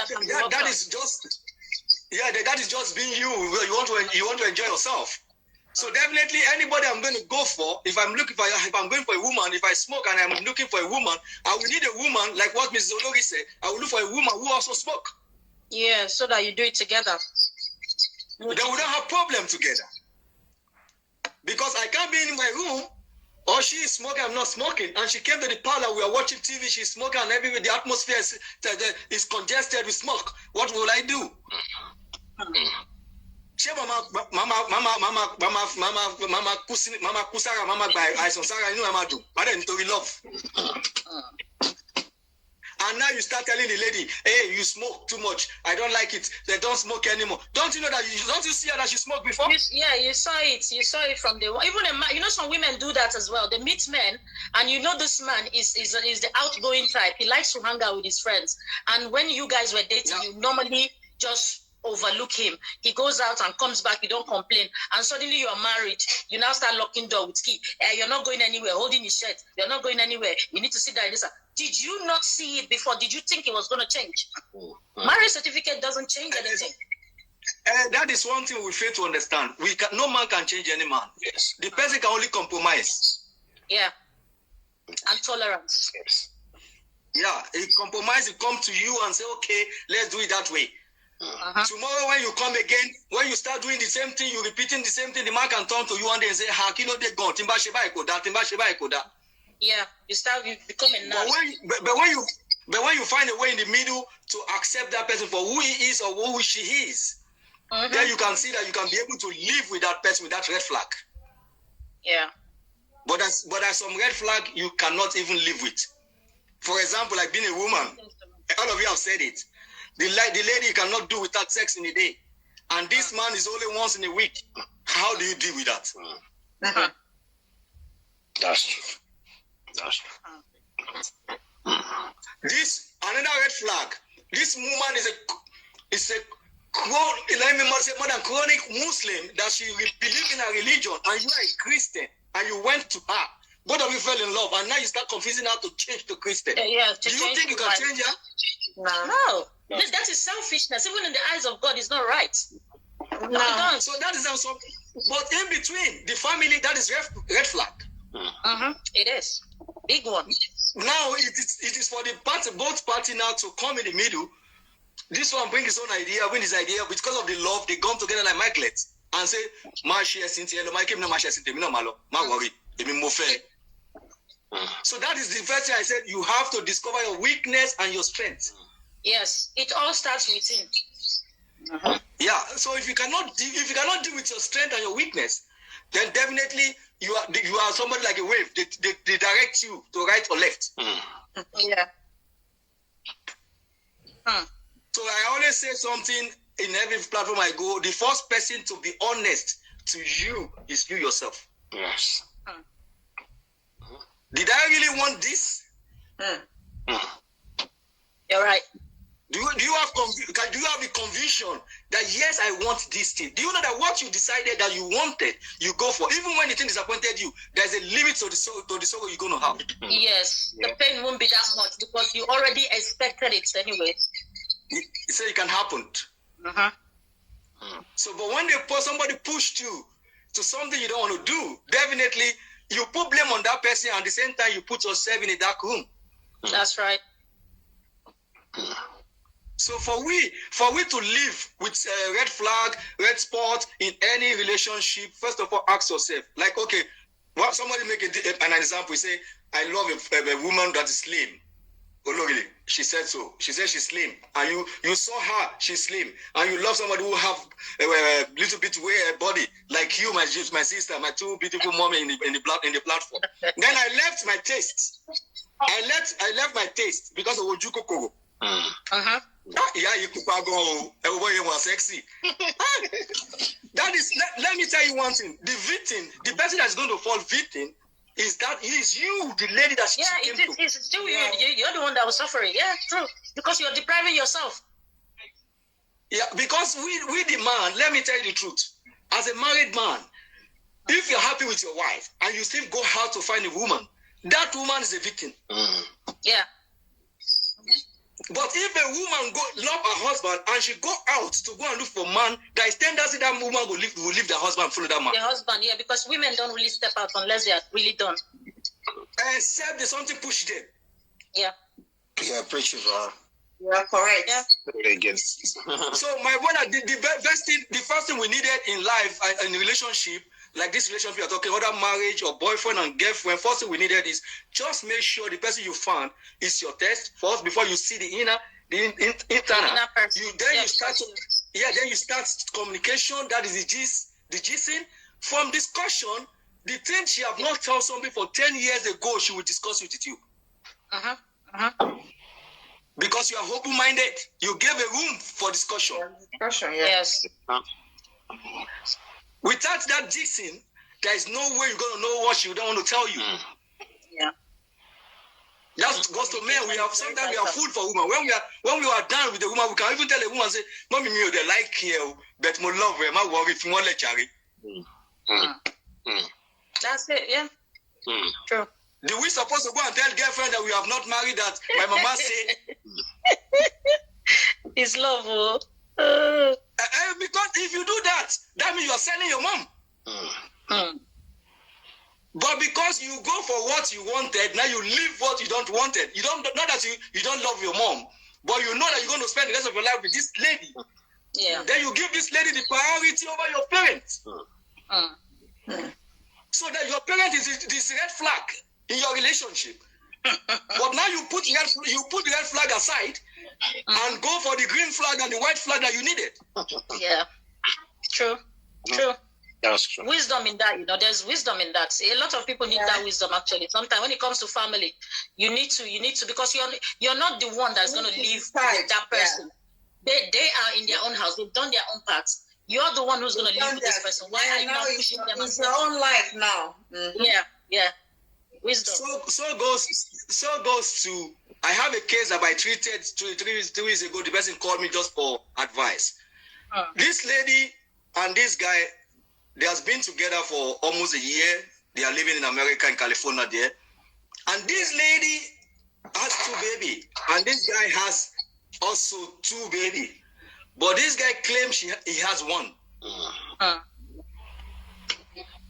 just being you. You want to enjoy yourself. So definitely anybody I'm going to go for, if I'm going for a woman, if I smoke and I'm looking for a woman, I will need a woman, like what Mrs. Olori said, I will look for a woman who also smoke. Yeah, so that you do it together. Then we don't have problem together. Because I can't be in my room, or she is smoking, I'm not smoking, and she came to the parlor, we are watching TV, she's smoking, and everywhere the atmosphere is congested with smoke. What will I do? And now you start telling the lady, hey, you smoke too much. I don't like it. They don't smoke anymore. Don't you know that? Don't you see her that she smoked before? You saw it. You saw it from the even a man. You know, some women do that as well. They meet men, and you know this man is the outgoing type. He likes to hang out with his friends. And when you guys were dating, you normally just overlook him. He goes out and comes back. You don't complain. And suddenly you are married. You now start locking door with key. You're not going anywhere. Holding his shirt. You're not going anywhere. You need to sit down. Did you not see it before? Did you think it was going to change? Marriage certificate doesn't change anything. That is one thing we fail to understand. No man can change any man. Yes. The person can only compromise. Yeah. And tolerance. Yes. Yeah. A compromise will come to you and say, okay, let's do it that way. Tomorrow when you come again, when you start doing the same thing, you're repeating the same thing, the man can turn to you one day and say, yeah, you become a nut. But when you find a way in the middle to accept that person for who he is or who she is, then you can see that you can be able to live with that person with that red flag. Yeah. But there's some red flag you cannot even live with. For example, like being a woman, all of you have said it. The lady cannot do without sex in a day, and this man is only once in a week. How do you deal with that? That's true. That's true. This another red flag. This woman is a more than chronic Muslim, that she believes in a religion, and you are a Christian, and you went to her. Both of you fell in love, and now you start confusing her to change to Christian. Do you think you can change her? No. That is selfishness. Even in the eyes of God, it's not right. No. So that is also. But in between the family, that is red flag. It is big one. Now it is for the both party now to come in the middle. This one bring his own idea, win his idea, because of the love they come together like Michaelet and say, "Ma share Cynthia, my came no ma share Cynthia, no malo, ma worry, more fair." So that is the first thing I said. You have to discover your weakness and your strength. Yes, it all starts within. Yeah. So if you cannot deal with your strength and your weakness, then definitely you are somebody like a wave. They direct you to right or left. Yeah. So I always say something in every platform I go. The first person to be honest to you is you yourself. Yes. Did I really want this? You're right. Do you have the conviction that yes, I want this thing? Do you know that what you decided that you wanted, you go for? Even when the thing disappointed you, there's a limit to the sorrow you're going to have. Yes, the pain won't be that much because you already expected it anyway. So it can happen. So, but when somebody pushed you to something you don't want to do, definitely you put blame on that person, and at the same time you put yourself in a dark room. That's right. So for we to live with red flag, red spot in any relationship, first of all, ask yourself, like, okay, well, somebody make an example. Say, I love a woman that is slim. Ologile, she said so. She said she's slim, and you saw her, she's slim, and you love somebody who have a little bit weird body, like you, my sister, my two beautiful mommy in the platform. Then I left my taste. I left my taste because of Ojuko Kogo. Yeah, everybody was sexy. That is, let me tell you one thing. The victim, the person that's going to fall victim, is you, the lady that she came to. It's still you. You're the one that was suffering. Yeah, true. Because you're depriving yourself. Yeah, because we the man, let me tell you the truth. As a married man, if you're happy with your wife and you still go out to find a woman, that woman is a victim. Yeah. But if a woman love her husband and she go out to go and look for a man, there is tendency that woman will leave the husband and follow that man. The husband, yeah, because women don't really step out unless they are really done. Except there's something push them. Yeah. Yeah, preach it, you are correct. Yeah. So my brother, the first thing we needed in life, in a relationship, like this relationship you're talking, whether marriage or boyfriend and girlfriend, first thing we needed is just make sure the person you found is your test first before you see the internal. Then you start communication. That is the gising. From discussion, the thing she have not told somebody for 10 years ago, she will discuss it with you. Because you are open-minded, you gave a room for discussion. Yes. Without that dissing, there is no way you're gonna know what she don't want to tell you. Yeah. That goes to men. Sometimes we are food for women. When we are done with the woman, we can even tell a woman, say, "Mommy, me they like you, but my love, my worry, if you want to carry." That's it. Yeah. True. Do we supposed to go and tell girlfriend that we have not married? That my mama say it's love. Because if you do that, that means you are selling your mom. But because you go for what you wanted, now you leave what you don't wanted. You don't, not that you don't love your mom, but you know that you're going to spend the rest of your life with this lady. Yeah. Then you give this lady the priority over your parents. So that your parent is this red flag in your relationship. But now you put the red flag aside and go for the green flag and the white flag that you needed. Yeah. True. True. That's true. Wisdom in that, there's wisdom in that. A lot of people need that wisdom actually. Sometimes when it comes to family, you need to because you're not the one that's going to live with that person. They are in their own house. They've done their own parts. You're the one who's going to live with this person. Why are you not pushing them? It's your own life now. Mm-hmm. Yeah. Wisdom. So goes to. I have a case that I treated 3 weeks ago. The person called me just for advice. This lady and this guy, they has been together for almost a year. They are living in America, in California there. And this lady has 2 babies. And this guy has also 2 babies. But this guy claims he has 1.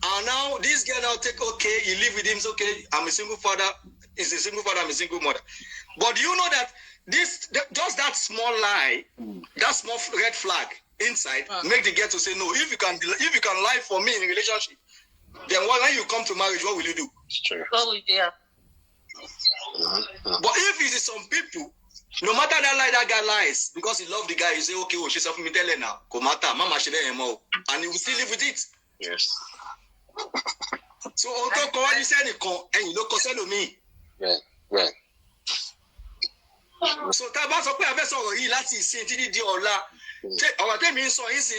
And now this guy now you live with him, it's okay, I'm a single father. He's a single father, I'm a single mother. But do you know that just that small lie, that small red flag inside, make the girl to say, no, if you can lie for me in a relationship, then when you come to marriage, what will you do? True. Oh, yeah. But if it is some people, no matter that lie, that guy lies because he loves the guy, you say, okay, she's off me telling now, mama she and he will still live with it. Yes. So although when you say and you don't consider me. Right. So Taba sọ pé a fẹ́ sọ̀rọ̀ yìí láti ìsìn títí di ọ̀la. Ọ̀rọ̀ tẹ́mi ń sọ yìí sí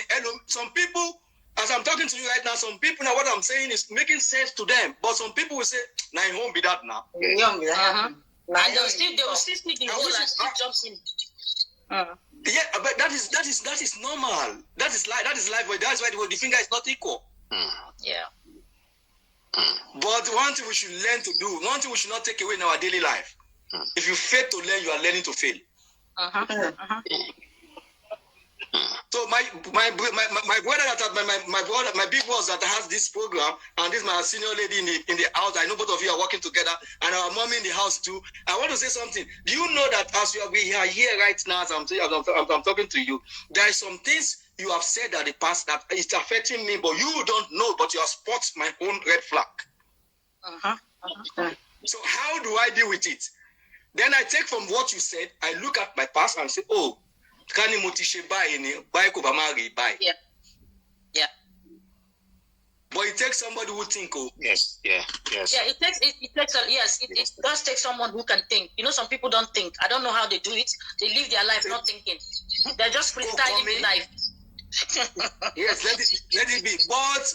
some people, as I'm talking to you right now, some people now what I'm saying is making sense to them, but some people will say, "Nah, it won't be that now." And they will still see the whole and still jumps in. Yeah, but that is normal. That is life. But that's why the finger is not equal. Yeah. But one thing we should learn to do, one thing we should not take away in our daily life. If you fail to learn, you are learning to fail. So my brother my big boss that has this program, and this is my senior lady in the house. I know both of you are working together, and our mom in the house too. I want to say something. Do you know that as we are here right now, as I'm talking to you, there are some things you have said at the past that it's affecting me, but you don't know, but you have spotted my own red flag. So how do I deal with it? Then I take from what you said, I look at my past and say, oh, can you buy? Yeah. But it takes somebody who think. Yes. Yeah, it does take someone who can think. Some people don't think. I don't know how they do it. They live their life not thinking. They're just freestyling life. Yes, let it be. But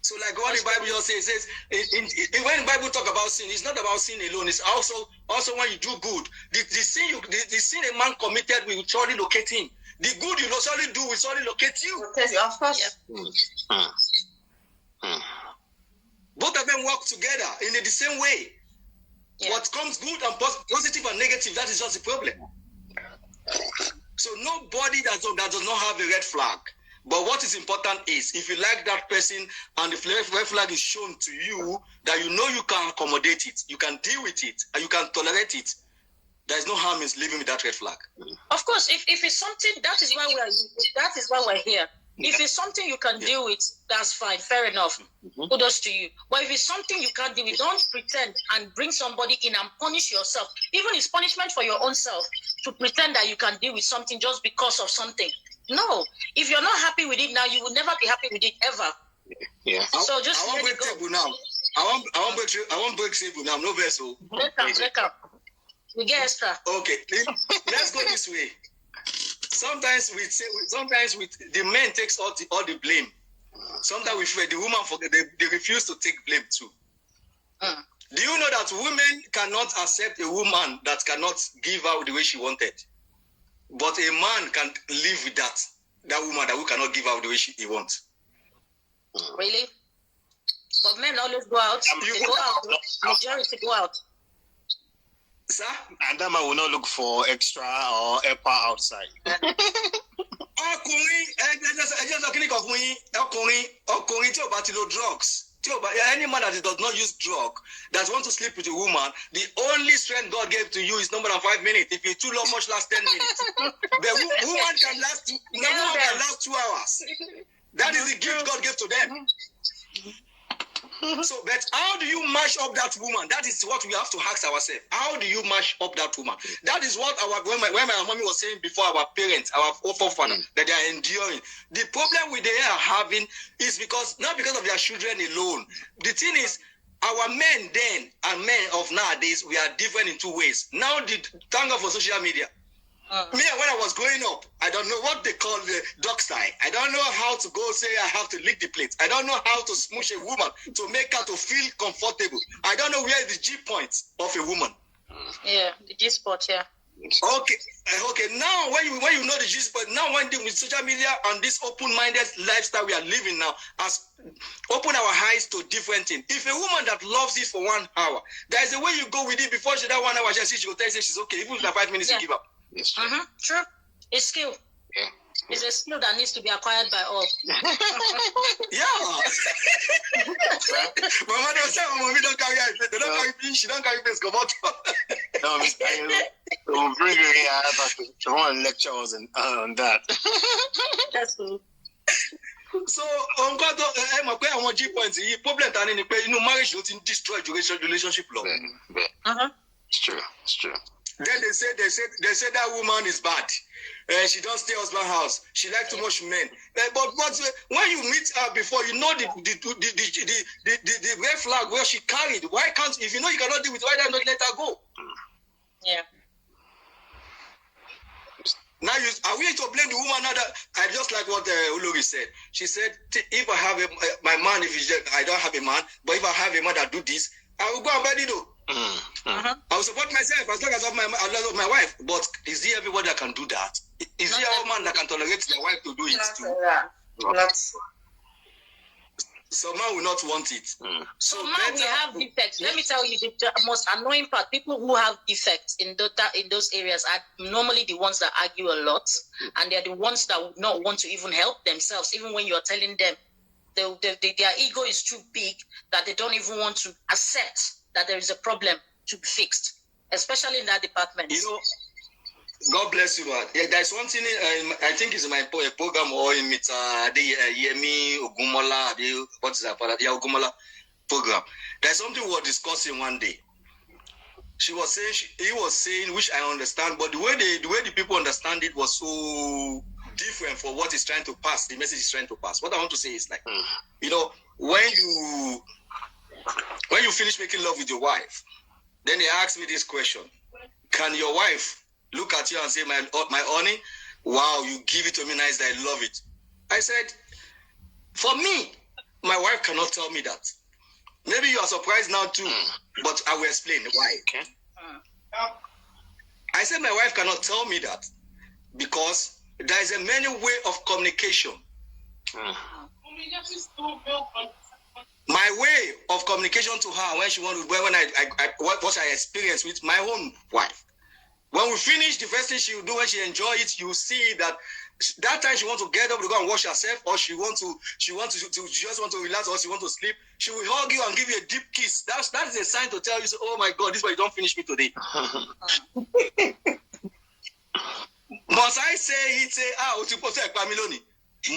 So like what the Bible just says, when the Bible talk about sin, it's not about sin alone. It's also when you do good. The sin a man committed will surely locate him. The good you surely do will surely locate you. Of course. Both of them work together in the same way. Yeah. What comes good and positive and negative, that is just the problem. So nobody that does not have a red flag. But what is important is if you like that person and the red flag is shown to you, that you know you can accommodate it, you can deal with it, and you can tolerate it, there is no harm in living with that red flag. Of course, if it's something, that is why we're here. If it's something you can deal with, that's fine, fair enough. Kudos to you. But if it's something you can't deal with, don't pretend and bring somebody in and punish yourself. Even it's punishment for your own self to pretend that you can deal with something just because of something. No, if you're not happy with it now, you will never be happy with it ever. Yeah. So just I won't break table now. I won't break table now. No vessel. Break up. We get extra. Okay, let's go this way. Sometimes the men takes all the blame. Sometimes we feel the woman forget they refuse to take blame too. Do you know that women cannot accept a woman that cannot give out the way she wanted? But a man can live with that woman that we cannot give out the way he wants. Really? But men always go out. They go out. Majority go out. Sir? And that man will not look for extra or helper outside. Drugs. Any man that does not use drug, that wants to sleep with a woman, the only strength God gave to you is no more than 5 minutes. If you too long, much last 10 minutes. The woman can last 2 hours. That is the gift God gave to them. So, but how do you mash up that woman? That is what we have to ask ourselves. How do you mash up that woman? That is what when my mommy was saying before, our parents, our forefathers, that they are enduring. The problem they are having is not because of their children alone. The thing is, our men then and men of nowadays, we are different in two ways. Now, thank God for social media. Me, when I was growing up, I don't know what they call the dog style. I don't know how to go say I have to lick the plate. I don't know how to smoosh a woman to make her to feel comfortable. I don't know where is the G point of a woman. Yeah, the G spot, yeah. Okay. Now, when you know the G spot, now when with social media and this open-minded lifestyle we are living now, has open our eyes to different things. If a woman that loves it for 1 hour, there is a way you go with it before that 1 hour. She will tell you she's okay. Even after 5 minutes, you give up. Yes, true. It's skill. Yeah. It's a skill that needs to be acquired by all. Yeah. Mama don't say, Mommy don't carry her. They don't carry me. She don't carry face. Come out. No, we'll bring you here. I want to lecture us on that. That's cool. So, on God, I want G points. The problem is marriage doesn't destroy relationship love. It's true. Then they say that woman is bad. She don't stay husband house. She like too much men. But when you meet her before, you know the red flag where she carried. Why can't, if you know you cannot deal with, why not let her go? Yeah. Now, are we to blame the woman now that I just like what Uluri said? She said, if I have my man, I don't have a man, but if I have a man that do this, I will go and bed it though. I will support myself as long as I love my wife. But is there everybody that can do that? Is there a man that can tolerate their wife to do it too? Some man will not want it. So now we have defects. Let me tell you, the most annoying part, people who have defects in those areas are normally the ones that argue a lot, and they're the ones that would not want to even help themselves, even when you're telling them their ego is too big that they don't even want to accept that there is a problem to be fixed, especially in that department. God bless you, man. Yeah, there's one thing I think is in my program or in Yemi Ogumola, what is that? Yeah, Ogumola program. There's something we were discussing one day. He was saying, which I understand, but the way the people understand it was so different for what he's trying to pass. The message he's trying to pass. What I want to say is like, when you finish making love with your wife, then they ask me this question: can your wife look at you and say, my honey, wow, you give it to me nice, I love it? I said, for me, my wife cannot tell me that. Maybe you are surprised now too, but I will explain why. Okay? I said my wife cannot tell me that because there is a many way of communication. My way of communication to her when she wanted, what I experienced with my own wife. When we finish, the first thing she will do when she enjoy it, you see that time she want to get up to go and wash herself, or she just want to relax, or she want to sleep. She will hug you and give you a deep kiss. That is a sign to tell you, oh my God, this is why you don't finish me today. Must I say it?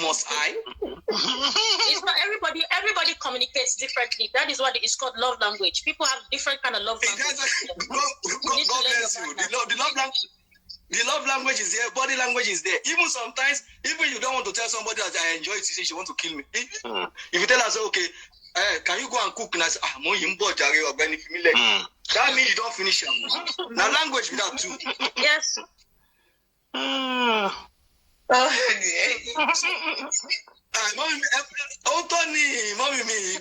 Must I? It's not everybody. Everybody communicates differently. That is what it's called love language. People have different kind of love language. God bless you. The love language is there. Body language is there. Even sometimes, even you don't want to tell somebody that I enjoy it, she want to kill me. If you tell her, okay, can you go and cook? And I say, that means you don't finish it. Now language without two. Yes. Mommy,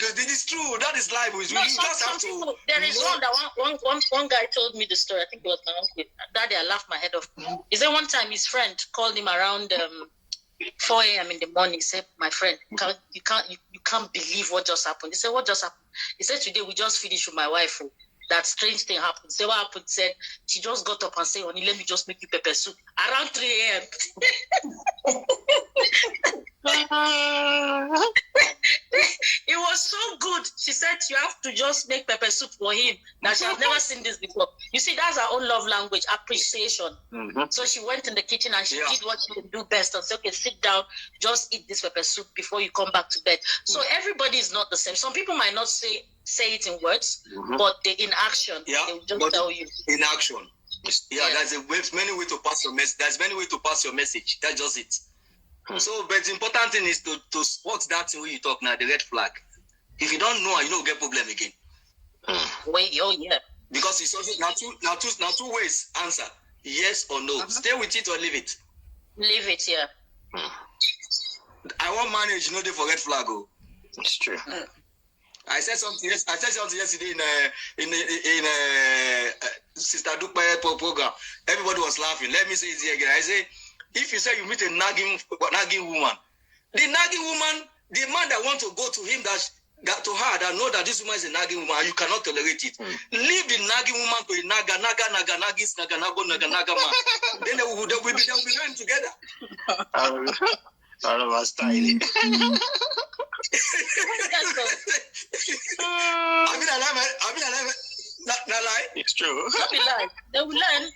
it is true. That is life. There is one guy told me the story. I think it was my uncle. Daddy, I laughed my head off. He said one time his friend called him around 4 a.m. in the morning. He said, "My friend, you can't believe what just happened." He said, "What just happened?" He said, "Today we just finished with my wife. That strange thing happened." He said, "What happened?" He said, "She just got up and said, honey, let me just make you pepper soup around 3 a.m." It was so good. She said you have to just make pepper soup for him. That she has never seen this before. You see, that's her own love language, appreciation. So she went in the kitchen and she did what she could do best and said, okay, sit down, just eat this pepper soup before you come back to bed. So everybody is not the same. Some people might not say it in words, but in action, they will just tell you. In action. There's many ways to pass your message. There's many ways to pass your message. That's just it. So, but the important thing is to spot that thing when you talk now, the red flag. If you don't know, you don't get problem again. Because it's also now two ways answer. Yes or no. Stay with it or leave it. Leave it, yeah. I want marriage, they for red flag. Oh. It's true. I said something yesterday in Sister Dukba's program. Everybody was laughing. Let me say it again. I say, if you say you meet a nagging woman, the nagging woman, the man that want to go to him that know that this woman is a nagging woman, you cannot tolerate it. Leave the nagging woman to a naga man. Then they will be going together. All of us styling. It's true. They will learn.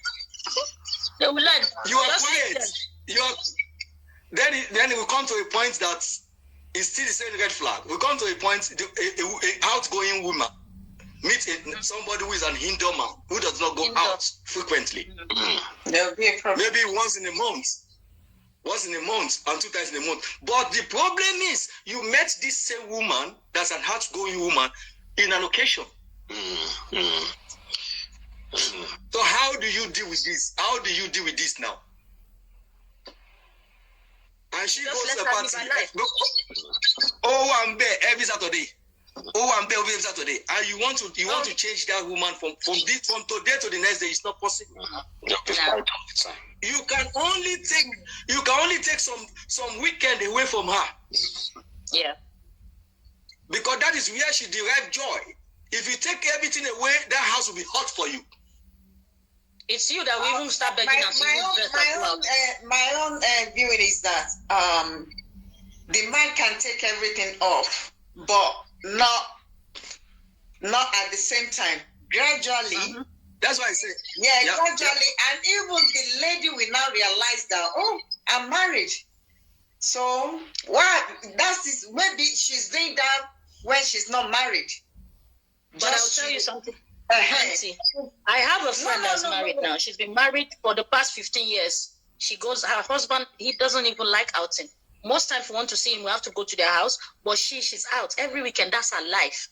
They will learn. You are quiet. Then it will come to a point that it's still the same red flag. We come to a point, an outgoing woman meet somebody who is an indoor man who does not go out frequently. There will be a problem. Maybe once in a month and 2 times in a month. But the problem is you met this same woman that's an outgoing woman in an occasion. So how do you deal with this? How do you deal with this now? And she goes to the party. I'm there every Saturday. I'm there every Saturday. And you want to change that woman from today to the next day. It's not possible. You can only take some weekend away from her. Yeah. Because that is where she derives joy. If you take everything away, that house will be hot for you. It's you that we even start begging us to my own viewing is that the man can take everything off, but not at the same time. Gradually. That's why I say. Gradually, and even the lady will now realize that I'm married. So maybe she's doing that when she's not married. But I'll tell you something. Auntie, I have a friend that's married now. She's been married for the past 15 years. Her husband, he doesn't even like outing. Most times we want to see him, we have to go to their house. But she's out every weekend. That's her life.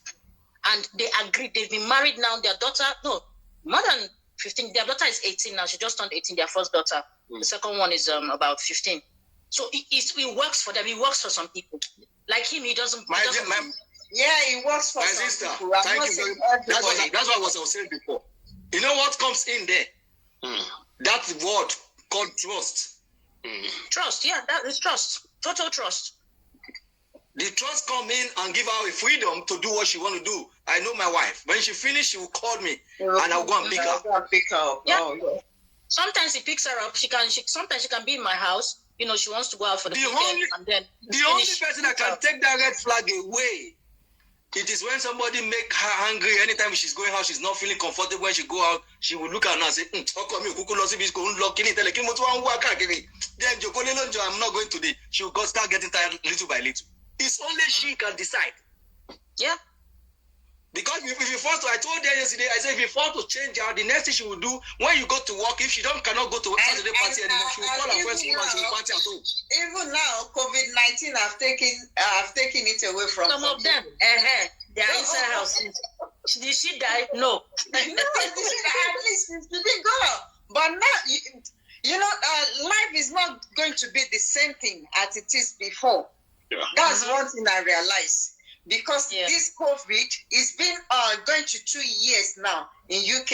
And they agree. They've been married now. Their daughter, more than 15. Their daughter is 18 now. She just turned 18, their first daughter. The second one is about 15. So it works for them. It works for some people. Like him, he doesn't. It works for my some sister. people. Thank you very much. That's what I was saying before. You know what comes in there? That word called trust. Trust, that is trust. Total trust. The trust come in and give her a freedom to do what she want to do. I know my wife. When she finish, she will call me and I'll go and pick her up. Yeah. Sometimes he picks her up. Sometimes she can be in my house. She wants to go out for the weekend. And then the only person that can take that red flag away, it is when somebody make her angry. Anytime she's going out, she's not feeling comfortable. When she go out, she will look at her and say, then I'm not going today. She will start getting tired little by little. It's only she can decide. Yeah. Because if you fall to, I told her yesterday, I said, if you fall to change her, the next thing she will do, when you go to work, if she cannot go to work Saturday party anymore, she will call her friends and she will party at home. Even now, COVID-19 have taken it away from some of them. They are inside house. Did she die? No. At least she didn't go. But now, life is not going to be the same thing as it is before. Yeah. That's one thing I realized. Because this COVID is been going to 2 years now in UK.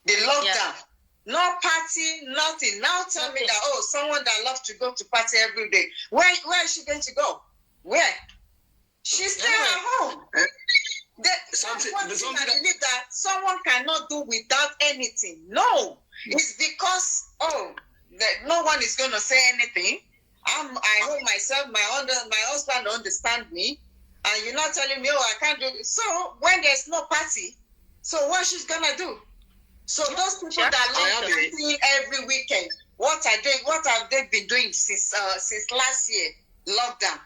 The lockdown. No party, nothing. Now tell me that, someone that loves to go to party every day. Where is she going to go? Where? She's still at home. That's one thing I believe that someone cannot do without anything. No. It's because, that no one is going to say anything. I hold myself, my husband understand me, and you're not telling me, I can't do it. So when there's no party, so what she's gonna do? So those people that love partying every weekend, what have they been doing since last year, lockdown?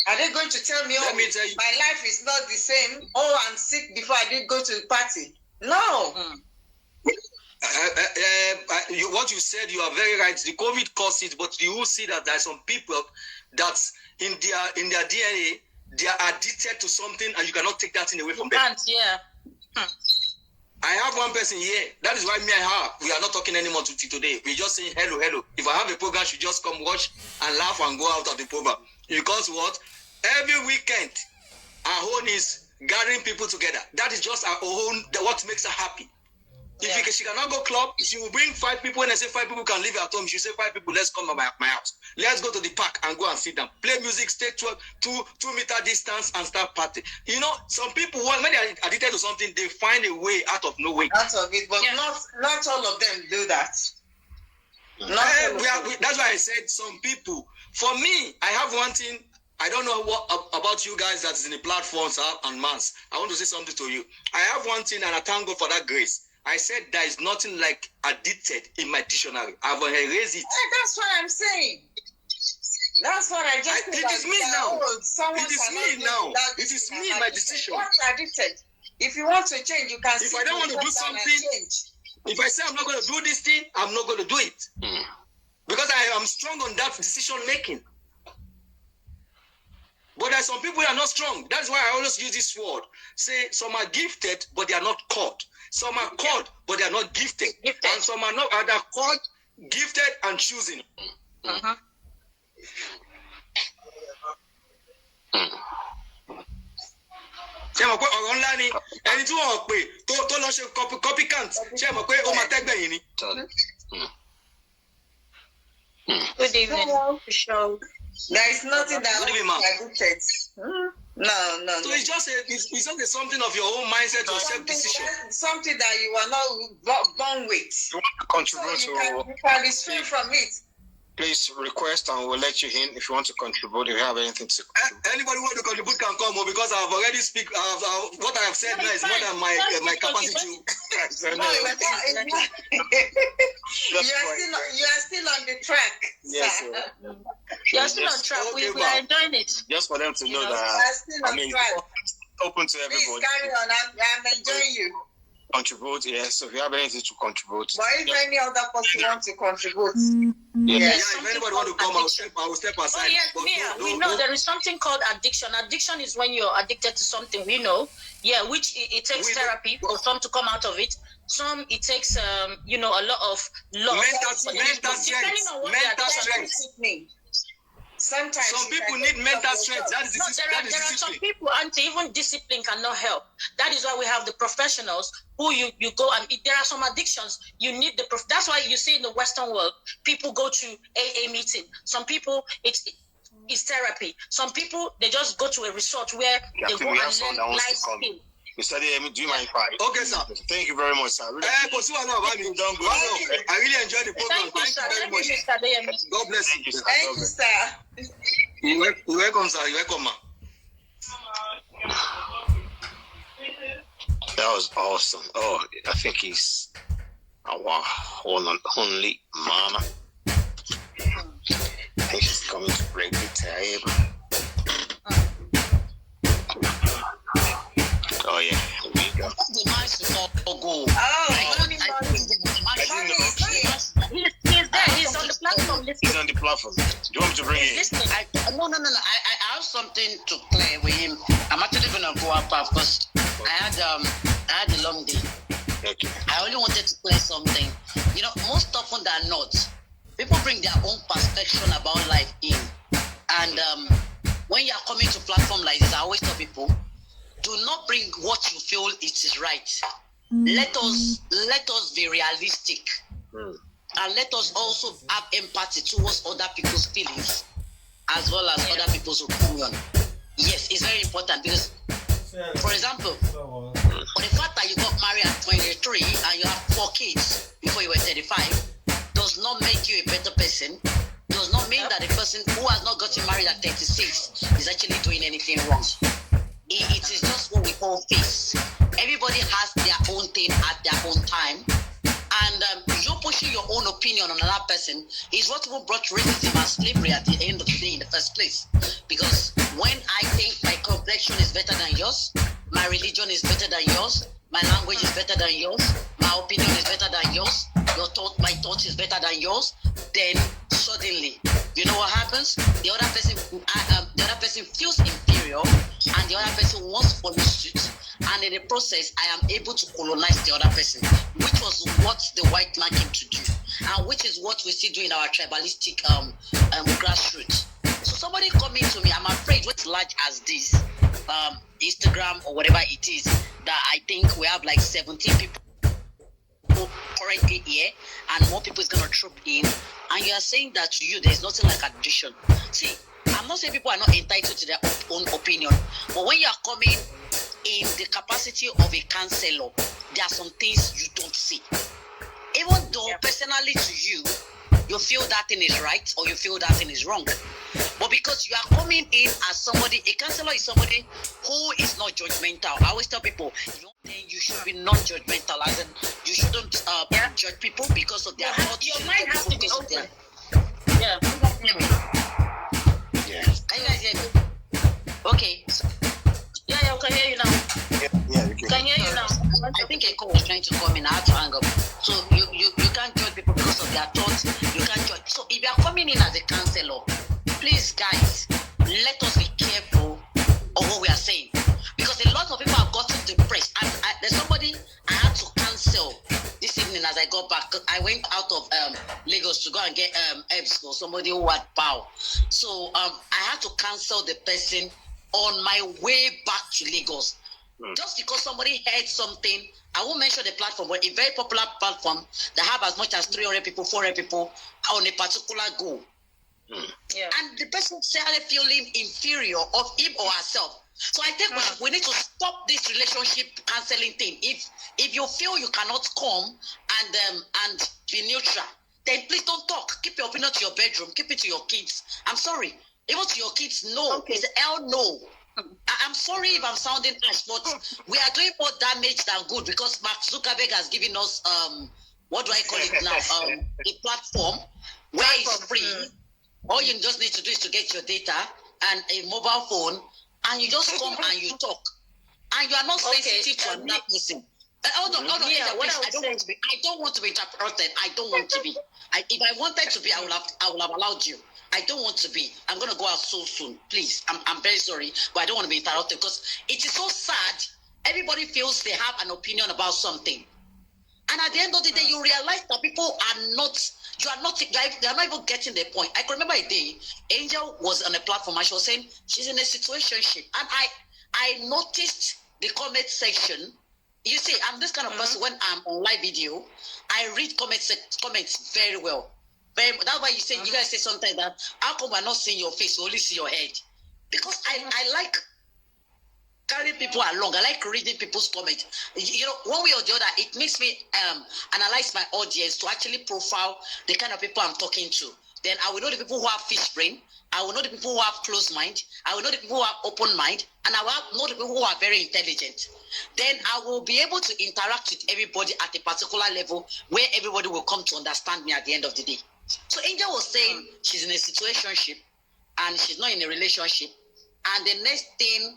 Are they going to tell me, my life is not the same? I'm sick before I didn't go to the party. No. What you said, you are very right. The COVID caused it, but you will see that there are some people that in their DNA, they are addicted to something, and you cannot take that thing away from them. I have one person here. That is why me and her, we are not talking anymore today. We just saying hello. If I have a program, she just come watch and laugh and go out of the program. Because what? Every weekend, our own is gathering people together. That is just our own, what makes her happy. If she cannot go club, she will bring 5 people. When I say 5 people can live at home, she say 5 people, let's come to my house. Let's go to the park and go and sit down. Play music, stay 2-meter distance and start party. You know, some people, when they are addicted to something, they find a way out of no way. Out of it, but not all of them do that. That's why I said some people. For me, I have one thing. I don't know what about you guys that is in the platforms and mass. I want to say something to you. I have one thing, and I thank God for that grace. I said there is nothing like addicted in my dictionary. I've erased it. That's what I'm saying. That's what I just said. It is me now. It is me now. It is me, my decision. What's addicted? If you want to change, you can. If I don't want to do something, if I say I'm not going to do this thing, I'm not going to do it. Because I am strong on that decision making. But there are some people who are not strong. That's why I always use this word. Say some are gifted, but they are not called. Some are called, but they are not gifted. And some are not either called, gifted, and choosing. Ṣé mo pé ọ̀rọ̀ ńlá ni ẹni tí wọ́n pè tó lọ ṣe copycat ṣé mo pé ó máa tẹ́gbẹ̀yìn ni. Good evening. There is nothing that will be addicted. No. So it's just something of your own mindset or self-decision. Something that you are not born with. You want to contribute so you can restrain from it. Please request and we'll let you in if you want to contribute. If you have anything to contribute. Anybody who want to contribute can come because I've already what I have said now is more than my capacity. You are still on the track. Yes, you're still on track. We are enjoying it. Just for them to know that. I mean, open to everybody. Please carry on. I'm enjoying you. Contribute, yes. So if you have anything to contribute. But if any other person wants to contribute. If anybody want to come, I will step aside. Oh, yes, we know there is something called addiction. Addiction is when you're addicted to something, we know. Yeah, which it takes therapy for some to come out of it. Some it takes a lot of love. Mental strength. Sometimes some people need mental strength. That is there are some people, Auntie, even discipline cannot help. That is why we have the professionals who you go and there are some addictions. You need that's why you see in the Western world, people go to AA meeting. Some people it's therapy. Some people they just go to a resort where they go and learn life skills. Mr. DM, do you mind if I? Okay, sir. Thank you very much, sir. I really enjoyed the program. Thank you very much. God bless you. Thank you, sir. You're welcome, sir. You're welcome, ma. That was awesome. Oh, I think he's our one and only mama. I think she's coming to break the table. Oh yeah, here we go. He's there. He's on the platform. He's on the platform. Do you want me to bring him? No. I have something to play with him. I'm actually gonna go up because I had a long day. Okay. I only wanted to play something. You know, most often than not, people bring their own perspective about life in, and when you are coming to platform like this, I always tell people, do not bring what you feel it is right. Let us be realistic. And let us also have empathy towards other people's feelings as well as other people's opinion. Yes, it's very important because, for example, for the fact that you got married at 23 and you have 4 kids before you were 35 does not make you a better person, does does not mean that the person who has not gotten married at 36 is actually doing anything wrong. It is just what we call face. Everybody has their own thing at their own time. And you pushing your own opinion on another person is what will brought racism and slavery at the end of the day in the first place. Because when I think my complexion is better than yours, my religion is better than yours, my language is better than yours, my opinion is better than yours, my thought is better than yours, then suddenly, you know what happens? The other person feels inferior, and the other person wants to follow suit. And in the process, I am able to colonize the other person, which was what the white man came to do, and which is what we still do in our tribalistic grassroots. So somebody coming to me, I'm afraid what's large as this, Instagram or whatever it is, that I think we have like 17 people currently here, and more people is going to troop in, and you are saying that to you, there's nothing like addition. See, I'm not saying people are not entitled to their own opinion, but when you are coming in the capacity of a counselor, there are some things you don't see. Even though personally to you, you feel that thing is right or you feel that thing is wrong. But because you are coming in as somebody, a counselor is somebody who is not judgmental. I always tell people, then you should be non-judgmental, as in you shouldn't judge people because of their thoughts. Your mind has to be open. Yeah. Can you guys hear me? Okay. Yeah, I can hear you now. Yeah, we can hear you now. I think a call was trying to come in. I had to hang up. So you can't judge people because of their thoughts. You can't judge. So if you are coming in as a counselor, please, guys, let us be careful of what we are saying, because a lot of people have gotten depressed. And there's somebody I had to cancel this evening as I got back. I went out of Lagos to go and get herbs for somebody who had bowel. So I had to cancel the person on my way back to Lagos. Just because somebody heard something, I won't mention the platform, but a very popular platform that have as much as 300 people, 400 people on a particular goal. Yeah. And the person started feeling inferior of him or herself. So I think we need to stop this relationship counseling thing. If you feel you cannot come and be neutral, then please don't talk. Keep your opinion to your bedroom. Keep it to your kids. I'm sorry. Even to your kids, no. Okay. It's hell no. I'm sorry if I'm sounding harsh, but we are doing more damage than good, because Mark Zuckerberg has given us what do I call it now? A platform where it's free. All you just need to do is to get your data and a mobile phone, and you just come and you talk, and you are not sensitive to another person. Hold on. Yeah, I don't want to be interrupted. I don't want to be. If I wanted to be, I would have allowed you. I don't want to be. I'm going to go out so soon. Please. I'm very sorry, but I don't want to be interrupted, because it is so sad. Everybody feels they have an opinion about something. And at the end of the day, you realize that people are not, they're not even getting the point. I can remember a day, Angel was on a platform and she was saying she's in a situationship. And I noticed the comment section. You see, I'm this kind of person. When I'm on live video, I read comments very well. That's why you guys say sometimes that how come we're not seeing your face, we only see your head? Because I like carrying people along. I like reading people's comments. You know, one way or the other, it makes me analyze my audience to actually profile the kind of people I'm talking to. Then I will know the people who have fish brain. I will know the people who have closed mind. I will know the people who have open mind. And I will know the people who are very intelligent. Then I will be able to interact with everybody at a particular level where everybody will come to understand me at the end of the day. So Angel was saying she's in a situationship and she's not in a relationship. And the next thing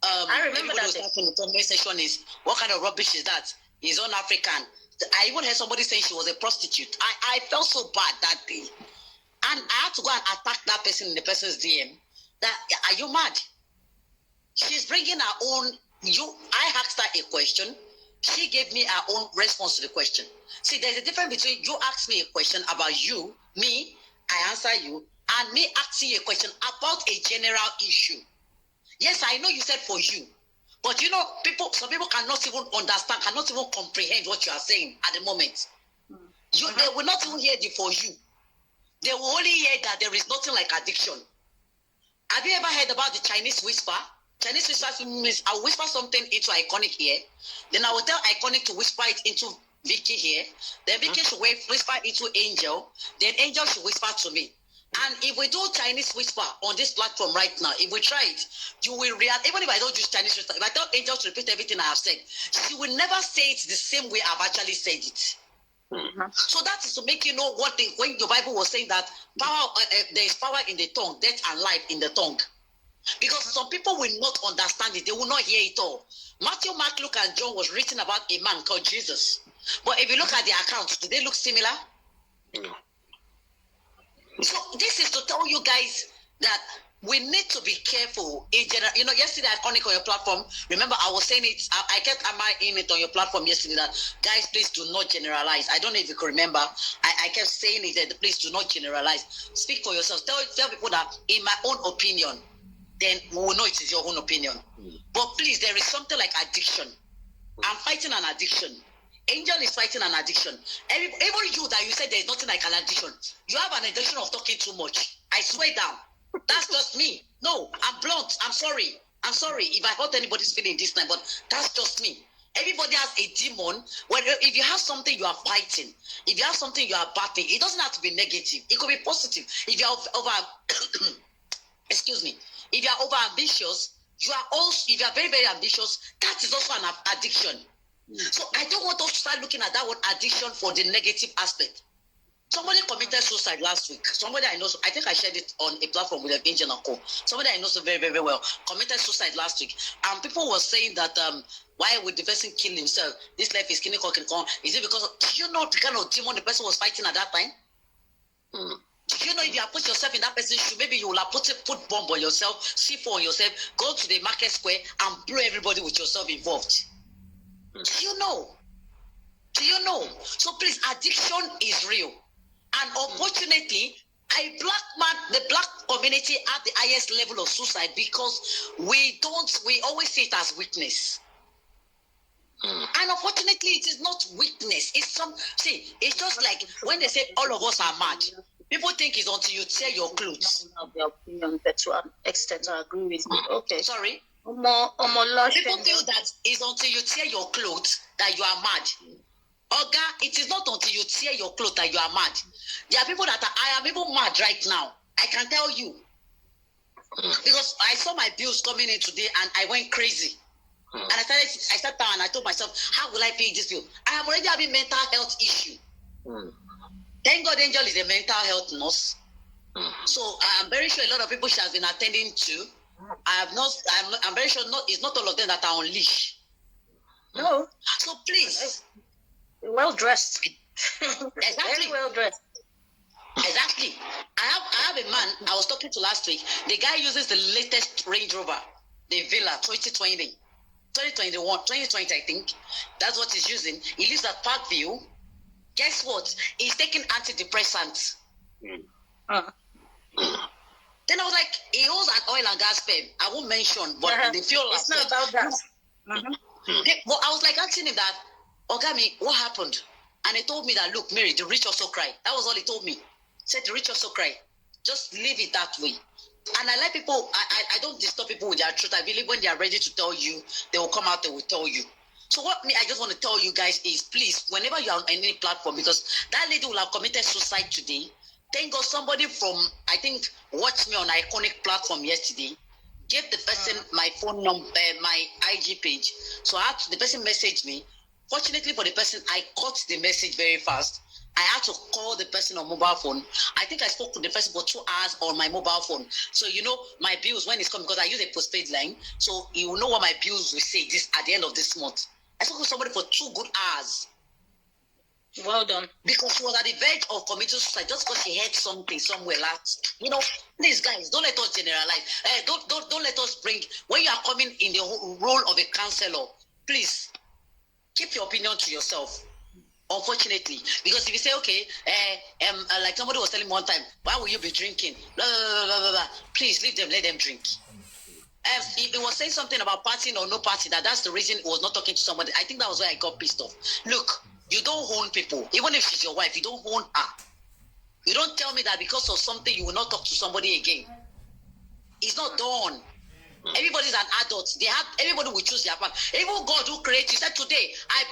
I remember that in the comment section is, what kind of rubbish is that? He's on African. I even heard somebody saying she was a prostitute. I felt so bad that day. And I had to go and attack that person in the person's DM. That, are you mad? She's bringing her own, I asked her a question. She gave me her own response to the question. See, there's a difference between you ask me a question about you, me, I answer you, and me asking you a question about a general issue. Yes, I know you said for you, but you know, some people cannot even understand, cannot even comprehend what you are saying at the moment. They will not even hear the for you. They will only hear that there is nothing like addiction. Have you ever heard about the Chinese whisper? Chinese whisper means I'll whisper something into Iconic here, then I will tell Iconic to whisper it into Vicky here. Then Vicky should whisper into Angel. Then Angel should whisper to me. And if we do Chinese whisper on this platform right now, if we try it, you will react. Even if I don't use Chinese whisper, if I tell Angel to repeat everything I have said, she will never say it the same way I've actually said it. So that is to make you know what when the Bible was saying that power, there is power in the tongue, death and life in the tongue. Because some people will not understand it, they will not hear it all. Matthew, Mark, Luke, and John was written about a man called Jesus. But if you look at the accounts, do they look similar? No. So this is to tell you guys that we need to be careful in general. You know, yesterday Iconic on your platform, remember I was saying it, I kept in it on your platform yesterday that, guys, please do not generalize. I don't know if you can remember. I kept saying it that please do not generalize. Speak for yourself. Tell people that in my own opinion, then we will know it is your own opinion. But please, there is something like addiction. I'm fighting an addiction. Angel is fighting an addiction. Even you that you said there is nothing like an addiction. You have an addiction of talking too much. I swear down. That's just me. No, I'm blunt. I'm sorry. I'm sorry if I hurt anybody's feeling this time, but that's just me. Everybody has a demon. If you have something you are fighting, if you have something you are battling, it doesn't have to be negative. It could be positive. If you are over, excuse me. If you are over ambitious, you are also. If you are very, very ambitious, that is also an addiction. So I don't want us to start looking at that word addiction for the negative aspect. Somebody committed suicide last week. Somebody I know, I think I shared it on a platform with Angel and Co. Somebody I know so very, very, very well committed suicide last week. And people were saying that why would the person kill himself? This life is killing. Is it because do you know the kind of demon the person was fighting at that time? Do you know if you have put yourself in that person's shoe, maybe you will have put bomb on yourself, C4 on yourself, go to the market square and blow everybody with yourself involved. Do you know? Do you know? So please, addiction is real. And unfortunately, the black community at the highest level of suicide because we always see it as weakness. And unfortunately, it is not weakness. It's it's just like when they say all of us are mad. People think it's until you tear your clothes. I have their opinion, but to an extent, I agree with you. Okay. Sorry? People feel that it's until you tear your clothes that you are mad. Oga, it is not until you tear your clothes that you are mad. There are people that I am even mad right now. I can tell you. Because I saw my bills coming in today and I went crazy. And I sat down and I told myself, how will I pay this bill? I am already having mental health issue. Thank God Angel is a mental health nurse. So I'm very sure a lot of people she has been attending to. I'm very sure it's not all of them that are on leash. No. So please. Well dressed. Exactly. Very well dressed. Exactly. I have a man I was talking to last week. The guy uses the latest Range Rover, the Villa 2021, 2020, I think. That's what he's using. He lives at Parkview. Guess what? He's taking antidepressants. Then I was like, he owns an oil and gas firm. I won't mention, but the fuel. It's not about that. But I was like asking him that, Ogami, what happened? And he told me that, look, Mary, the rich also cry. That was all he told me. He said, the rich also cry. Just leave it that way. And I like people, I don't disturb people with their truth. I believe when they are ready to tell you, they will come out, they will tell you. So what I just want to tell you guys is, please, whenever you are on any platform, because that lady will have committed suicide today. Thank God somebody from, I think, watched me on Iconic platform yesterday, gave the person my phone number, my IG page. So the person messaged me. Fortunately for the person, I caught the message very fast. I had to call the person on mobile phone. I think I spoke to the person for 2 hours on my mobile phone. So, you know, my bills, when it's coming, because I use a postpaid line, so you will know what my bills will say this at the end of this month. I spoke to somebody for 2 good hours. Well done. Because she was at the verge of committing suicide just because she heard something somewhere last. You know, please, guys, don't let us generalize. Don't let us bring, when you are coming in the role of a counselor, please, keep your opinion to yourself, unfortunately. Because if you say, okay, like somebody was telling me one time, why will you be drinking? Blah, blah, blah, blah, blah. Please leave them, let them drink. It was saying something about partying or no party, that's the reason it was not talking to somebody. I think that was why I got pissed off. Look, you don't own people. Even if she's your wife, you don't own her. You don't tell me that because of something you will not talk to somebody again. It's not done. Everybody's an adult. Everybody will choose their path. Even God who created you said today, I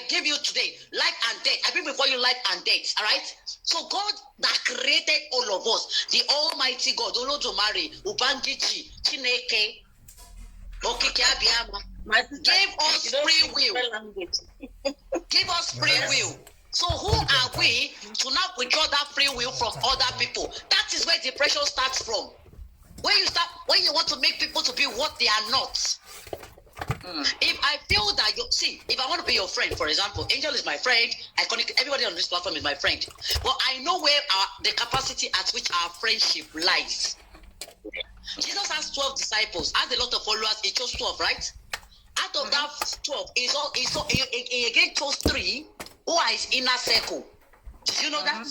give you today life and death. I bring before you life and death. All right. So God that created all of us, the Almighty God, Olodumare, Ubangiji, Chineke, Okike Abiyama, gave us free will. Give us free will. So who are we to now withdraw that free will from other people? That is where depression starts from. When you want to make people to be what they are not. If I feel that if I want to be your friend, for example, Angel is my friend, everybody on this platform is my friend. But I know where the capacity at which our friendship lies. Jesus has 12 disciples, has a lot of followers, he chose 12, right? Out of that 12, he again chose 3 who are his inner circle. Did you know that?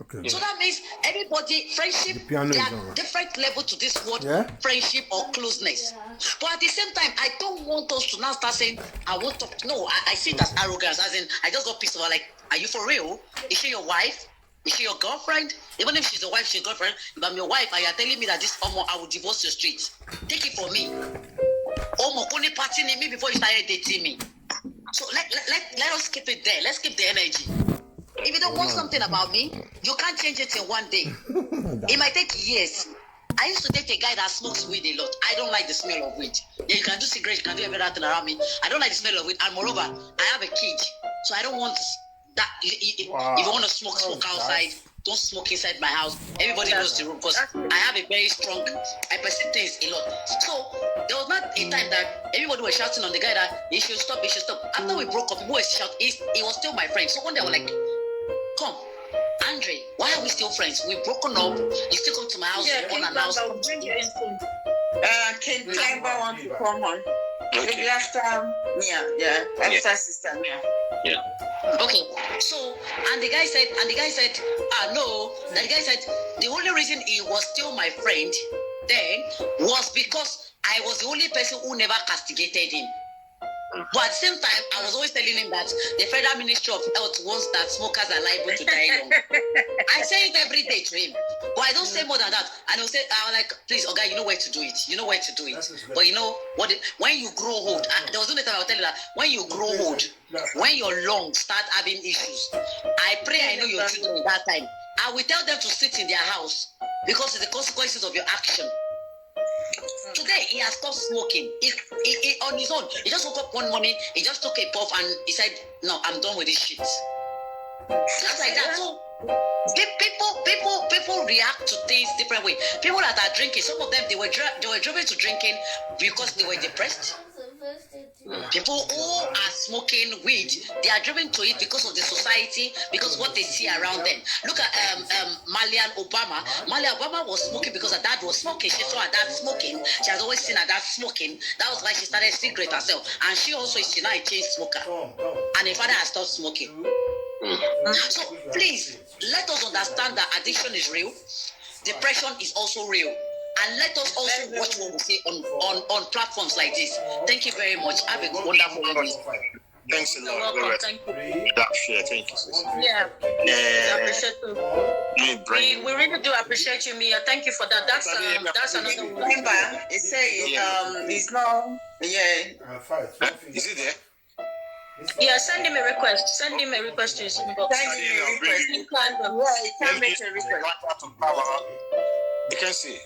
Okay. So that means everybody, friendship, there are different levels to this word, friendship or closeness. But at the same time, I don't want us to now start saying, I won't talk. No, I see it as arrogance, as in, I just got pissed off, like, are you for real? Is she your wife? Is she your girlfriend? Even if she's a wife, she's a girlfriend. If I'm your wife, and you're telling me that this Omo, I will divorce your street. Take it from me. Omo, only partying in me before you started dating me. So let us keep it there. Let's keep the energy. If you don't want something about me, you can't change it in one day. It might take years. I used to date a guy that smokes weed a lot. I don't like the smell of weed. Yeah, you can do cigarettes, you can do everything around me. I don't like the smell of weed. And moreover, I have a kid. So I don't want that. If you want to smoke outside, don't smoke inside my house. Everybody knows the room because I have a very strong, I perceive things a lot. So there was not a time that everybody was shouting on the guy that he should stop, he should stop. After we broke up, people were shouting. He was still my friend. So one day I was like, come, Andre, why are we still friends? We've broken up. You still come to my house unannounced. I'll bring you in soon. King Timber wants to come on. Maybe after after Sister Mia. Yeah. Okay. So and the guy said, no. The guy said the only reason he was still my friend then was because I was the only person who never castigated him. But at the same time, I was always telling him that the Federal Ministry of Health wants that smokers are liable to die young. I say it every day to him, but I don't say more than that. And he'll say, I'm like, please, okay, you know where to do it. You know where to do it. But you know what? When you grow old, there was only time I will tell you that when you grow old, when your lungs start having issues, I pray I know your children at that time. I will tell them to sit in their house because it's the consequences of your action. Today he has stopped smoking. He on his own. He just woke up one morning. He just took a puff and he said, "No, I'm done with this shit." Just like that. So people react to things different way. People that are drinking, some of them they were driven to drinking because they were depressed. People who are smoking weed, they are driven to it because of the society, because what they see around them. Look at Malia Obama. Malia Obama was smoking because her dad was smoking. She saw her dad smoking. She has always seen her dad smoking. That was why she started cigarette herself. And she also is now a chain smoker. And her father has stopped smoking. So please, let us understand that addiction is real. Depression is also real. And let us also watch what we say on platforms like this. Thank you very much. Have a wonderful evening. Thanks a lot. Welcome. Thank you. Thank you, sister. Yeah. I appreciate you. We really do appreciate you, Mia. Thank you for that. That's another one. Remember, it says it's not. Is it there? Yeah, send him a request. Send him a request to his inbox. You can make a request. You can see.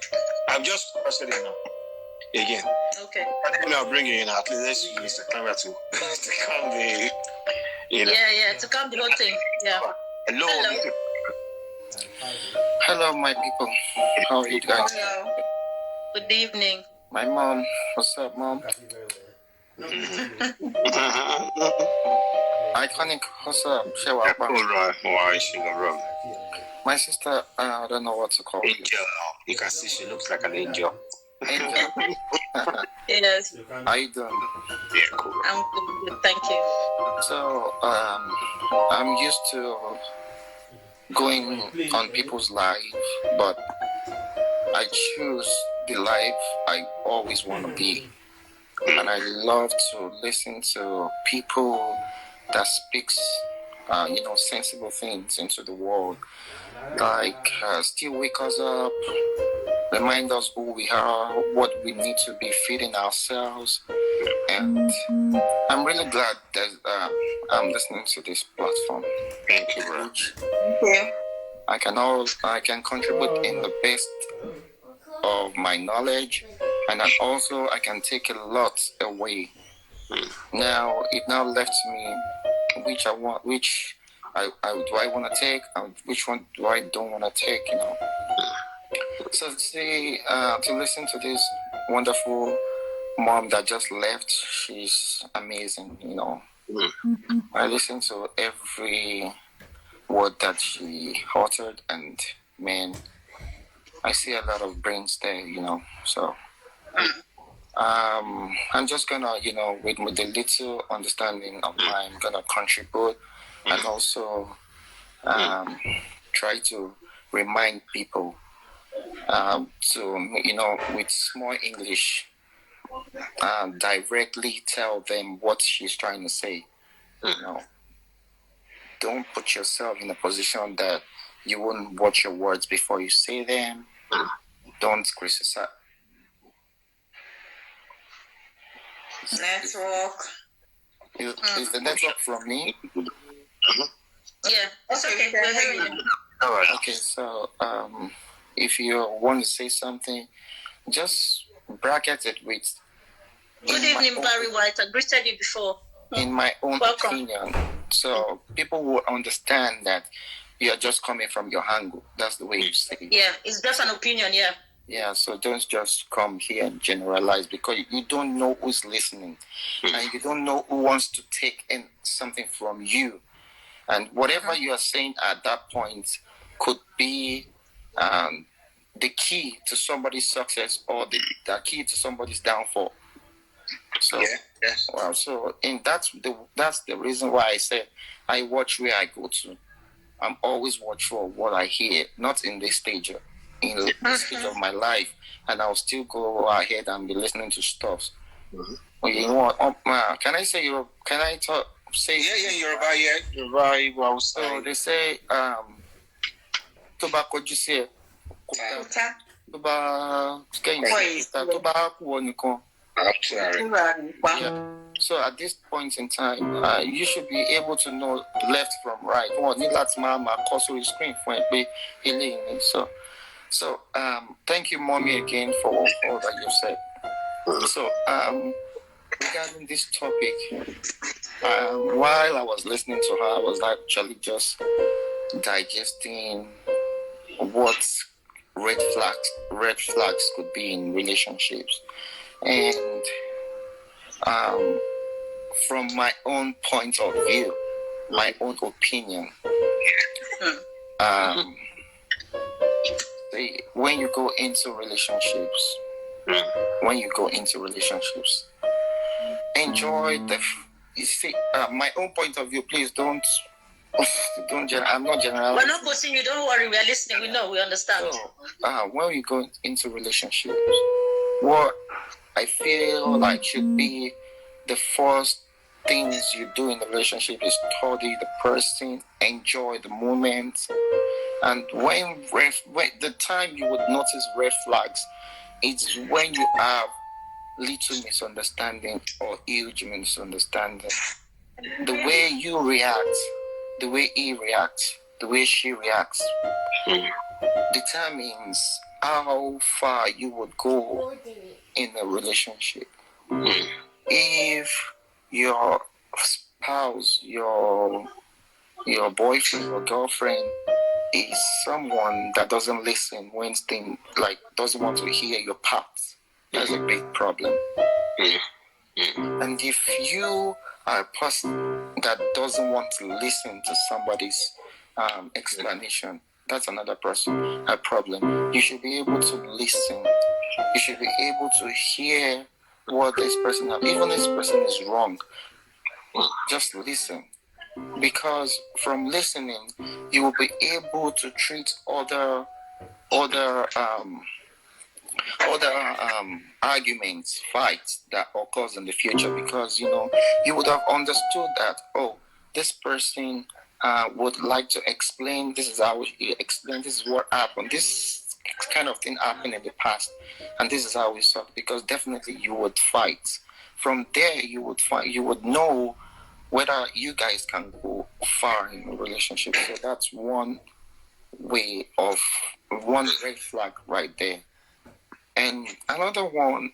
I'm just requested it now. Again. Okay. I'll bring you in. At least let's use the camera to calm the. Yeah, to calm the whole thing. Yeah. Hello. Hello, my people. How are you guys? Hello. Good evening. My mom. What's up, mom? Iconic. What's up? Why is she in the room? My sister, I don't know what to call her. Angel. You can see she looks like an angel. Angel. Yes. How you doing? Yeah, cool. I'm good. Thank you. So, I'm used to going on people's life, but I choose the life I always want to be. And I love to listen to people that speaks, sensible things into the world. Like, still wake us up, remind us who we are, what we need to be feeding ourselves. And I'm really glad that I'm listening to this platform. Thank you, bro. Thank you. I can contribute in the best of my knowledge, and I can take a lot away. Now it left me which do I want to take, and which one do I don't want to take, So to listen to this wonderful mom that just left, she's amazing, I listen to every word that she uttered, and man, I see a lot of brains there, so I'm just gonna, with the little understanding of mine, I'm gonna contribute and also try to remind people to, with small English, directly tell them what she's trying to say. Don't put yourself in a position that you wouldn't watch your words before you say them. Don't criticize. Network. Is the network from me? Yeah, it's okay. We're hearing you. All right. Okay, so if you want to say something, just bracket it with. Good evening, Barry White. I greeted you before. In my own opinion, so people will understand that you are just coming from your angle. That's the way you say it. Yeah, it's just an opinion, yeah. Yeah, so don't just come here and generalize, because you don't know who's listening, and you don't know who wants to take in something from you. And whatever you are saying at that point could be the key to somebody's success or the key to somebody's downfall. So, well, so that's the reason why I said I watch where I go to. I'm always watchful of what I hear, not in this stage, in the stage of my life, and I'll still go ahead and be listening to stuff. Well, you know what? Can I say Yoruba? Can I talk? Say Yoruba. Well, so they say tobacco juice. Yeah. So at this point in time, you should be able to know left from right. So thank you, Mommy, again for all that you said. So regarding this topic, while I was listening to her, I was actually just digesting what red flags could be in relationships. And from my own point of view, my own opinion, when you go into relationships, enjoy my own point of view. Please don't. I'm not general. We're not pushing you. Don't worry. We are listening. We know. We understand. So, when you go into relationships, what I feel like should be the first things you do in the relationship is study the person, enjoy the moment, and when the time you would notice red flags, it's when you have little misunderstanding or huge misunderstanding. The way you react, the way he reacts, the way she reacts, determines how far you would go in a relationship. If your spouse, your boyfriend or girlfriend is someone that doesn't listen when things doesn't want to hear your parts, that's a big problem. And if you are a person that doesn't want to listen to somebody's explanation, that's another a problem. You should be able to listen. You should be able to hear what this person has. Even if this person is wrong, just listen. Because from listening, you will be able to treat other arguments, fights that occurs in the future. Because you would have understood that this person would like to explain. This is how he explained. This is what happened. This kind of thing happened in the past, and this is how we saw it, because definitely you would fight. From there, you would know whether you guys can go far in a relationship. So that's one red flag right there. And another one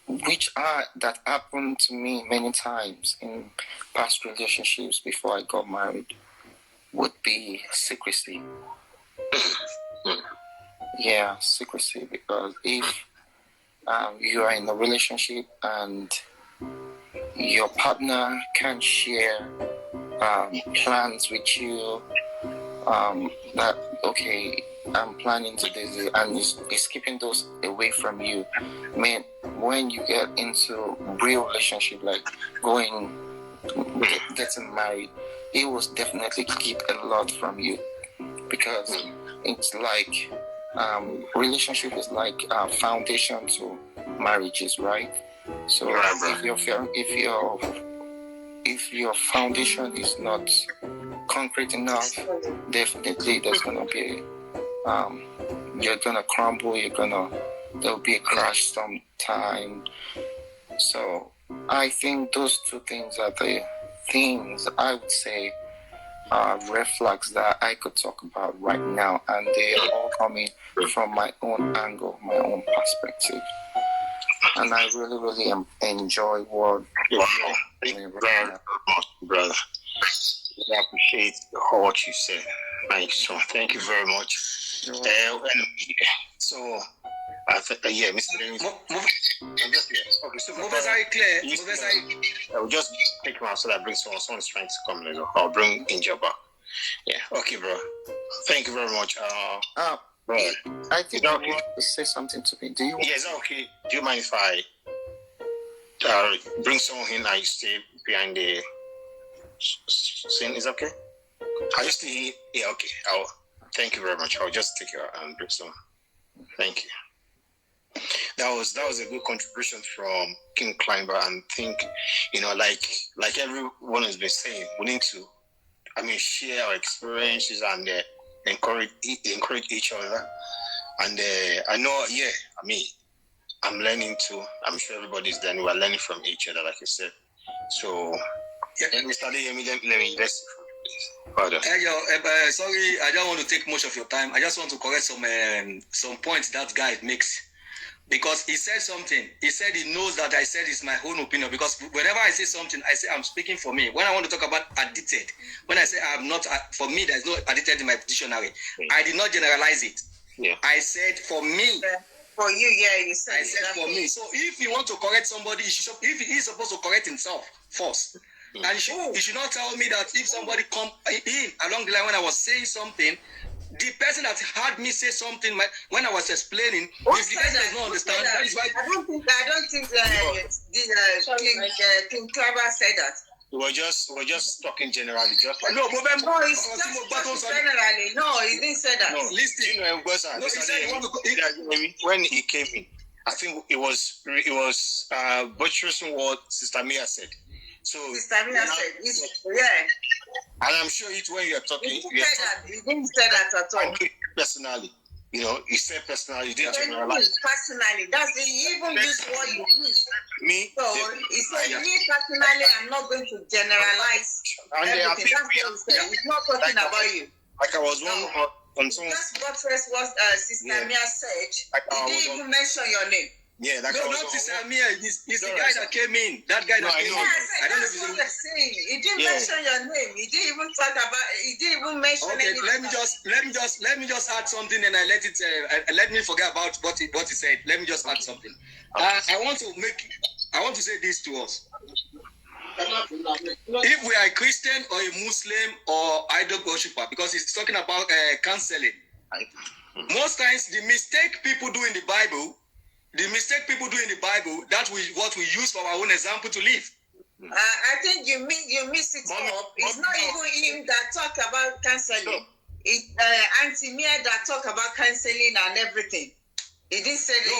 that happened to me many times in past relationships before I got married would be secrecy. Yeah, secrecy, because if you are in a relationship and your partner can share plans with you, that, okay, I'm planning to do this, and he's keeping those away from you. Man, when you get into real relationship, like getting married, it will definitely keep a lot from you, because it's like relationship is like a foundation to marriages, right? So if your foundation is not concrete enough, definitely there's gonna be you're gonna crumble. There'll be a crash sometime. So I think those two things are the things I would say are red flags that I could talk about right now, and they are all coming from my own angle, my own perspective. And I really enjoy what you're doing, brother. I appreciate what you said. Thank you very much. Mr. Dennis. I'm just here. Okay, so I will just take him out so that brings someone is trying to come later. I'll bring Angel back. Yeah, okay, bro. Thank you very much. Bro, I think you want to say something to me. Do you? Yeah, is that okay? Do you mind if I bring someone in and you stay behind the scene? Is that okay? I just stay. Yeah, okay. Thank you very much. I'll just take you and bring someone. Thank you. That was a good contribution from King Climber, and think, like everyone has been saying, we need to, share our experiences and encourage each other. And I know, I'm learning too. I'm sure everybody's learning. We're learning from each other, like you said. So, Mr. Lee, let me let's. Sorry, I don't want to take much of your time. I just want to correct some points that guy makes, because he said something. He said he knows that I said it's my own opinion, because whenever I say something, I say I'm speaking for me. When I want to talk about addicted, when I say I'm not, for me, there's no addicted in my dictionary. I did not generalize it. Yeah. I said for me. For you, yeah, you said. I said for me. So if you want to correct somebody, if he's supposed to correct himself first. And you should not tell me that if somebody come in along the line when I was saying something, the person that heard me say something when I was explaining, if the person does not understand, that is why. I don't think King Clever said that. We're just talking generally. It's just generally. No, he didn't say that. No, listen. When he came in, I think it was buttressing what Sister Mia said. So Sister Mia said, yeah. And I'm sure when you're talking, he didn't say that at all. Personally, he said personally, he didn't generalize. Personally, he even used what you used. Me? So he said, me personally, I'm not going to generalize everything. That's what he said. He's not talking about you. Like I was on someone. Just buttress what Sister Mia said. He didn't even mention your name. Yeah, that no, not Sister Mia. It's the guy that came in. That guy that came in. I don't know if what I'm saying. He didn't mention your name. He didn't even talk about. He didn't even mention anything. Let me just add something, and I let me forget about what he said. Let me just add something. I want to say this to us. If we are a Christian or a Muslim or idol worshiper, because it's talking about counseling. Most times, the mistake people do in the Bible. That's what we use for our own example to live. I think you mix it up. It's not even him that talk about counseling. It's Auntie Mia that talk about counseling and everything. He didn't say that.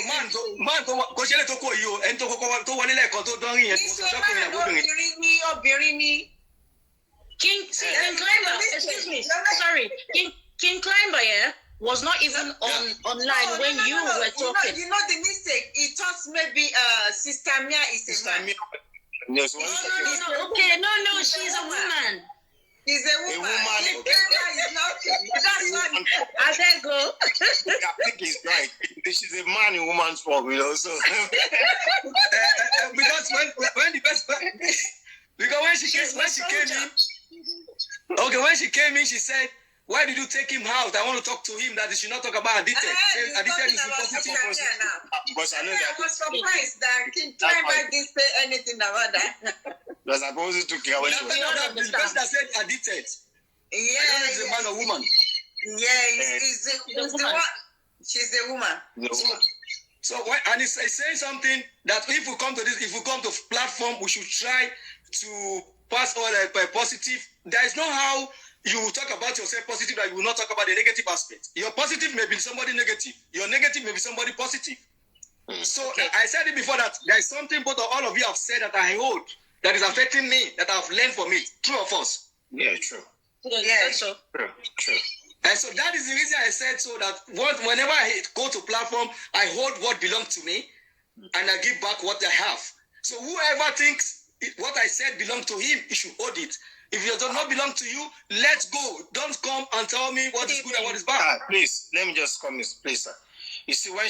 King Climber, excuse me. Sorry, King Climber, yeah. was not even online when you were talking. You know the mistake. He thought maybe Sister Mia is a man. No. Okay, no, she's a woman. She's a woman. That's not. I there go. I think he's right. She's a man in woman's form, you know. So because when the best because when she came in, she said, "Why did you take him out? I want to talk to him. That they should not talk about Aditya. Aditya is a positive person." Because I know that. I was surprised that King Tribe didn't say anything about that. Because I supposed to care when she was. The person that said Aditya. Yeah, I don't know if it's a man or woman. Yeah, he's the one. She's a woman. So and he's saying something that if we come to platform, we should try to pass all positive. There is no how you will talk about yourself positive that you will not talk about the negative aspect. Your positive may be somebody negative. Your negative may be somebody positive. So I said it before that there is something both of all of you have said that I hold that is affecting me, that I've learned from it. True or false? Yeah, true. Yeah, so. True. And so that is the reason I said so that whenever I go to platform, I hold what belongs to me and I give back what I have. So whoever thinks what I said belongs to him, he should hold it. If it does not belong to you, let's go. Don't come and tell me what is good and what is bad. Please, let me just come in, please, sir. You see, when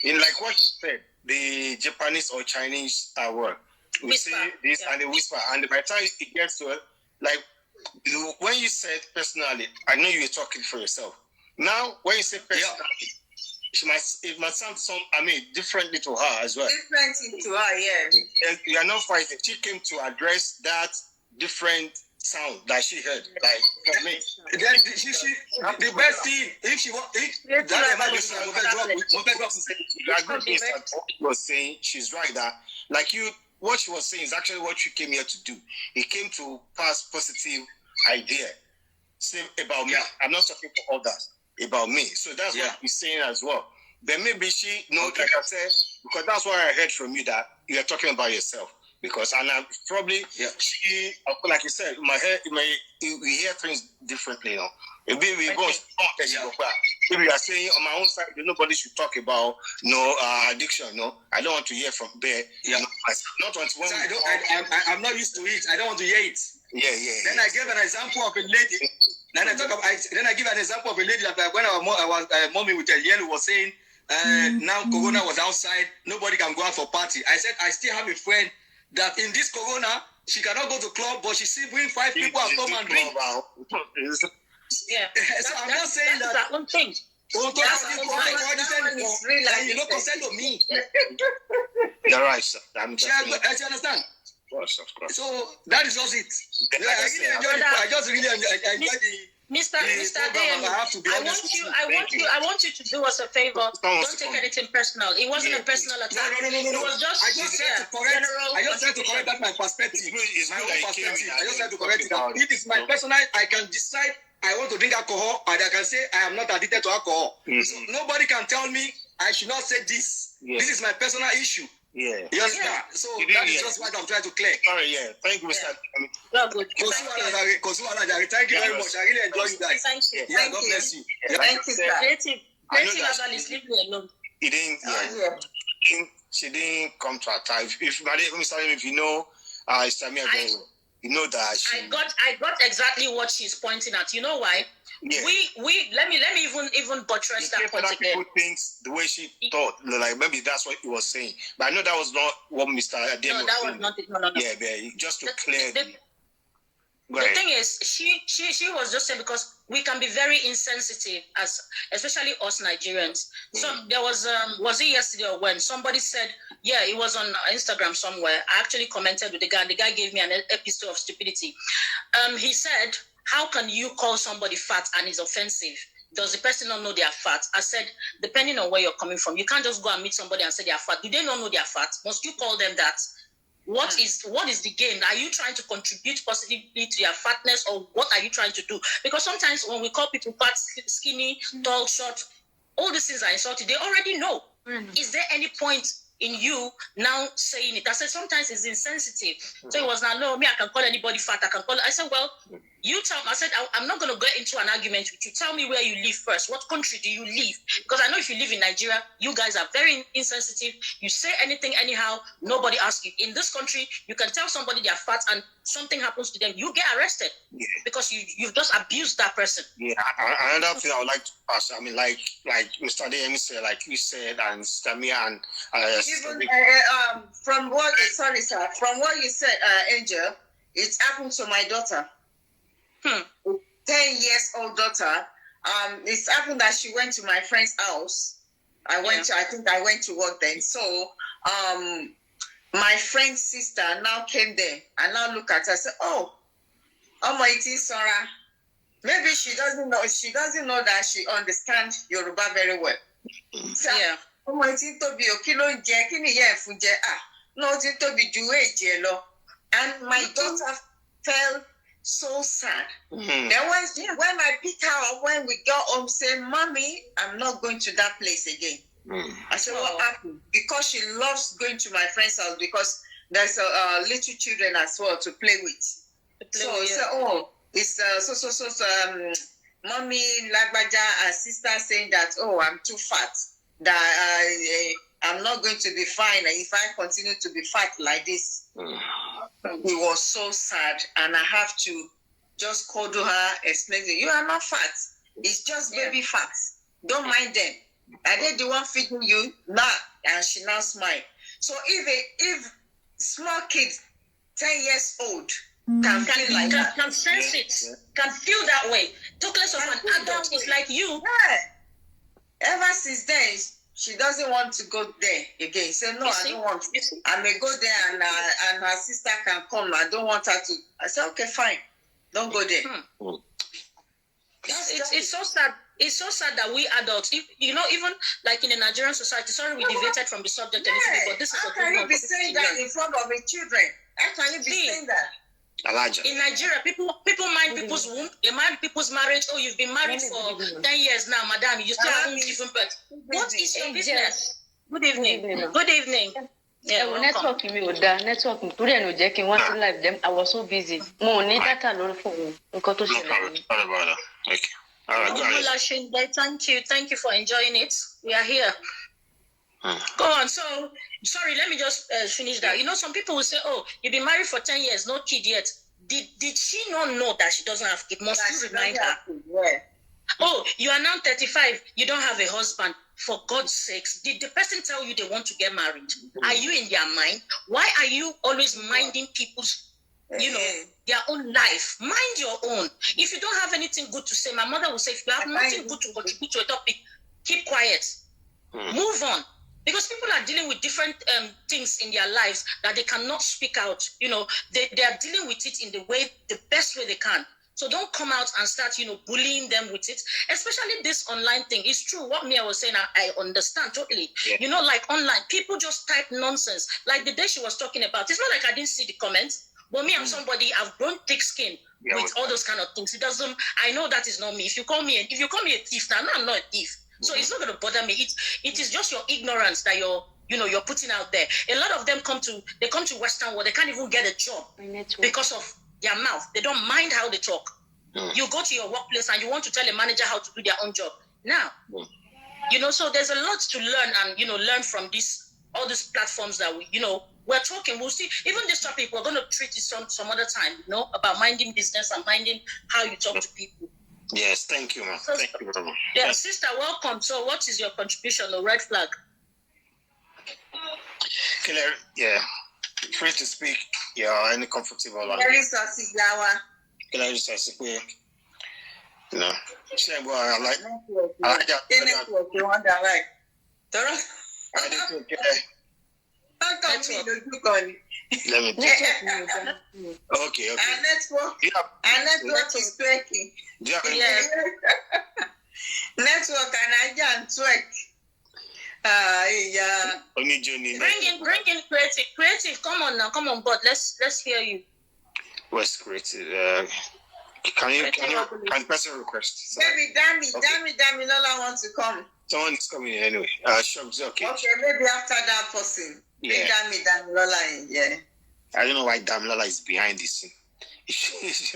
in like what she said, the Japanese or Chinese word, we say this and they whisper, and by the time it gets to it, like, when you said personally, I know you were talking for yourself. Now, when you say personally, it must sound differently to her as well. Different to her, yeah. And you are not fighting. She came to address that different sound that she heard. Like for me, the best thing if she was saying, she's right that what she was saying is actually what you came here to do. It came to pass positive idea. Say about me. I'm not talking for others. About me. So that's what he's saying as well. Then maybe she knows, like I said, because that's what I heard from you, that you're talking about yourself. Because and I'm probably she, like you said, in my head, we hear things differently, you know. Maybe we go if you are saying on my own side, nobody should talk about addiction. No, I don't want to hear from there. Yeah, not until when I'm not used to it. I don't want to hear it. Yeah. Then I gave an example of a lady. Then I give an example of a lady that when I was mommy with a yellow was saying, now Corona was outside, nobody can go out for party. I said I still have a friend that in this Corona she cannot go to club, but she still bring 5 people at home and drink. Yeah, so I'm not saying that one thing. You know, consent to me. You're right, sir. I understand. Of course. So that is just it. I just really enjoy the Mr. Adeyemi, I want you to do us a favor. Don't take anything personal. It wasn't a personal attack. No. It was just I just tried to correct that my perspective. My own perspective. I just tried to correct it. If it's my personal, I can decide I want to drink alcohol, and I can say I am not addicted to alcohol. So nobody can tell me I should not say this. This is my personal issue. Yeah. You understand? So that is just what I'm trying to clear. Sorry, thank you, Mr. Thank you very much. I really enjoy you guys. Thank you. Yeah, God bless you. Thank you, sir. Creative analyst, leave me alone. He didn't. She didn't come to attack. If you know, Samia very well, you know that she. I got exactly what she's pointing at. You know why? Yeah. We let me even buttress that point again. People think the way she thought, like maybe that's what he was saying, but I know that was not what Mr. Adeyemi was saying. No. Yeah, just to clear. The thing is, she was just saying because we can be very insensitive, especially us Nigerians. So there was it yesterday or when somebody said, it was on Instagram somewhere. I actually commented with the guy. The guy gave me an episode of stupidity. He said, how can you call somebody fat and it's offensive? Does the person not know they are fat? I said, depending on where you're coming from, you can't just go and meet somebody and say they are fat. Do they not know they are fat? Must you call them that? What is the gain? Are you trying to contribute positively to their fatness, or what are you trying to do? Because sometimes when we call people fat, skinny, tall, short, all these things are insulting. They already know. Is there any point in you now saying it? I said sometimes it's insensitive. So it was not, no, I can call anybody fat. I said, well, You tell me, I said, I'm not going to get into an argument with you. Tell me where you live first. What country do you live? Because I know if you live in Nigeria, you guys are very insensitive. You say anything anyhow, nobody asks you. In this country, you can tell somebody they're fat and something happens to them, you get arrested because you've just abused that person. Yeah, another thing I would like to ask, I mean, like Mr. Adeyemi said, like you said, and Stamia and... from what you said, Angel, it happened to my daughter. 10 years old daughter. It's happened that she went to my friend's house. I think I went to work then. So my friend's sister now came there and now look at her and said, oh my it is Sarah. Maybe she doesn't know that she understands Yoruba very well. So, oh my it to be and my daughter felt so sad. Then when I picked her up, when we got home, said, Mommy, I'm not going to that place again. I said, what happened? Because she loves going to my friend's house because there's little children as well to play with. I said, it's Mommy, Lagbaja, and sister saying that, I'm too fat, that I'm not going to be fine if I continue to be fat like this. We were so sad, and I have to just call to her, explain to her, you are not fat. It's just baby fat. Don't mind them. Are they the one feeding you? Nah. And she now smiled. So if small kids, 10 years old, can feel like that, can sense it, can feel that way. Talk less of an adult. It's like you. Yeah. Ever since then, she doesn't want to go there again. Say, no, I don't want to. I may go there and her sister can come. I don't want her to. I said, okay, fine. Don't go there. It's so sad. It's so sad that we adults, even like in the Nigerian society, sorry, we deviated from the subject a little bit, but this is how can you be saying that in front of the children? How can you be saying that? Elijah. In Nigeria, people mind people's womb, they mind people's marriage. Oh, you've been married for 10 years now, madam. You still haven't given birth. What is your business? Good evening. Good evening. Yeah, networking me with that networking. Today no checking one to live them. I was so busy. Mo need data no phone. Nko to Sorry about that. Okay. All right, guys. Thank you for enjoying it. We are here. Go on. So, sorry, let me just finish that. Some people will say, oh, you've been married for 10 years, no kid yet. Did she not know that she doesn't have kid? Must you remind her? Yeah. Oh, you are now 35, you don't have a husband. For God's sakes, did the person tell you they want to get married? Are you in their mind? Why are you always minding people's, their own life? Mind your own. If you don't have anything good to say, my mother will say, if you have nothing good to contribute to a topic, keep quiet. Move on. Because people are dealing with different things in their lives that they cannot speak out. They are dealing with it in the best way they can. So don't come out and start, bullying them with it. Especially this online thing. It's true. What Mia was saying, I understand totally. Yeah. Like online, people just type nonsense. Like the day she was talking about, it's not like I didn't see the comments. But me, I'm somebody, I've grown thick skin with all those kind of things. I know that is not me. If you call me a thief, now I'm not a thief. So it's not going to bother me. It is just your ignorance that you're putting out there. A lot of them come to Western world. They can't even get a job because of their mouth. They don't mind how they talk. You go to your workplace and you want to tell a manager how to do their own job. Now, so there's a lot to learn and, learn from all these platforms that we're talking. We'll see. Even this topic, we're going to treat it some other time, about minding business and minding how you talk to people. Yes, thank you, ma'am. Thank you very much. Yeah, sister, welcome. So what is your contribution, the red flag? Claire, free to speak. Yeah, any comfortable language. Very saucy flower. Claire saucy. No. I like network. You want that, right? How come we don't do it? Let me Okay. Our network is twerking. Yes. Network and I can twerk. Bring in creative. Come on now, come on board. Let's hear you. What's creative? Can person request? Maybe Dami, Lola wants to come. Someone is coming anyway. Shucks, okay. Okay, maybe after that person. Yeah. Dami Lola in, yeah. I don't know why Damilola is behind this scene. She's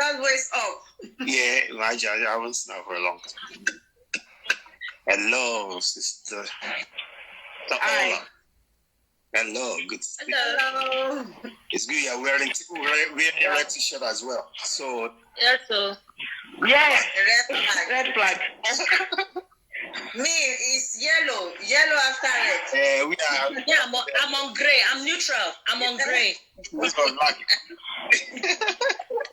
always up. Yeah, imagine I haven't seen her for a long time. Hello, sister. Hi. Hello, good to see you. Hello. It's good you're wearing a red t-shirt as well. So Yes, so. Yeah, red flag. Me, it's yellow. Yellow after red. we are. Yeah, I'm on gray. I'm neutral. I'm on gray.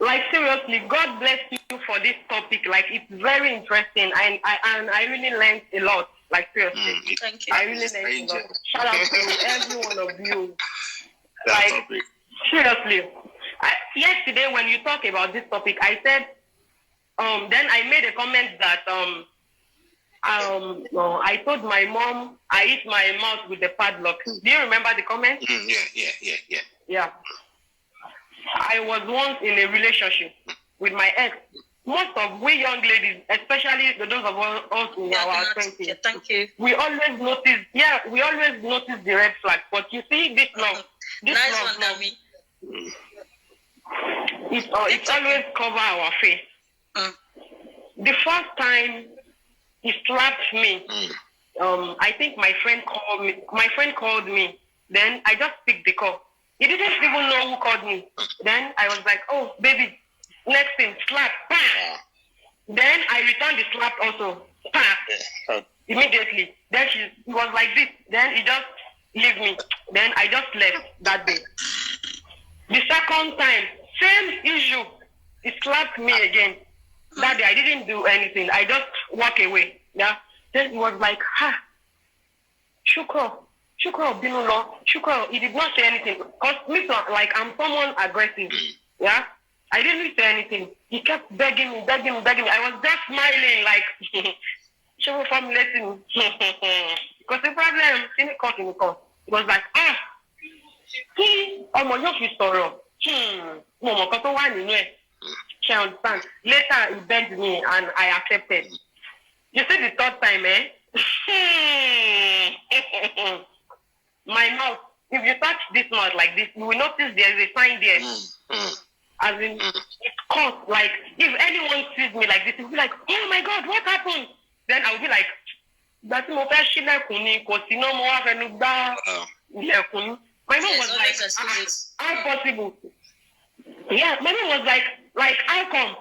Like seriously, God bless you for this topic. Like it's very interesting, and I really learned a lot. Like seriously, thank you. I really learned a lot. Shout out to every one of you. Like seriously, yesterday when you talk about this topic, I said, then I made a comment that I told my mom I hit my mouth with the padlock. Do you remember the comment? Yeah. I was once in a relationship with my ex. Most of we young ladies, especially those of us in our 20s, thank you. we always notice the red flag. But you see, this love, it always cover our face. The first time he slapped me, I think my friend called me. Then I just picked the call. He didn't even know who called me. Then I was like, oh, baby, next thing, slap. Then I returned the slap also. Immediately. Then he was like this. Then he just leave me. Then I just left that day. The second time, same issue. He slapped me again. That day I didn't do anything. I just walk away. Yeah. Then he was like, Shukro, Binulo, Shukro. He did not say anything. Because like I'm someone aggressive. Yeah. I didn't say anything. He kept begging me. I was just smiling like, show formulating. Because the problem, it was like, she understand. Later, he begged me and I accepted. You see the third time, my mouth, if you touch this mouth like this, you will notice there is a sign there. As in, it's caught. Like, if anyone sees me like this, it will be like, oh my God, what happened? Then I will be like, that's my mom was like, how possible? Yeah, my mom was like, how come?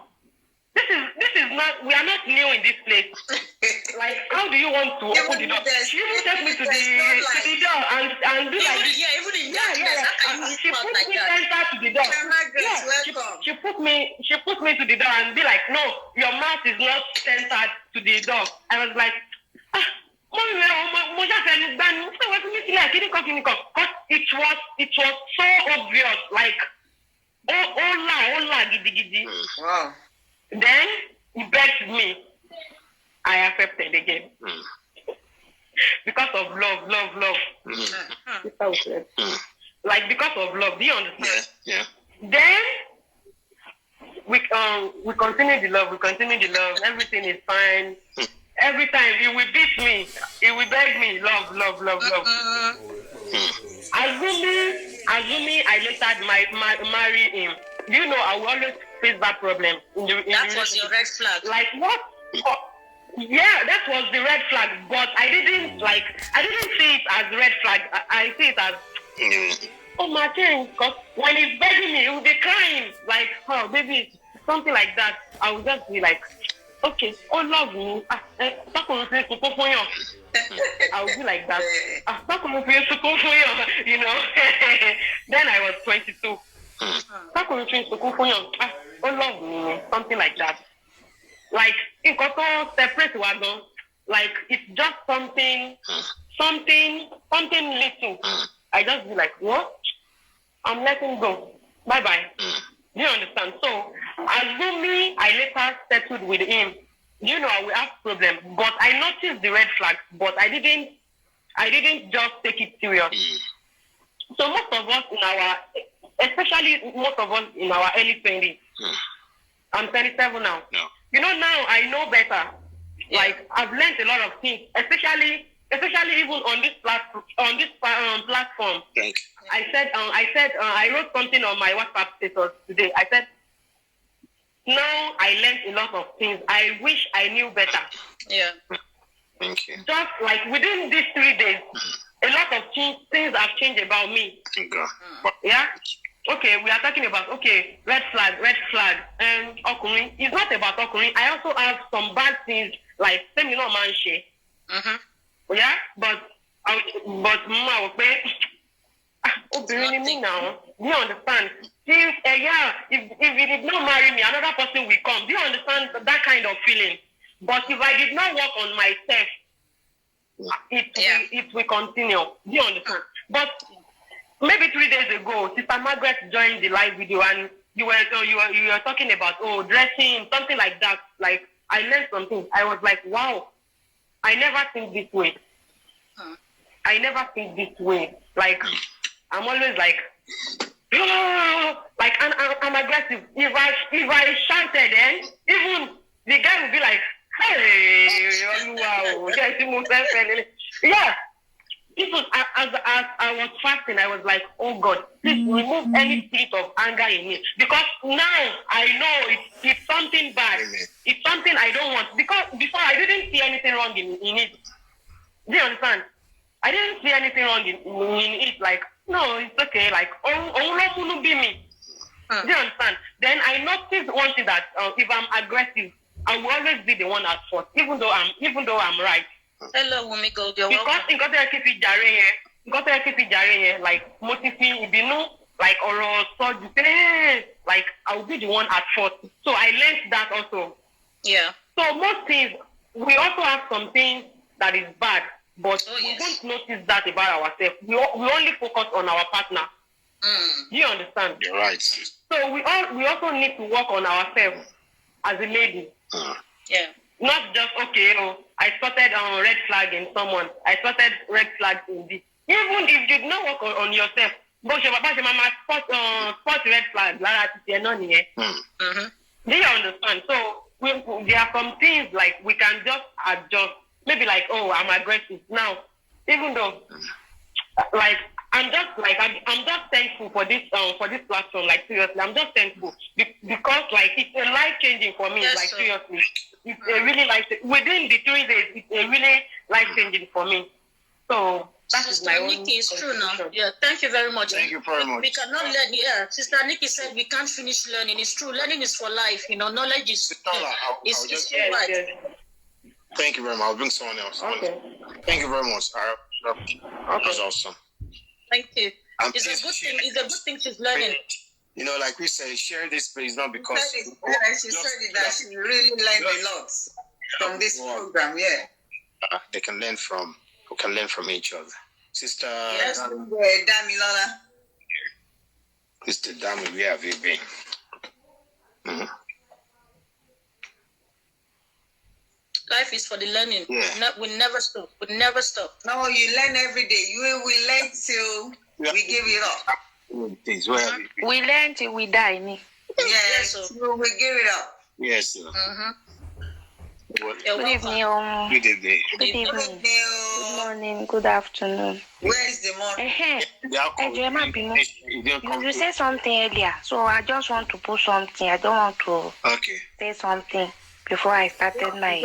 This is not, we are not new in this place. Like, how do you want to open the door? She even take me to the door and do like this. Yeah, even in that she put me center to the door. She put me to the door and be like, no, your mouth is not centered to the door. I was like, it was so obvious, like, hola, gidi. Wow. Then he begged me. I accepted again. Because of love. Like because of love. Do you understand? Yeah. Then we continue the love. Everything is fine. Every time he will beat me, he will beg me, love. Assuming I later marry him. Do you know I will always face that problem that was your red flag. Like what? Yeah, that was the red flag. But I didn't see it as red flag. I see it as oh my thing. Because when he's begging me, he will be crying like, oh baby, something like that. I will just be like, okay, oh love me. I will be like that. You know. Then I was 22. Oh love me, something like that. Like in Koto separate wagon, like it's just something little. I just be like, what? I'm letting go. Bye. Do you understand? So assuming I later settled with him, you know I will have problem. But I noticed the red flag, but I didn't just take it serious. So most of us especially most of us in our early 20s. I'm 27 now. No. You know, now I know better. Yeah. Like, I've learned a lot of things, especially especially even on this platform. I wrote something on my WhatsApp status today. I said, now I learned a lot of things. I wish I knew better. Yeah. Thank you. Just like within these 3 days, a lot of things have changed about me. Okay. Yeah? Okay, we are talking about, red flag. And Okurin, it's not about Okurin. I also have some bad things, like, seminar manche. Yeah? But Mama will pay. Me now. Do you understand? If you did not marry me, another person will come. Do you understand that kind of feeling? But if I did not work on myself, it will continue. Do you understand? But maybe 3 days ago, Sister Margaret joined the live video, and you were talking about dressing, something like that. Like, I learned something. I was like, wow, I never think this way. I never think this way. Like, I'm always like, like I'm aggressive. If I shouted, then even the guy would be like, hey, wow, yeah. It was as I was fasting, I was like, oh God, please remove any spirit of anger in me, because now I know it's something bad. It's something I don't want, because before I didn't see anything wrong in it. Do you understand? I didn't see anything wrong in it. Like, no, it's okay. Like, oh, be me. Do you understand? Then I noticed one thing, that if I'm aggressive, I will always be the one at fault, even though I'm right. Hello, Wumiko. You're welcome. Because like motivating, like or so like I will be the one at fault. So I learned that also. Yeah. So most things, we also have something that is bad, but we don't notice that about ourselves. We only focus on our partner. Do you understand? You're right. So we also need to work on ourselves as a lady. Yeah. Not just, I spotted red flag in someone. I spotted red flag in this. Even if you do not work on yourself, spot red flag. Do you understand? So there are some things like we can just adjust. Maybe like, I'm aggressive now. Even though, like, I'm just thankful for this platform. Like, seriously, I'm just thankful because like it's a life changing for me. Yes, like, seriously, it's a really within the 3 days, it's a really life changing for me. So that is my own. Nikki, it's true now. Yeah, thank you very much. Thank you very much. We cannot learn. Yeah, Sister Nikki said we can't finish learning. It's true. Learning is for life. Knowledge is. It's right. Thank you very much. I'll bring someone else. Okay. Thank you very much. That's awesome. Thank you. It's a good thing. It's a good thing she's learning. Like we say, share this place not because she said that she really learned a lot from this program. Yeah. They can learn from. We can learn from each other. Sister. Yes, Damilola. Sister Dami, where have you been? Life is for the learning. Yeah. We never stop. We never stop. No, you learn every day. You will learn till we give it up. We learn till we die. Yes, we will give it up. Yes, sir. Good evening. Good evening. Good evening. Good morning. Good afternoon. Where is the morning? You said something earlier, so I just want to put something. I don't want to say something before I started my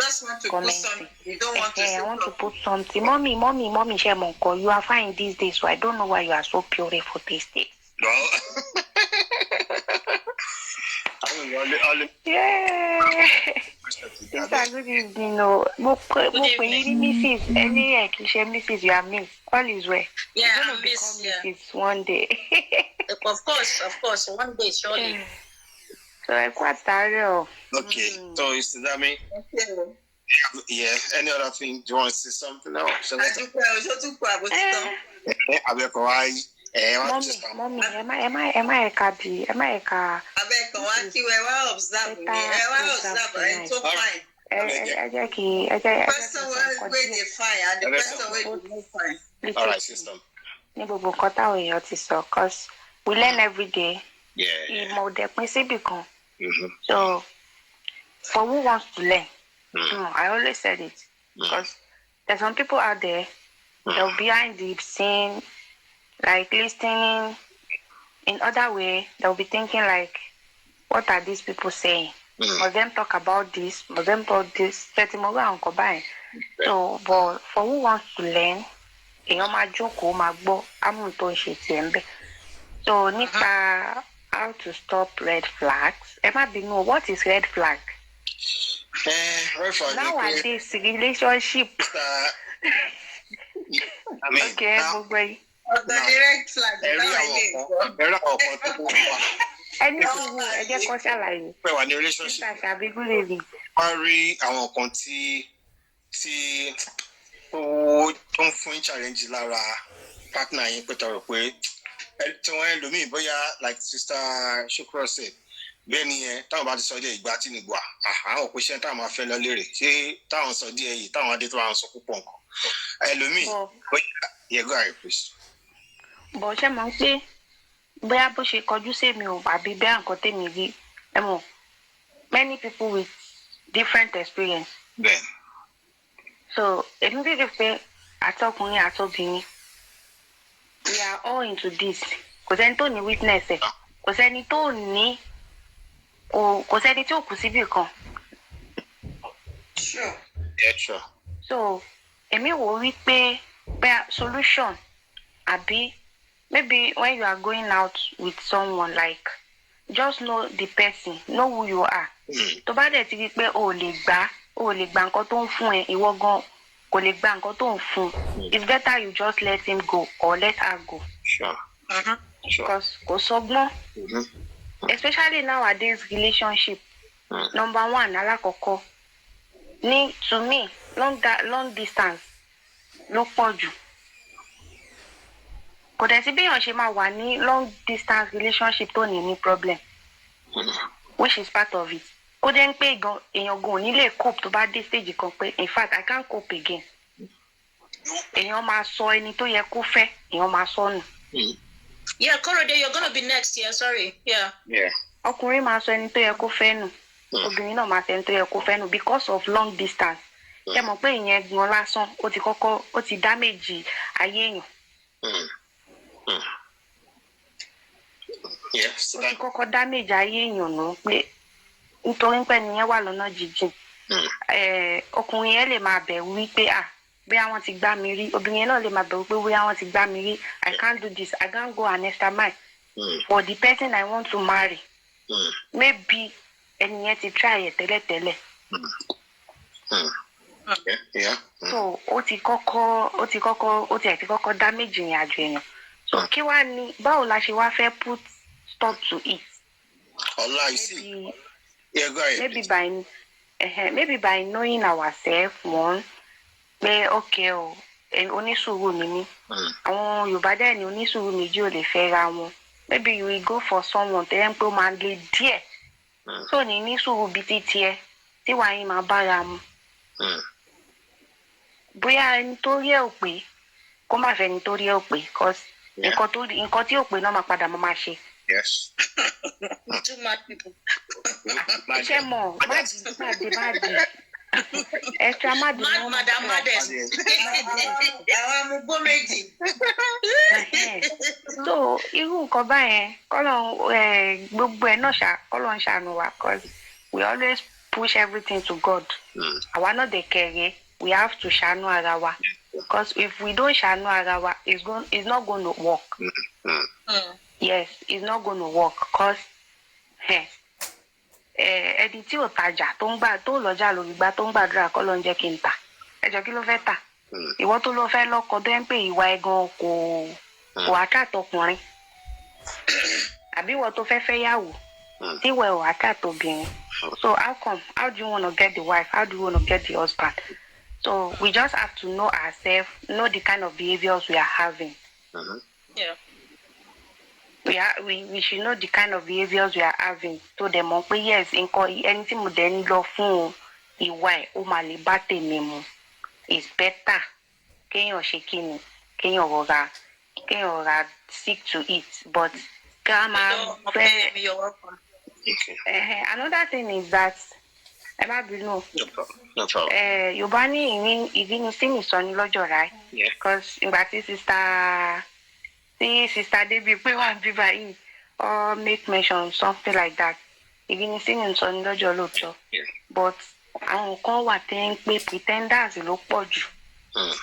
comment. I want to put something. Mommy, Shemonko, you are fine these days, so I don't know why you are so beautiful these days. No. Yeah. Good evening. Mrs. You are missed. All is well. Yeah, I'm missed. Mrs. One day. Of course. One day, surely. So I quite started. Okay. So is that me? Yeah. Any other thing? Do you want to say something else? Mommy, am I a cabby? Am I a car? Observe. So fine. All right, sister. Because we learn every day. Yeah. So, for who wants to learn, I always said it because there's some people out there, they'll be behind the scene, like listening. In other way, they'll be thinking like, what are these people saying? Must them talk about this? Must them talk this? So, but for who wants to learn, so Nipa, how to stop red flags? Emma Bino, what is red flag? Red flag. Nowadays, relationship. Okay, the direct flag. Anything I get conscious like. Pẹ̀wà ní relationship. Parí àwọn kan tí ó ń fún challenge lára partner yín pé tọrọ pé tí wọ́n lómi bóyá like sister Shukra said bẹ́ẹ̀ ni yẹn táwọn bá ti sọ díẹ̀ ìgbà tí nìgbà àwọn òpin iṣẹ́ táwọn máa fẹ́ lọ lérè ṣé táwọn sọ díẹ̀ yìí táwọn adé tó máa sọ púpọ̀ nǹkan lómi bóyá yẹgọ́ àìpèsè. Bọ̀ ṣe mọ̀ pé bóyá bó ṣe kọjú sí mi ò àbí bẹ́ẹ̀ nǹkan tèmi rí ẹ mọ̀ many people with different experience. Bẹ́ẹ̀. So èmi bí pé àtọkùnrin àtobìnrin we are all into this. Kò sẹ́ni tó ní witness ẹ̀ kò sẹ́ni tó ní kò sẹ́ni tí ò kù síbì kan. Sure. Yeah, sure. So èmi wò wí pé bẹ́ẹ̀ solution àbí maybe when you are going out with someone, like just know the person, know who you are. Tó bá dẹ̀ ti rí pé o lè gbà nǹkan tó ń fún ẹ, ìwọ gan kò lè gbà nǹkan tó ń fún. It's better you just let him go or let her go. Sure. Because kò sọgbọ́n. Especially nowadays relationship. Number one, alákọ̀ọ́kọ́. To me, long distance ló pọ̀ jù. Kò dẹ̀ sí bí èèyàn ṣe máa wà ní long distance relationship tó ní problem, which is part of it. Ó jẹ́ ń pé èèyàn gan ò ní lè cope tó bá dé stage kan pé in fact I can't cope again. Èèyàn máa sọ ẹni tó yẹ kó fẹ́, èèyàn máa sọ nù. Yeah, Korode, you're gonna be next. Yeah, sorry. Yeah. Ọkùnrin máa sọ ẹni tó yẹ kó fẹ́ nù. Obìnrin náà máa sọ ẹni tó yẹ kó fẹ́ nù because of long distance. Ṣé mọ̀ pé ìyẹn gan lásán ó ti damage ayé èèyàn. Yes. Ó ti kọ́kọ́ damage ayé èèyàn nù pé nítorí pé nìyẹn wà lọ́nà jíjìn. Ọkùnrin yẹn lè máa bẹ̀rù wípé bí àwọn ti gbá mi rí, obìnrin yẹn náà lè máa bẹ̀rù pé bí àwọn ti gbá mi rí, I can't do this, I can't go an extra mile for the person I want to marry. Maybe ẹni yẹn ti try ẹ̀ tẹ́lẹ̀tẹ́lẹ̀. So ó ti kọ́kọ́ damage ìrìn àjò èèyàn. So kí wá ní báwo la ṣe wá fẹ́ put stop to it? Allah, you see. Yeah, go ahead. Maybe by knowing ourselves, one, pé okay o, onísùúrù ni mí. Àwọn Yorùbá dẹ̀ ní onísùúrù méjì ò lè fẹ́ ra wọn. Maybe you will go for someone tẹ́lẹ̀ pé ó máa lé díẹ̀. So ní onísùúrù bíi títí ẹ tí wàá yín máa bára mu. Bóyá ẹni tó rí ẹ ò pé kó má fẹ́ ẹni tó rí ẹ ò pé cause nǹkan tí ò pé náà máa padà máa ṣe. Yes. Too mad people. Ṣé mọ̀ máàdì. Extra máàdì. Madam Madam. Àwọn amúgbó méjì. So irú nǹkan báyẹn kọ́lọ̀ gbogbo ẹ̀ náà kọ́lọ̀ ń ṣàánú wa cause we always push everything to God. Àwa náà dẹ̀ kẹ̀rẹ́ we have to ṣàánú ara wa because if we don't ṣàánú ara wa it's not going to work. Yes, it's not going to work because ẹni tí ò tajà tó lọ́jà lórí gbá tó ń gbàdúrà kọ́ ló ń jẹ́ kí n tà ẹjọ́ kí ló fẹ́ tà ìwọ tó lọ fẹ́ lọ́kọ tó ń pè ìwà ẹ̀gan kò àtàtọkùnrin àbí ìwọ tó fẹ́ yàwó tí ìwọ ẹ̀ ò àtàtọbìnrin. So how do you want to get the wife, how do you want to get the husband? So we just have to know ourselves, know the kind of behaviors we are having. Yeah. We should know the kind of behaviors we are having. So the more yes, anything mo den lọ fún ìwà ẹ̀ ó máa lè bá tèmi mu. It's better kéèyàn ṣe kíni kéèyàn rọra stick to it. But another thing is that ẹ má bínú. No problem. Yorùbá ní ìbínusí nìsọni lọ́jọ́ right? Yeah. Because ìgbà tí sister Debbie pé wà ń bíbá yìí or make mention something like that. Ìbínusí nìsọni lọ́jọ́ lóòótọ́. But àwọn kan wà tẹ́ ń pé pretenders ló pọ̀ jù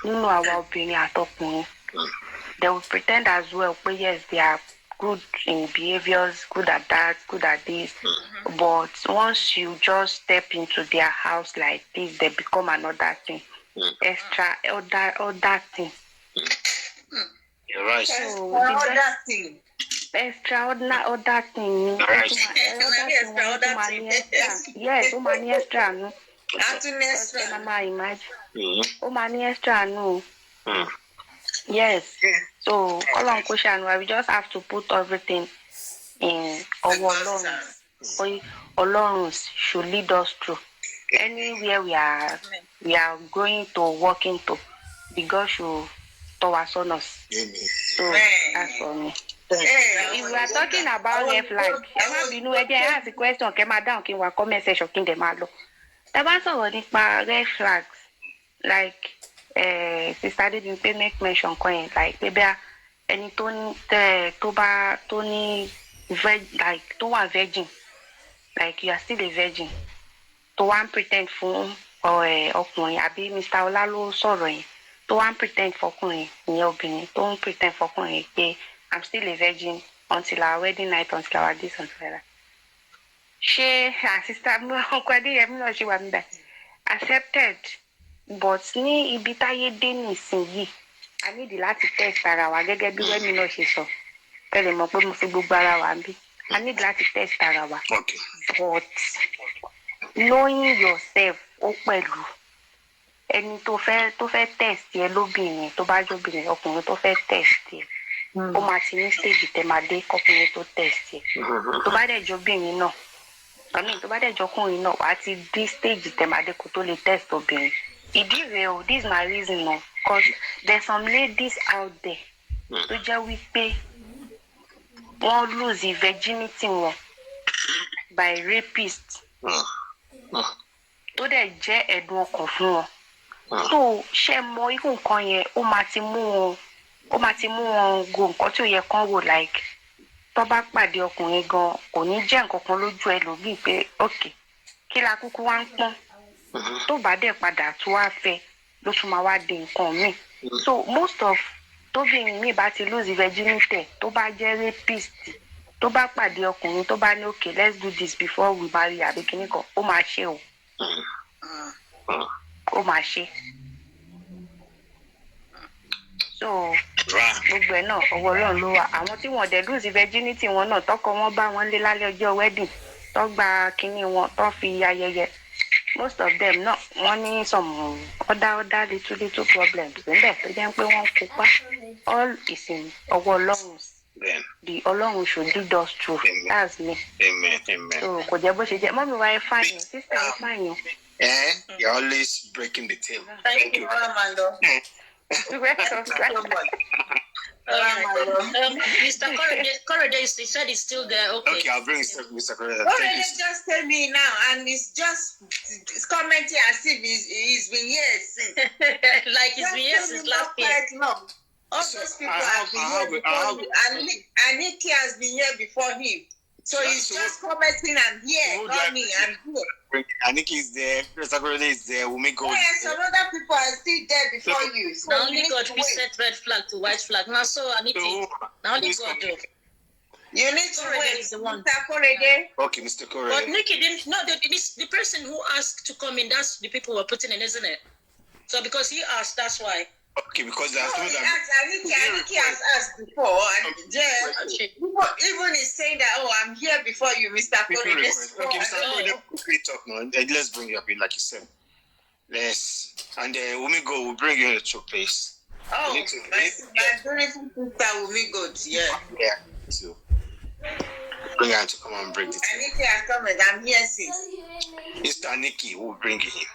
nínú àwa obìnrin àtọkùnrin. They will pretend as well, but yes, they are good in behaviors, good at that, good at this. But once you just step into their house like this, they become another thing. Extra, other thing. You're right. So, other thing. Extraordinary other thing. Yes, o mani extra no. O mani extra no. Yes. So, we just have to put everything in our Ọlọ́run should lead us through. Anywhere we are going to walk into, the God should towards us. So, that's for me. If we are talking about red flag, ask the question, down, comment section, red flags, like sister didn't make mention coin, like maybe any virgin, like you are still a virgin. To one pretend for or àbí Mr. Olalo sorry. To one pretend for coin in your opinion. Don't pretend for coin. I'm still a virgin until our wedding night, until our this and that. She, her sister, she was accepted, but ni ibitaye deni sinyi. I need the lati test ara wa gẹ́gẹ́ bí when me know she so. Tell mo pé mo fi gbogbo ara wa nbi. I need lati test ara wa. Okay. But knowing yourself, ó pẹ̀lú ẹni tó fẹ́ test ẹ lóbìnrin tó bá jóbìnrin ọkùnrin tó fẹ́ test ẹ. Ó máa ti ní stage tẹ̀madé kọkùnrin tó test ẹ. Tó bá dẹ̀ jóbìnrin náà. Tó bá dẹ̀ jọkùnrin náà wá ti dé stage tẹ̀madé kó tó lè test obìnrin. Ìdí rẹ̀ o, this is my reason o. Because there's some ladies out there tó jẹ́ wípé wọ́n lose virginity wọn by rapist. Tó dẹ̀ jẹ́ ẹ̀dùn ọkàn fún wọn. So ṣe mọ irú nǹkan yẹn ó máa ti mú wọn go nǹkan tí ó yẹ kán wò like tó bá pàdé ọkùnrin gan kò ní jẹ́ nǹkan kan lójú ẹlòmíì pé okay kí la kúkú wá ń pọ́n tó bá dẹ̀ padà tó wá fẹ́ ló tún máa wá di nǹkan míì. So most of tóbìnrin mi bá ti lose virginity tó bá jẹ́ rapist tó bá pàdé ọkùnrin tó bá ní okay let's do this before we marry àbí kíní kan ó máa ṣe o. Ó máa ṣe. So gbogbo ẹ̀ náà ọwọ́ Ọlọ́run ló wà. Àwọn tí wọ́n dẹ̀ lose virginity wọn náà tọkọ wọn bá wọn lé lálẹ́ ọjọ́ wedding tó gba kíní wọn tó fi ayẹyẹ. Most of them náà wọ́n ní some other little problems. Níbẹ̀ tó jẹ́ pé wọ́n kópa all is in ọwọ́ Ọlọ́run. The Ọlọ́run should lead us through. That's me. Amen. So kò jẹ́ bó ṣe jẹ́. Mọ́mí wa ẹ fine, sister ẹ fine. You're always breaking the tail. Thank you, Mando. Mr. Korede, he said it's still there. Okay, I'll bring Mr. Korede. Korede just tell me now, and it's commenting as if he's been here since. Like he's been here since last year. All those people have been here before him, and Nikki has been here before him. So he's just commenting and here, not me, and here. Aniki is there, Mr. Korede is there, Wumiko. Yes, some other people are still there before you. So now only God we set red flag to white flag. Now so Aniki, now only God do. You need to wait. Is the one. Mr. Korede. Okay, Mr. Korede. But Nikki didn't. No, the person who asked to come in, that's the people who are putting in, isn't it? So because he asked, that's why. Okay, because there's no Aniki has asked before, and even is saying that, oh, I'm here before you, Mr. Korede. Okay, Mr. Korede, quickly talk now. Let's bring you up in, like you said. And Wumiko will bring you to a place. Oh, my beautiful sister Wumiko, yeah. Yeah, so bring her to come and bring it. Aniki has come and I'm here since. Mr. Aniki will bring you in.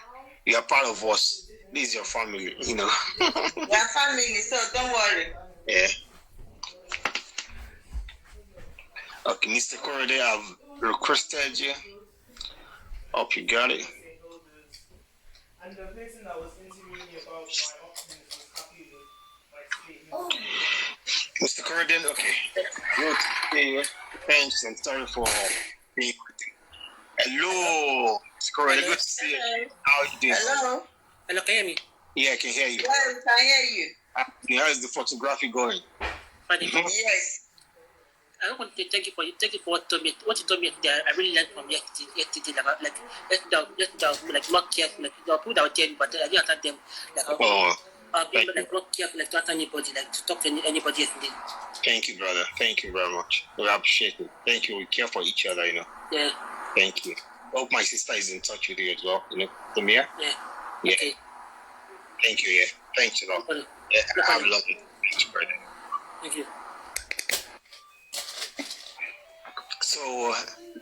You are part of us. This is your family, you know. Your family, so don't worry. Yeah. Okay, Mr. Korede, I've requested you. Hope you got it. Mr. Corridon, okay. Good. Hey, thanks and sorry for being. Hello, Mr. Corridon. Good to see you. How are you doing? Hello. Hello, can you hear me? Yeah, I can hear you. Yeah, we can hear you. How is the photography going? Yes. I want to thank you for what you told me there. I really learned from yesterday like more careful, like the people that were telling, but I didn't attack them. Being like not careful, like to attack anybody, like to talk to anybody yesterday. Thank you, brother. Thank you very much. We appreciate it. Thank you. We care for each other, Yeah. Thank you. Hope my sister is in touch with you as well, Samia? Yeah. Yeah. Okay. Thank you, yeah. Thanks a lot. Yeah, have a lovely day, brother. Thank you. So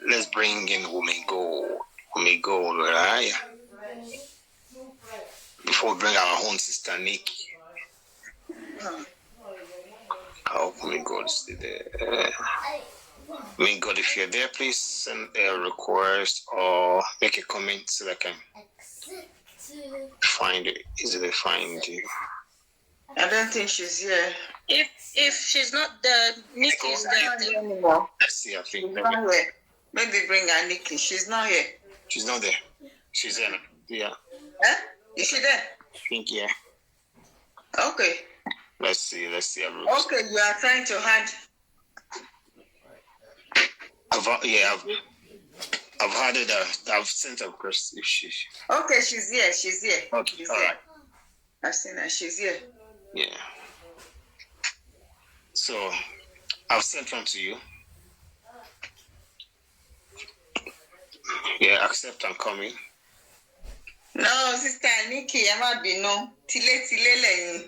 let's bring in Umigo, right? Before we bring our own sister Nikki. I hope Umigo is there. Umigo, if you're there, please send a request or make a comment so that I can easily find you. I don't think she's here. If she's not there, Nikki is there anymore. Let's see, I think. Maybe bring her Nikki. She's not here. She's not there. She's there. Yeah. Huh? Is she there? I think, yeah. Okay. Let's see. Okay, you are trying to hide. I've had it. I've sent her a request. If she. Okay, she's here. Okay, she's all here. right. I've seen her. She's here. Yeah. So, I've sent one to you. Yeah, accept and come in. No, sister Nikki, I'm not be no. Tile.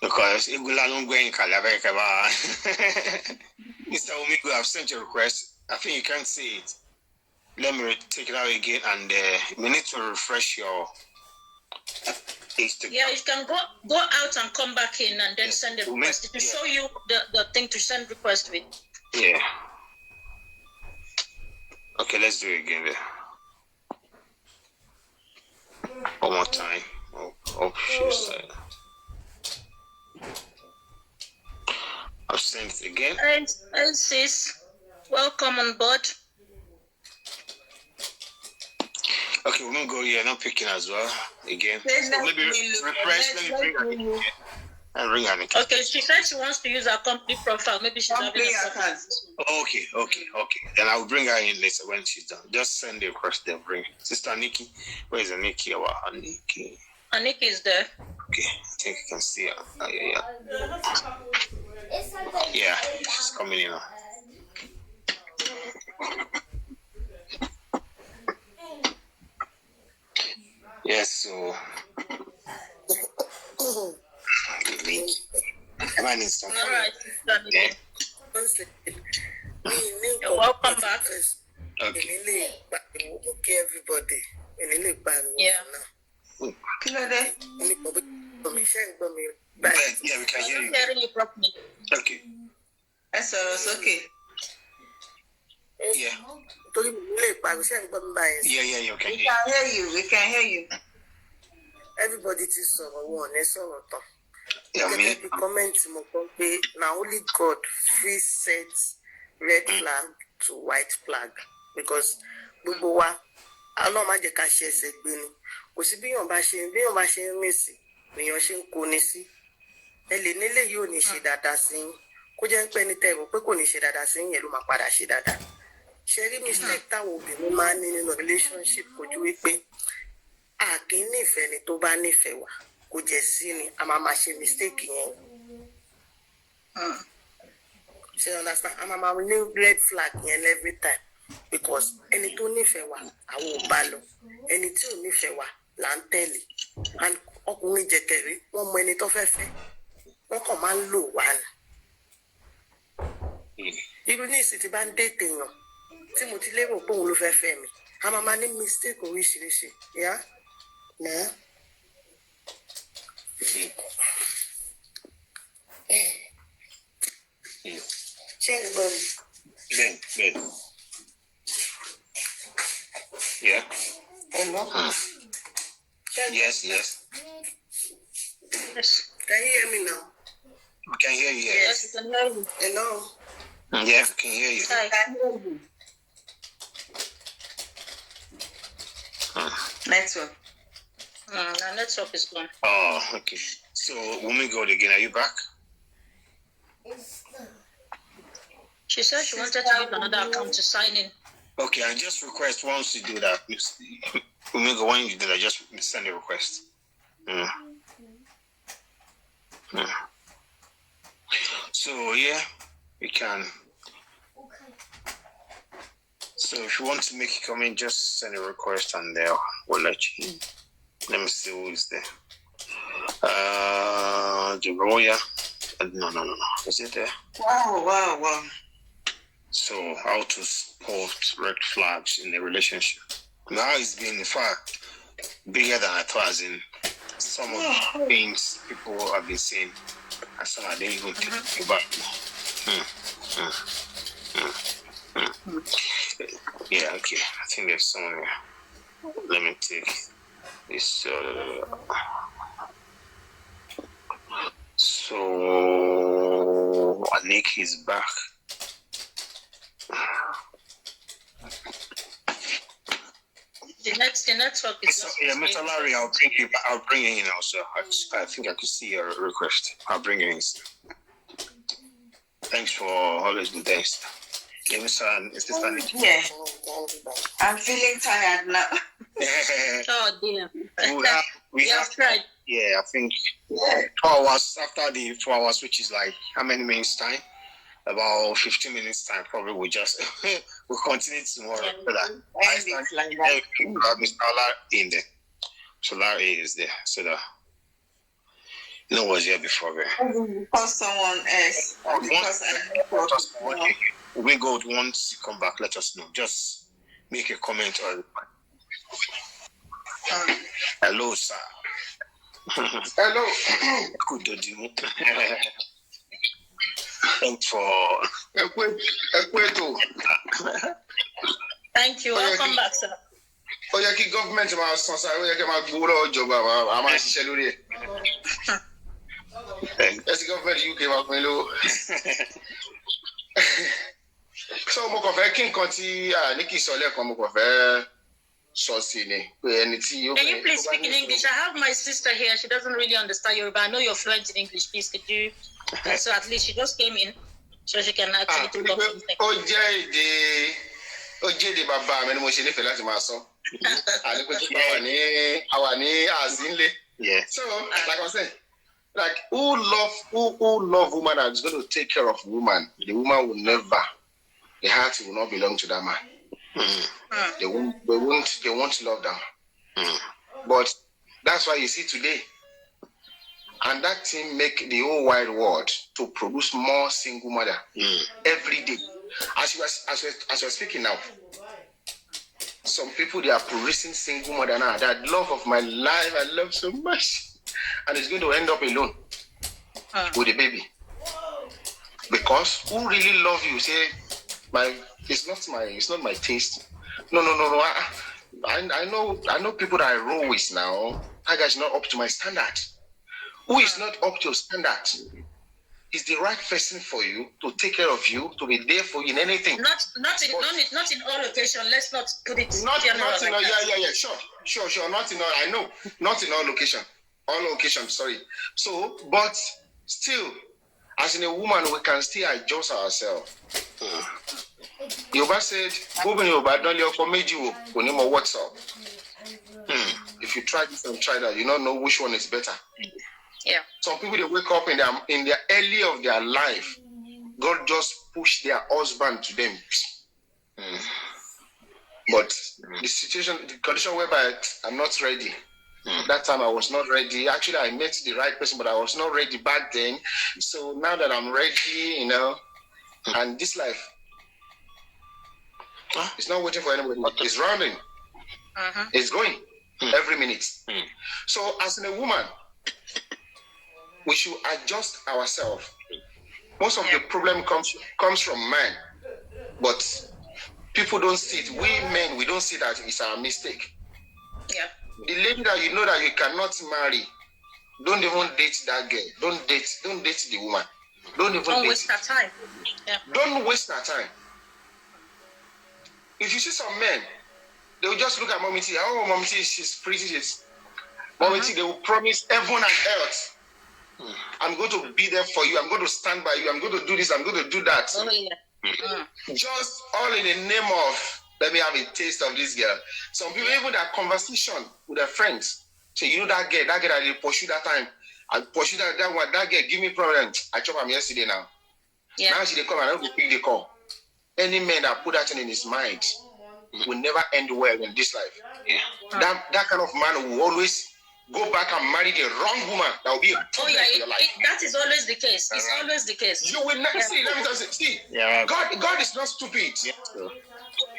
Because Igula don't go in Calavera. Mr. Umigo, I've sent your request. I think you can't see it. Let me take it out again, and we need to refresh your Instagram. Yeah, you can go out and come back in and then send a request. It will show you the thing to send request with. Yeah. Okay, let's do it again there. One more time. Oh, she's I've sent it again. And sis, welcome on board. Okay, we're gonna go here, not picking as well again. So maybe refresh. Let me bring her in. And bring her in. Okay, she said she wants to use her company profile. Maybe she's having a problem. Okay. Then I'll bring her in later when she's done. Just send the request, then bring Sister Nikki. Where is Nikki? Nikki. Nikki is there. Okay, I think you can see her. Yeah. Yeah, she's coming in now. Yes, so man is something. All right, yeah. You're welcome back. Okay. Everybody. Yeah. Yeah, we can hear you. Hearing you properly. Okay. That's okay. Yeah. Yeah, okay. We can hear you. Everybody is one. Yeah, me. Comment now only God free sets red flag to white flag because gbogbo wa Ọlọ́run má jẹ́ ká ṣe ẹsẹ̀ gbé ni kò sí bí yàn bá ṣe ń rìn sí èèyàn ṣe ń kó ní sí ẹ lè nílé yìí ò ní ṣe dáadáa sí yín kó jẹ́ pé ní tẹ̀rù pé kò ní ṣe dáadáa sí yín yẹn ló máa padà ṣe dáadáa ṣe rí mistake táwọn obìnrin máa ń ní nínú relationship kò ju wípé a kì í nífẹ̀ẹ́ ni tó bá nífẹ̀ẹ́ wa kò jẹ́ sí ni a máa ṣe mistake yẹn ṣe understand a máa ní red flag yẹn every time because ẹni tó nífẹ̀ẹ́ wa àwọn ò bá lọ ẹni tí ò nífẹ̀ẹ́ wa là ń tẹ̀lé and ọkùnrin jẹ̀kẹ̀rí wọ́n mọ ẹni tó fẹ́ fẹ́ wọ́n kàn máa ń lò wá ni irú ní ìsìn tí bá ń dé tèèyàn tí mo ti lérò pé òun ló fẹ́ fẹ́ mi a máa ní mistake oríṣiríṣi yá náà. Ṣé ẹ gbọ́ mi? Bẹ́ẹ̀. Yeah. Hello? Yes. Can you hear me now? We can hear you. Yes, we can hear you. Hello. Yeah, we can hear you. Hi. Network. Our network is gone. Oh, okay. So, Woman God again, are you back? She said she wanted to use another account to sign in. Okay, I just request once you do that. Woman God, when you do that, just send a request. So, yeah, we can. So, if you want to make a comment, just send a request and we'll let you. Let me see who is there. Jeroya. No. Is it there? Wow. So, how to spot red flags in a relationship. Now it's been far bigger than I thought, as in some of the things people have been saying. And some I didn't even think about. Yeah, okay. I think there's someone here. Let me take this. So, Anik is back. The network is Mr. Larry, I'll bring you in also. I think I could see your request. I'll bring you in. Thanks for always the best. Yeah, yeah. I'm feeling tired now. Oh dear. We have tried. Yeah, I think 2 hours after the 4 hours, which is like how many minutes time? About 15 minutes time. Probably we'll continue tomorrow. I stand Mr. Larry in there. So Larry is there. So that was here before. Because someone else. We go once you come back. Let us know. Just make a comment or hello, sir. Hello. Thanks for. Thank you. Welcome back, sir. Oh, yeah, the government ma san sa. Oh, yeah, ke ma gboro joba ma ma ṣiṣẹ́ lórí ẹ̀. Yes, the government UK ma pín lówó. So mo kàn fẹ́ kí nǹkan tí Nikki sọ lẹ́ẹ̀kan mo kàn fẹ́ sọ sí ni pé ẹni tí ó. Can you please speak in English? I have my sister here. She doesn't really understand Yoruba. I know you're fluent in English. Please, could you? So at least she just came in, so she can actually talk something. Ó jẹ́ èdè bàbá mi ni mo ṣe nífẹ̀ẹ́ láti máa sọ. Àdìpẹ́ tó àwa ní àzínlé. So like I said, like who love woman and is going to take care of woman, the woman will never, the heart will not belong to that man. They won't love them. But that's why you see today, and that thing make the whole wide world to produce more single mother every day. As you're speaking now, some people, they are producing single mother now. That love of my life, I love so much, and it's going to end up alone with a baby. Because who really love you? Say, it's not my taste. No. I know people that I roll with now. That guy's not up to my standard. Who is not up to your standard is the right person for you, to take care of you, to be there for you in anything. Not in all locations. Let's not put it not in all. Yeah. Sure. Not in all. I know. Not in all location. All locations. Sorry. So, but still, as in a woman, we can still adjust ourselves. Yoba said, what's up? If you try this and try that, you don't know which one is better. Yeah. Some people, they wake up in their early of their life, God just push their husband to them. But the condition whereby I'm not ready. That time I was not ready. Actually, I met the right person, but I was not ready back then. So now that I'm ready, and this life, it's not waiting for anybody. It's running. It's going every minute. So as a woman, we should adjust ourselves. Most of the problem comes from men, but people don't see it. We men, we don't see that it's our mistake. Yeah. The lady that you know that you cannot marry, don't even date that girl. Don't date the woman. Don't waste her time. Yeah. Don't waste her time. If you see some men, they will just look at Mommy T. Oh, Mommy T, she's pretty. Mommy T, they will promise heaven and earth. I'm going to be there for you. I'm going to stand by you. I'm going to do this. I'm going to do that. Oh, yeah. Just all in the name of, let me have a taste of this girl. Some people, even that conversation with their friends, say, you know that girl that I pursue that time. I pursue that one. That girl give me problems. I chop him yesterday now. Yeah. Now she come and I don't pick the call. Any man that put that thing in his mind will never end well in this life. Yeah. That kind of man will always go back and marry the wrong woman. That will be a problem for your life. That is always the case. It's always the case. You will never see. Let me tell you. See, God is not stupid.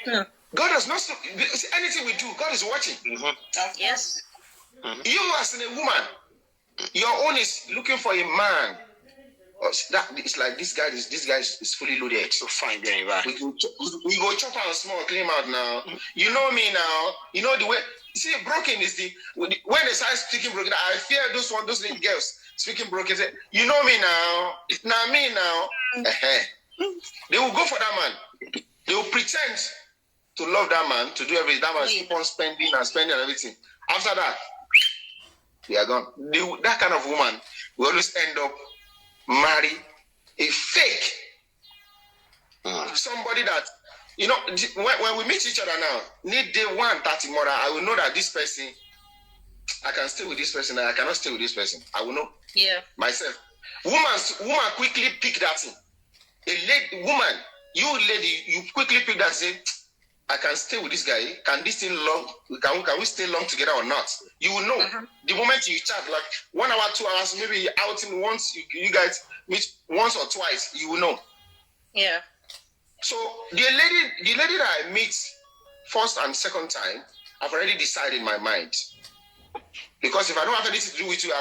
Yeah. God is not stupid. Anything we do, God is watching. Yes. You as a woman, your own is looking for a man. That it's like this guy is fully loaded. So fine, getting back. We go chop out small, clean him out now. You know me now. You know the way. See, broken is when they start speaking broken. I fear those little girls speaking broken. Say, you know me now. It's not me now. They will go for that man. They will pretend to love that man, to do everything. That man keep on spending and everything. After that, they are gone. That kind of woman will always end up marry a fake. Somebody that, you know, when we meet each other now, need day 130 more, I will know that this person, I can stay with this person, I cannot stay with this person. I will know myself. Woman quickly pick that thing. You quickly pick that thing. I can stay with this guy. Can this thing long? Can we stay long together or not? You will know. The moment you chat, like 1 hour, 2 hours, maybe outing once, you guys meet once or twice, you will know. Yeah. So the lady that I meet first and second time, I've already decided in my mind. Because if I don't have anything to do with you,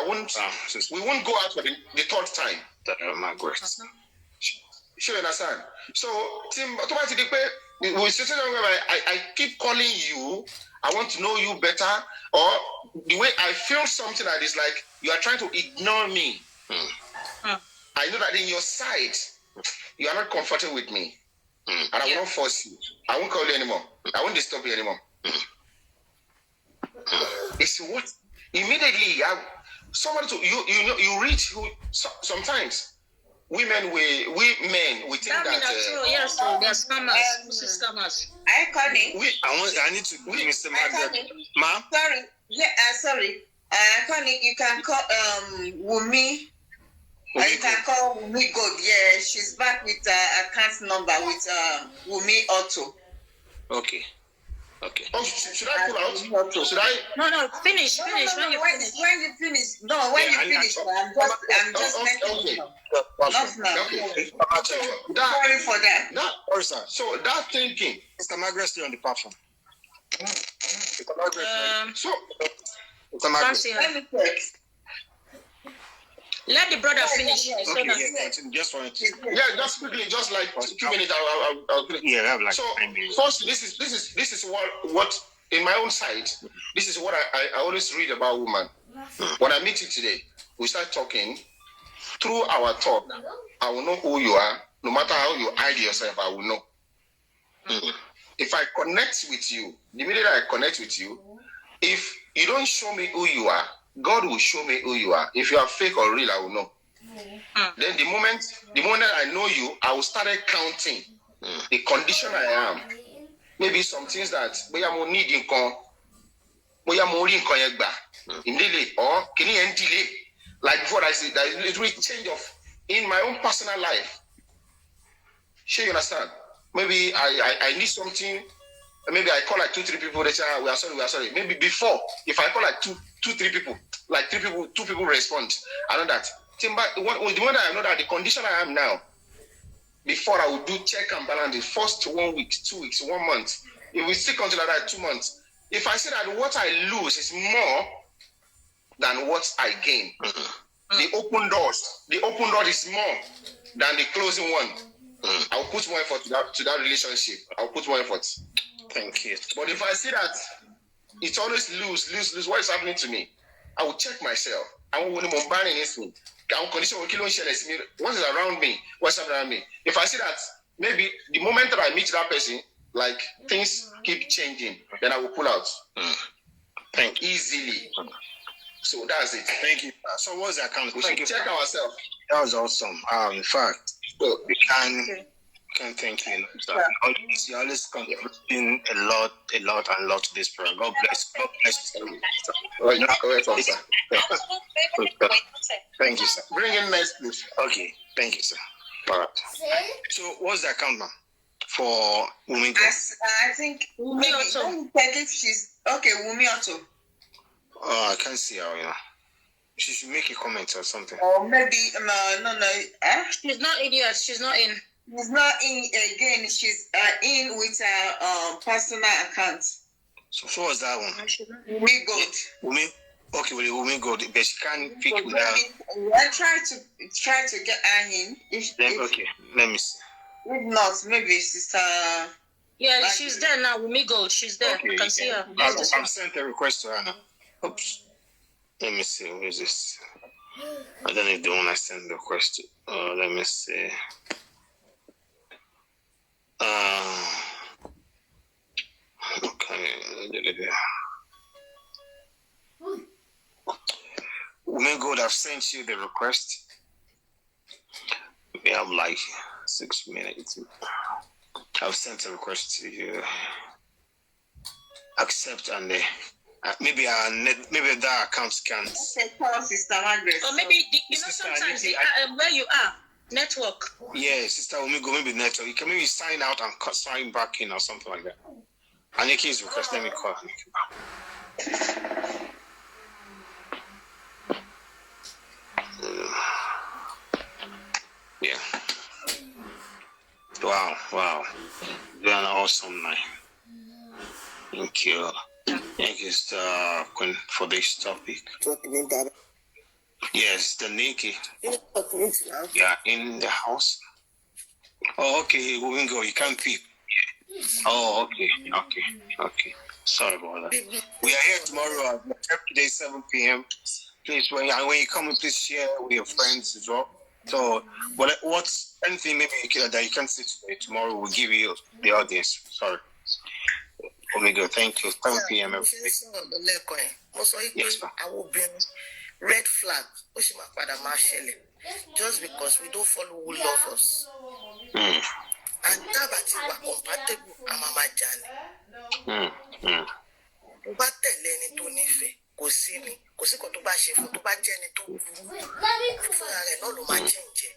we won't go out for the third time. Sure, understand? So, automatically, I keep calling you. I want to know you better. Or the way I feel something that is like you are trying to ignore me. I know that in your side, you are not comfortable with me. And I will not force you. I won't call you anymore. I won't disturb you anymore. It's what immediately somebody to you reach who sometimes. We men we think that yes, they're scammers. I need to give Mr. Margaret. Ma'am? Sorry. Yeah, sorry. Connie, you can call Wumi. You can call Wumi God. Yeah, she's back with account number with Wumi Auto. Okay. Oh, should I pull out? Should I? No, finish. When you finish. No, when you finish. I'm just making not now. Okay. Sorry for that. Sorry, sir. So that thinking, Mr. Margaret, stay on the platform. Mr. Margaret. So, Mr. Margaret. Let me check. Let the brother finish. Just for it. Yeah, just quickly, just like 2 minutes. I'll yeah, I have like so 9 minutes. first, this is what in my own side. This is what I always read about women. When I meet you today, we start talking. Through our talk, I will know who you are. No matter how you hide yourself, I will know. If I connect with you, the minute I connect with you, if you don't show me who you are, God will show me who you are. If you are fake or real, I will know. Then the moment I know you, I will start counting the condition I am. Maybe some things that we need in delay or can you delay? Like before I said, there is a change of in my own personal life. Sure, you understand? Maybe I need something. Maybe I call like 2-3 people. They say, we are sorry. Maybe before, if I call like 2-3 people, like 2 people respond. I know that. The moment I know that the condition I am now, before I would do check and balance the first 1 week, 2 weeks, 1 month. If we stick until like that 2 months. If I say that what I lose is more than what I gain. The open door is more than the closing one. I'll put more effort to that relationship. I'll put more effort. Thank you. But if I see that it's always lose, what is happening to me? I will check myself. I won't want to ban anything. Condition what is around me, what's around me. If I see that maybe the moment that I meet that person, like things keep changing, then I will pull out. Thank you. Easily. So that's it. Thank you. So what's the account? We should check ourselves. That was awesome. In fact, we can thank you. You always contributing a lot to this program. God bless. God bless you. Thank you, sir. Bring in next, please. Okay. Thank you, sir. All right. So what's the account, ma'am, for Wumi? I think Wumi Auto. If she's okay, Wumi Auto. Oh, I can't see her. She should make a comment or something. Or maybe no. She's not in yet. She's not in. She's not in again. She's in with her personal account. So what's that one? Wumi Gold. Wumi. Okay, well, Wumi Gold, but she can't pick with her. I try to get her in. Okay, let me see. If not, maybe sister. Yeah, she's there now. Wumi Gold. She's there. Okay, you can see her. I've sent a request to her now. Oops. Let me see. Who is this? I don't know the one I sent the request to. Let me see. Okay. Wumi Gold, I've sent you the request. We have like 6 minutes. I've sent a request to you. Accept and maybe that account can. Sister Margaret. Or maybe sometimes where you are, network. Yeah, Sister Wumi Gold, maybe network. You can maybe sign out and sign back in or something like that. Aniki's request. Let me call Aniki. Yeah. Wow. You're an awesome night. Thank you. Thank you, Queen, for this topic. Yes, the Nikki. Yeah, in the house. Oh, okay. Wumi Gold, you can't pick. Oh, okay. Sorry about that. We are here tomorrow every day, 7 p.m. Please, when you come, please share with your friends as well. So, what's anything maybe that you can see today? Tomorrow we'll give you the audience. Sorry. Omega, thank you. 7 p.m. every day. Yes, ma'am. Red flag. Just because we don't follow who love us. And that's compatible. Kò sí kò tó bá ṣe fún tó bá jẹ́ ni tó fúnra rẹ̀ náà ló máa jẹ́ǹjẹ́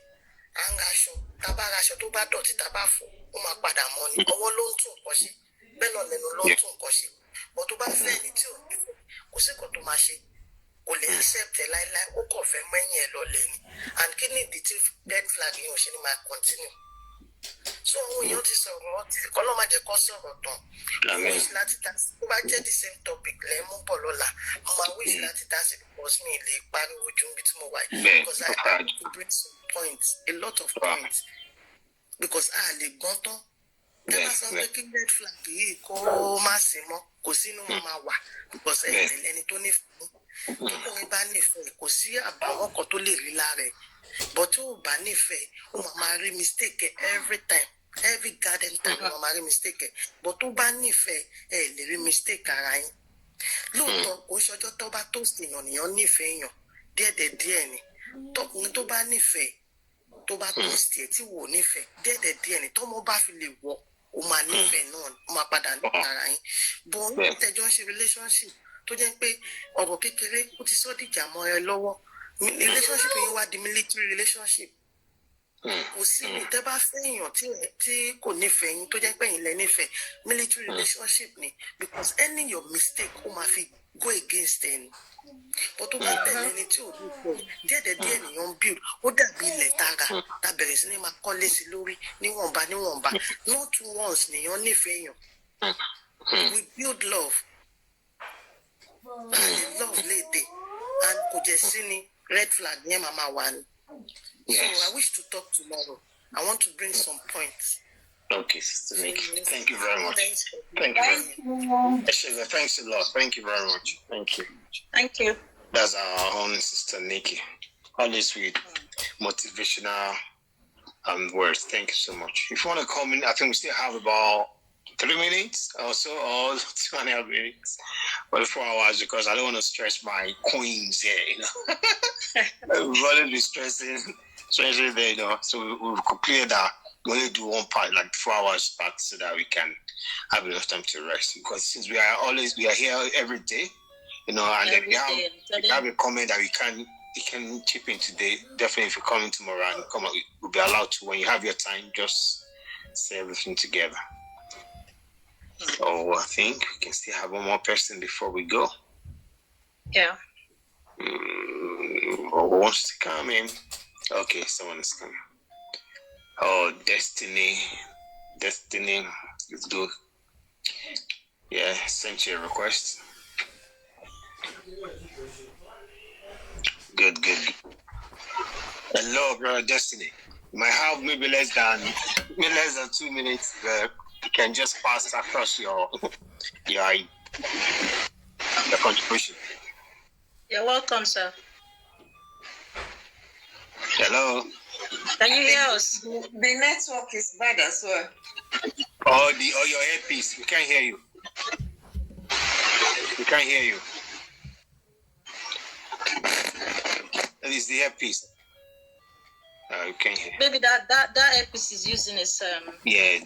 à ń raṣọ tábà raṣọ tó bá dọ̀tí tábà fọ̀ ó máa padà mọ́ ni ọwọ́ ló ń tún nǹkan ṣe bẹ́ẹ̀ náà lẹ́nu ló ń tún nǹkan ṣe bọ́ tó bá fẹ́ ẹni tí ò ní fẹ́ kò sí kò tó máa ṣe kò lè accept ẹ̀ láíláí ó kàn fẹ́ mẹ́yìn ẹ̀ lọ́lẹ̀ ni and kí ni ìdí tí red flag yìí ò ṣe ni máa continue. So you ti sọ̀rọ̀ ti kọ́lọ́ máa jẹ́ kó sọ̀rọ̀ tán wish láti dá sí tó bá jẹ́ the same topic lẹ́mú bọ̀ lọ́la mo máa wish láti dá sí because mi lè pariwo ju níbi tí mo wà because I have to bring some points a lot of points because a lè gbọ́n tán tẹ́lá sọ pé kí red flag yìí kó má sí mọ́ kò sínú wọn máa wà because ẹni tó nífẹ̀ẹ́ tókùnrin bá nífẹ̀ẹ́ kò sí àbàwọ́n kan tó lè rí lára ẹ̀ but tó bá nífẹ̀ẹ́ ó máa rí mistake every time every garden time ó máa rí mistake but tó bá nífẹ̀ẹ́ lè rí mistake ara yín lóòótọ́ kò ṣọjọ́ tó bá tó èèyàn nìyàn nífẹ̀ẹ́ èèyàn díẹ̀ ni tọkùnrin tó bá nífẹ̀ẹ́ tó bá tó ẹ̀ tí wò nífẹ̀ẹ́ díẹ̀ ni tọ́mọ bá fi lè wọ̀ ó máa nífẹ̀ẹ́ náà ó máa padà nífẹ̀ẹ́ ara yín bọ́ ní tẹjọ́ ń ṣe relationship tó jẹ́ pé ọ̀rọ̀ kékeré ó ti sọ́ dìjà mọ́ ẹ lọ́wọ́ relationship yìí wá di military relationship kò sí ní tẹ́ bá fẹ́ èèyàn tí kò nífẹ̀ẹ́ yín tó jẹ́ pé ẹ̀yin lẹ nífẹ̀ẹ́ military relationship ni because any your mistake ó máa fi go against ẹni but tó bá tẹ̀lé ẹni tí ò ní ìfẹ́ díẹ̀ nìyẹn ń build ó dàbí ilẹ̀ tààrà tá bẹ̀rẹ̀ sí ní máa kọ́lé sí lórí níwọ̀nba not once nìyẹn nífẹ̀ẹ́ èèyàn we build love and love léde and kò jẹ́ sí ni red flag yẹn mama one. So I wish to talk tomorrow. I want to bring some points. Okay, Sister Nick. Thank you very much. Thank you. Thanks a lot. Thank you very much. Thank you. Thank you. That's our own sister Nikki. Always with motivational words. Thank you so much. If you want to come in, I think we still have about 3 minutes or so, or 2.5 minutes, or 4 hours, because I don't want to stress my coins here, you know. We've always been stressing there, you know. So we've cleared that. We only do one part, like 4 hours part, so that we can have enough time to rest. Because since we are here every day, you know, and then we have a comment that you can chip in today. Definitely, if you come in tomorrow and come out, we'll be allowed to. When you have your time, just say everything together. So I think we can still have one more person before we go. Yeah. Who wants to come in? Okay, someone is coming. Oh, Destiny is good. Yeah, sent you a request. Good. Hello, brother Destiny. You might have maybe less than 2 minutes. You can just pass across your contribution. You're welcome, sir. Hello. Can you hear us? The network is bad as well. Oh, your earpiece. We can't hear you. We can't hear you. That is the earpiece. You can't hear. Maybe that earpiece is using his Yeah.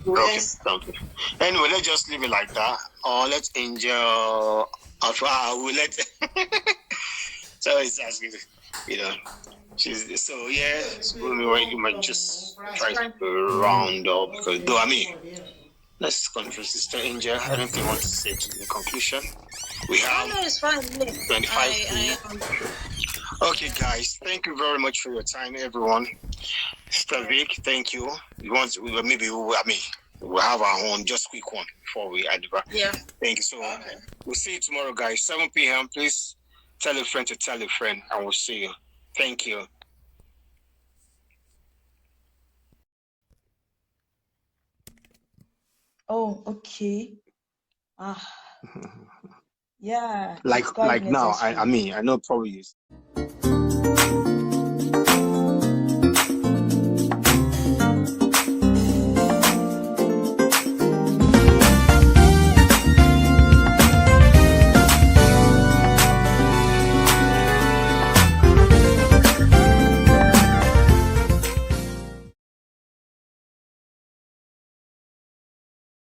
Okay. Anyway, let's just leave it like that. Or let's enjoy. We'll let. So it's asking, you know. So you might just try to round up, because though let's confess Sister Angel. I don't think I want to say in conclusion. We have it's fine. 25. Okay, guys, thank you very much for your time, everyone. Sister Vic, thank you. We'll have our own just quick one before we add back. Yeah. Thank you. So we'll see you tomorrow, guys. 7 p.m. Please tell a friend to tell a friend, and we'll see you. Thank you. Oh, okay. Yeah. Like now, I know probably.